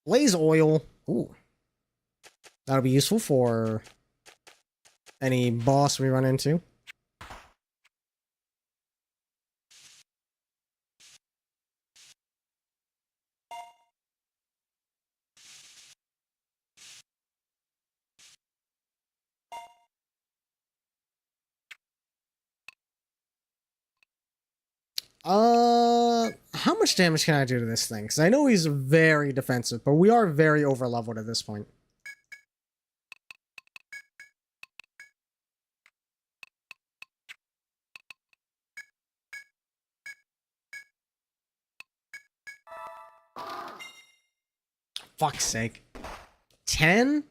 Speaker 1: Blaze oil. Ooh. That'll be useful for any boss we run into. How much damage can I do to this thing? Because I know he's very defensive, but we are very overleveled at this point. Fuck's sake. 10?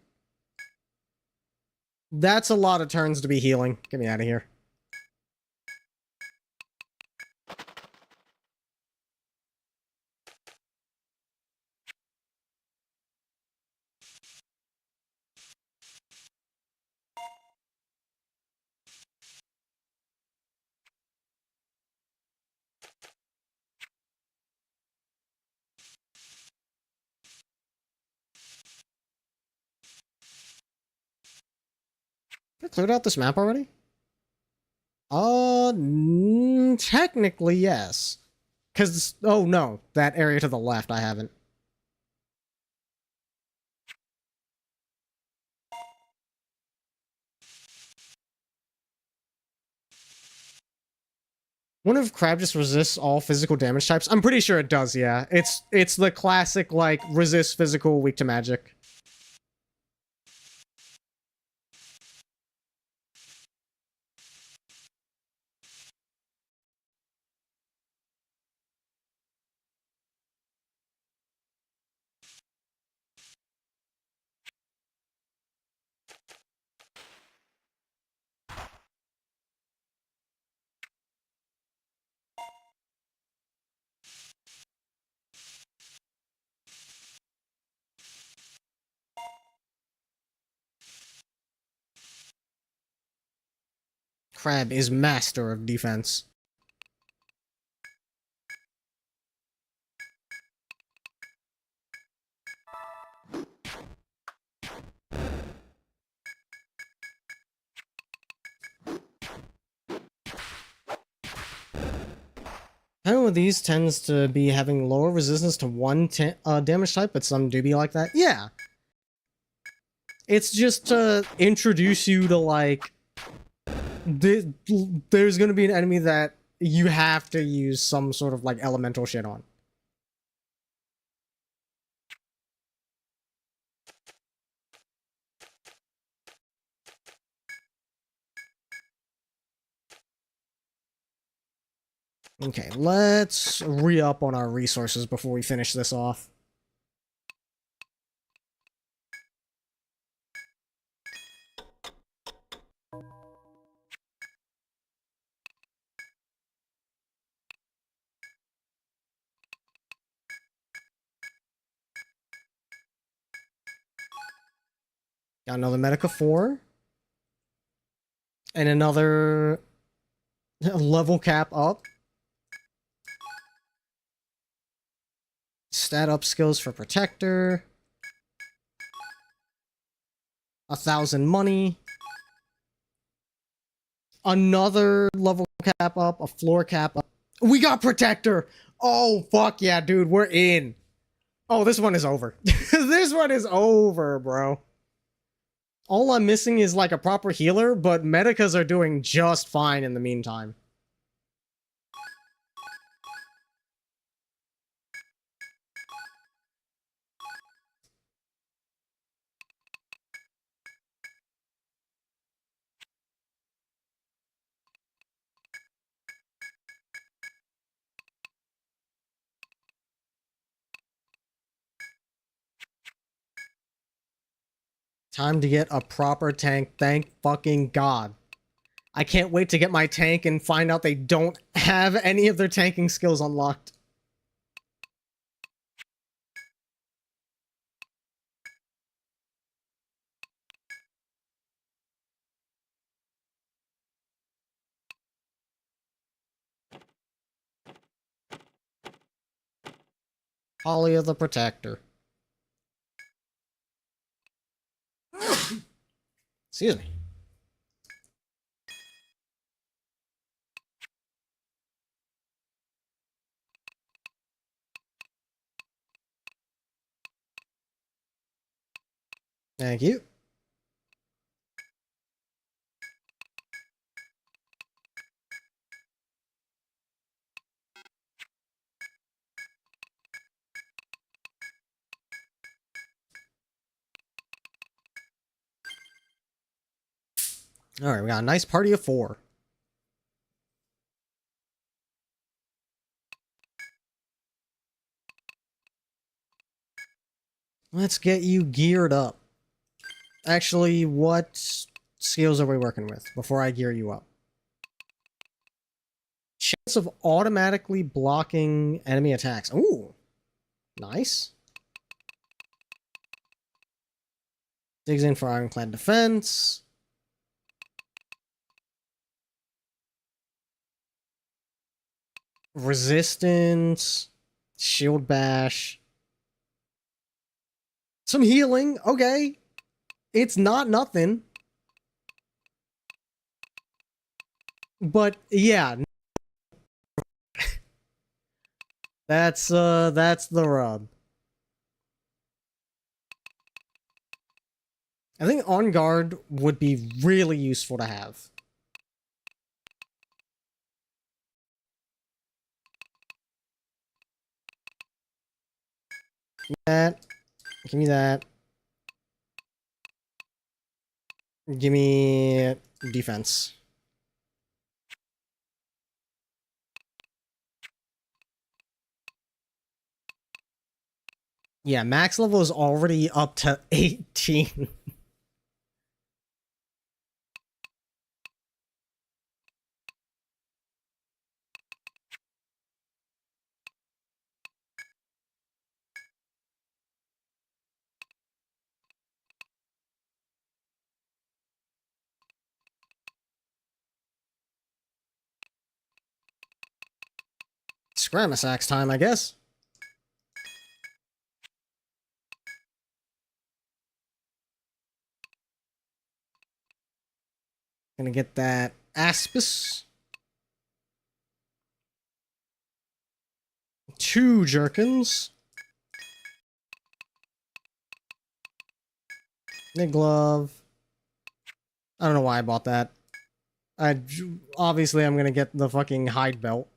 Speaker 1: That's a lot of turns to be healing. Get me out of here. I cleared out this map already? Technically, yes. Because, oh no, that area to the left, I haven't. Wonder if crab just resists all physical damage types. I'm pretty sure it does, yeah. It's the classic, like, resist physical, weak to magic. Crab is master of defense. One of these tends to be having lower resistance to one damage type, but some do be like that. Yeah. It's just to introduce you to, like, there's gonna be an enemy that you have to use some sort of, like, elemental shit on. Okay, let's re-up on our resources before we finish this off. Got another Medica 4. And another level cap up. Stat up skills for Protector. 1,000 money. Another level cap up, a floor cap up. We got Protector! Oh, fuck yeah, dude, we're in. Oh, this one is over. This one is over, bro. All I'm missing is, like, a proper healer, but Medicas are doing just fine in the meantime. Time to get a proper tank, thank fucking god. I can't wait to get my tank and find out they don't have any of their tanking skills unlocked. Talia the Protector. Excuse me. Thank you. Alright, we got a nice party of 4. Let's get you geared up. Actually, what skills are we working with before I gear you up? Chance of automatically blocking enemy attacks. Ooh, nice. Digs in for ironclad defense. Resistance. Shield bash. Some healing. Okay. It's not nothing. But yeah. That's the rub. I think On Guard would be really useful to have. That. Give me that. Give me defense. Yeah, max level is already up to 18. Scrammus axe time, I guess. Gonna get that Aspis. 2 Jerkins. Nick Glove. I don't know why I bought that. Obviously, I'm gonna get the fucking hide belt.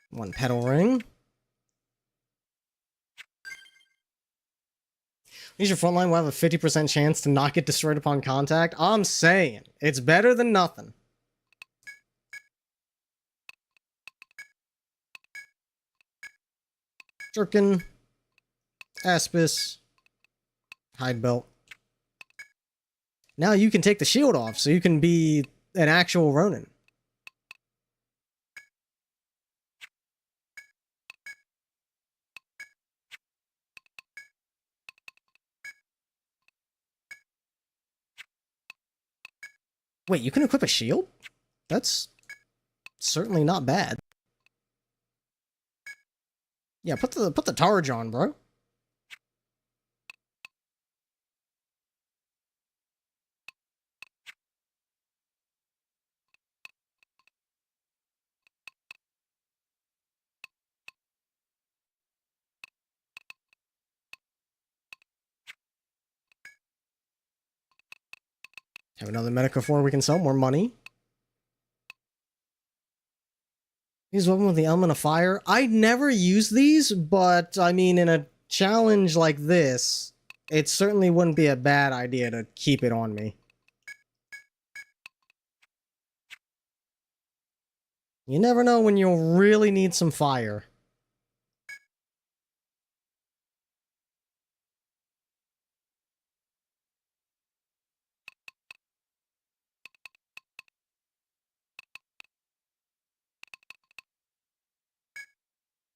Speaker 1: 1 pedal ring. Use your frontline will have a 50% chance to not get destroyed upon contact. I'm saying, it's better than nothing. Jerkin. Aspis. Hide belt. Now you can take the shield off, so you can be an actual Ronin. Wait, you can equip a shield? That's certainly not bad. Yeah, put the Targe on, bro. Have another Medica 4 we can sell, more money. Use weapon with the element of fire. I never use these, but I mean, in a challenge like this, it certainly wouldn't be a bad idea to keep it on me. You never know when you'll really need some fire.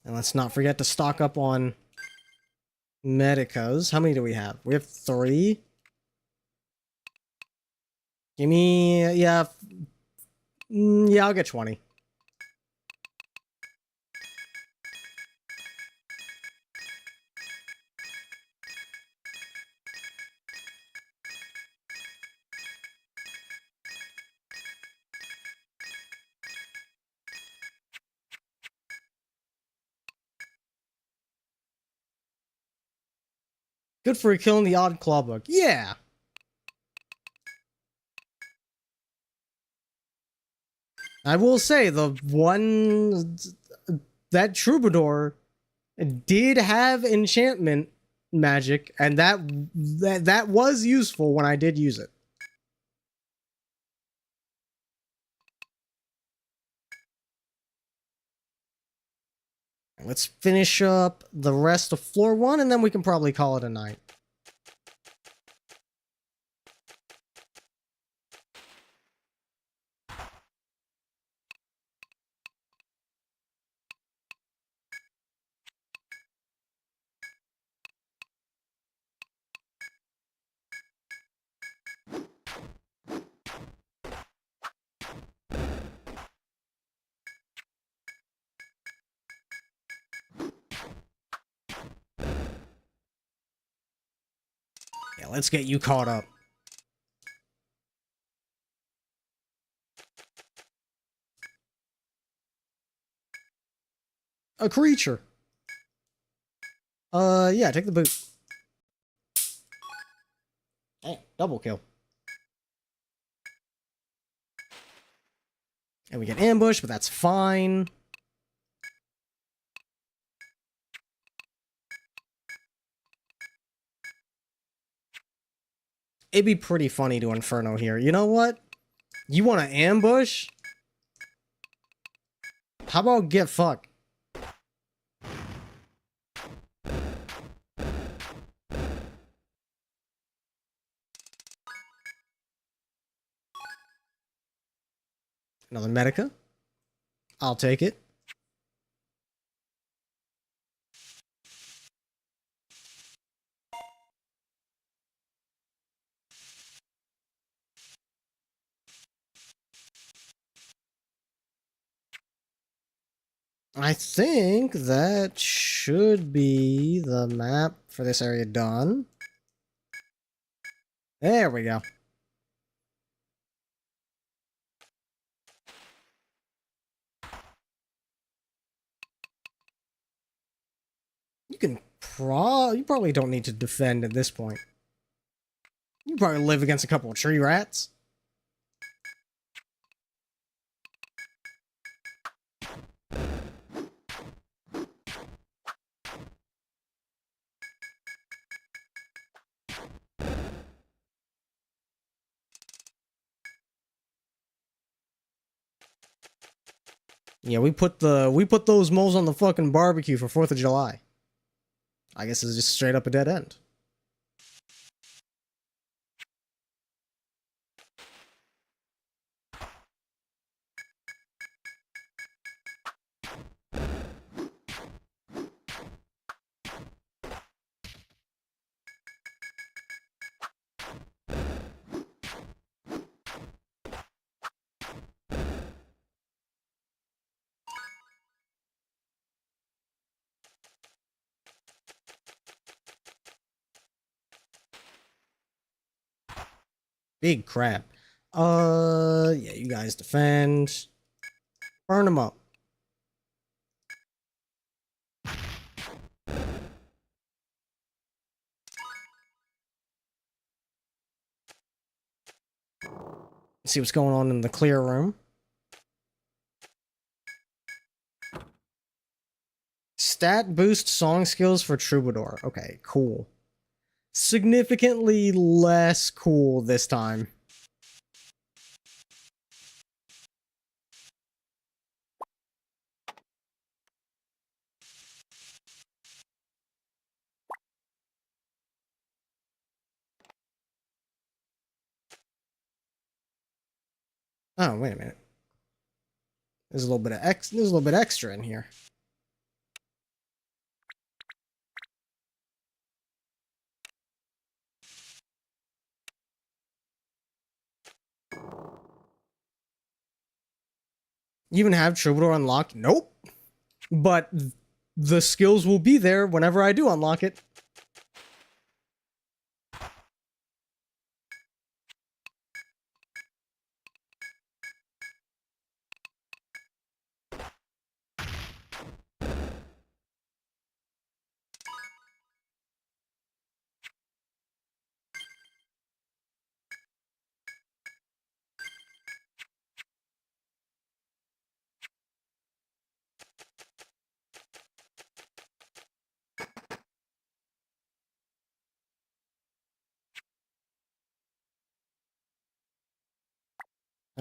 Speaker 1: And let's not forget to stock up on Medicas. How many do we have? We have 3. Give me... Yeah. Yeah, I'll get 20. Good for killing the odd claw book. Yeah! I will say, the one... That Troubadour did have enchantment magic, and that was useful when I did use it. Let's finish up the rest of floor 1, and then we can probably call it a night. Yeah, let's get you caught up. A creature. Yeah, take the boot. Hey, double kill. And we get ambushed, but that's fine. It'd be pretty funny to Inferno here. You know what? You want to ambush? How about get fucked? Another Medica. I'll take it. I think that should be the map for this area done. There we go. You probably don't need to defend at this point. You probably live against a couple of tree rats. Yeah, we put those moles on the fucking barbecue for 4th of July. I guess it's just straight up a dead end. Big crap. Yeah, you guys defend. Burn them up. See what's going on in the clear room. Stat boost song skills for Troubadour. Okay, cool. Significantly less cool this time. Oh, wait a minute. There's a little bit of there's a little bit extra in here. You even have Troubadour unlocked? Nope. But the skills will be there whenever I do unlock it.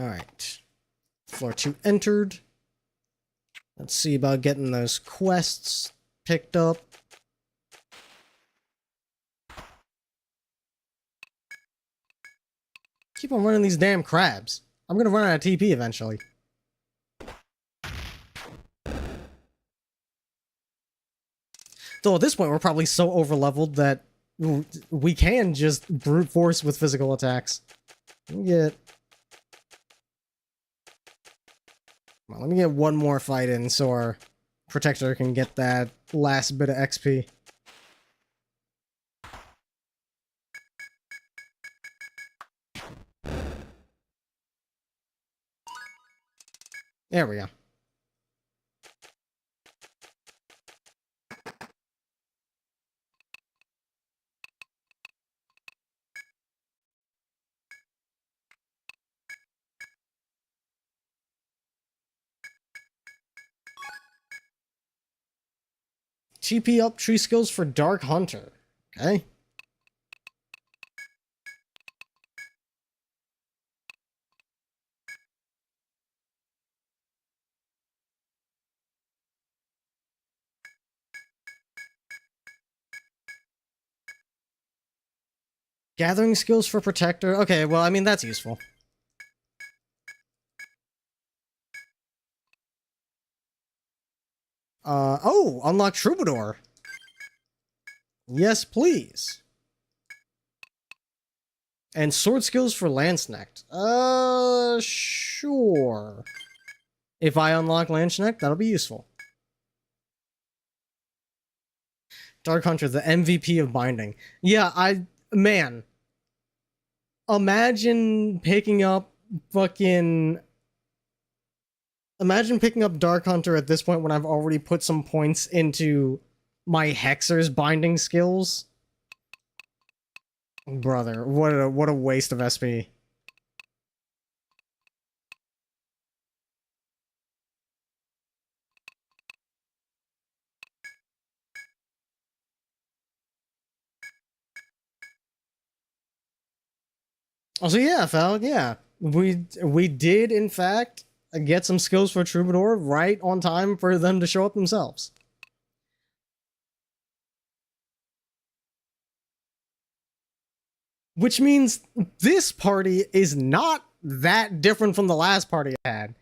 Speaker 1: Alright. Floor 2 entered. Let's see about getting those quests picked up. Keep on running these damn crabs. I'm gonna run out of TP eventually. Though at this point we're probably so overleveled that we can just brute force with physical attacks. Let me get one more fight in so our protector can get that last bit of XP. There we go. TP up tree skills for Dark Hunter. Okay. Gathering skills for Protector. Okay, well, I mean, that's useful. Oh, unlock Troubadour. Yes, please. And sword skills for Lanceneck. Sure. If I unlock Lanceneck, that'll be useful. Dark Hunter, the MVP of binding. Yeah, man. Imagine picking up fucking... Imagine picking up Dark Hunter at this point when I've already put some points into my Hexer's binding skills. Brother, what a waste of SP. Also, yeah, Fal, yeah. We did, in fact, get some skills for Troubadour right on time for them to show up themselves. Which means this party is not that different from the last party I had.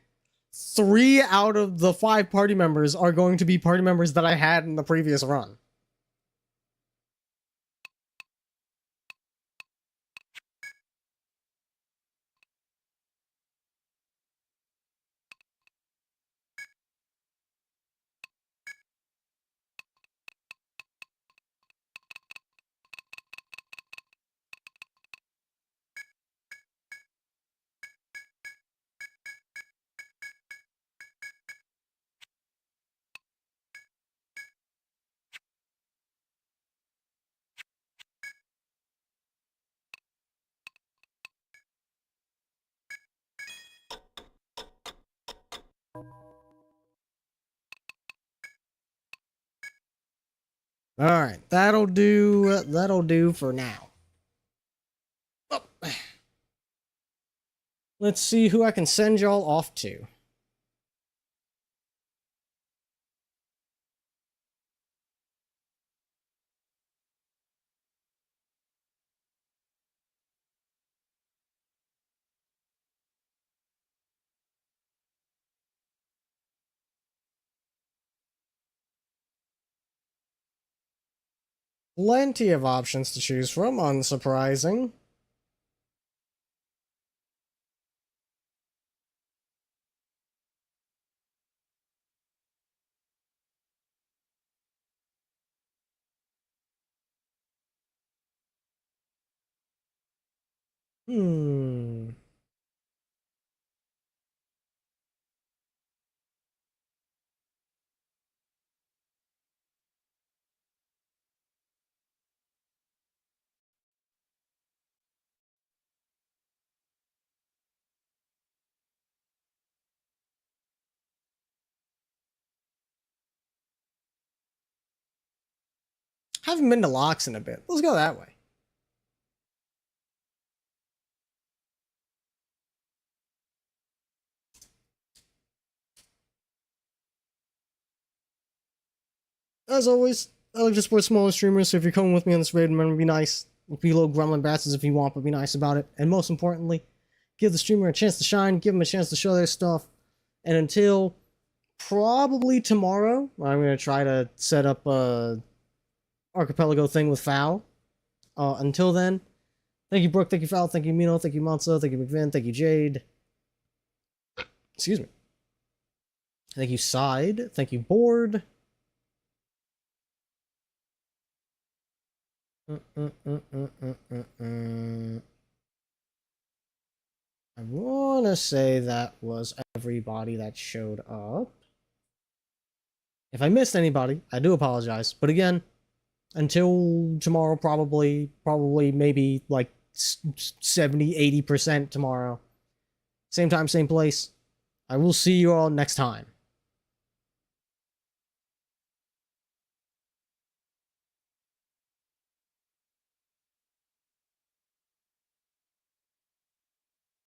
Speaker 1: 3 out of the 5 party members are going to be party members that I had in the previous run. Alright, that'll do for now. Oh. Let's see who I can send y'all off to. Plenty of options to choose from, unsurprising. Hmm. Haven't been to Locks in a bit. Let's go that way. As always, I like to support smaller streamers, so if you're coming with me on this raid, remember to be nice. Be little gremlin bastards if you want, but be nice about it. And most importantly, give the streamer a chance to shine, give them a chance to show their stuff. And until probably tomorrow, I'm going to try to set up a archipelago thing with Foul. Until then, thank you, Brooke, thank you, Foul, thank you, Mino, thank you, Monzo, thank you, McVin, thank you, Jade. Excuse me. Thank you, Side, thank you, Board. I want to say that was everybody that showed up. If I missed anybody, I do apologize. But again, until tomorrow, probably maybe like 70-80% tomorrow. Same time, same place. I will see you all next time.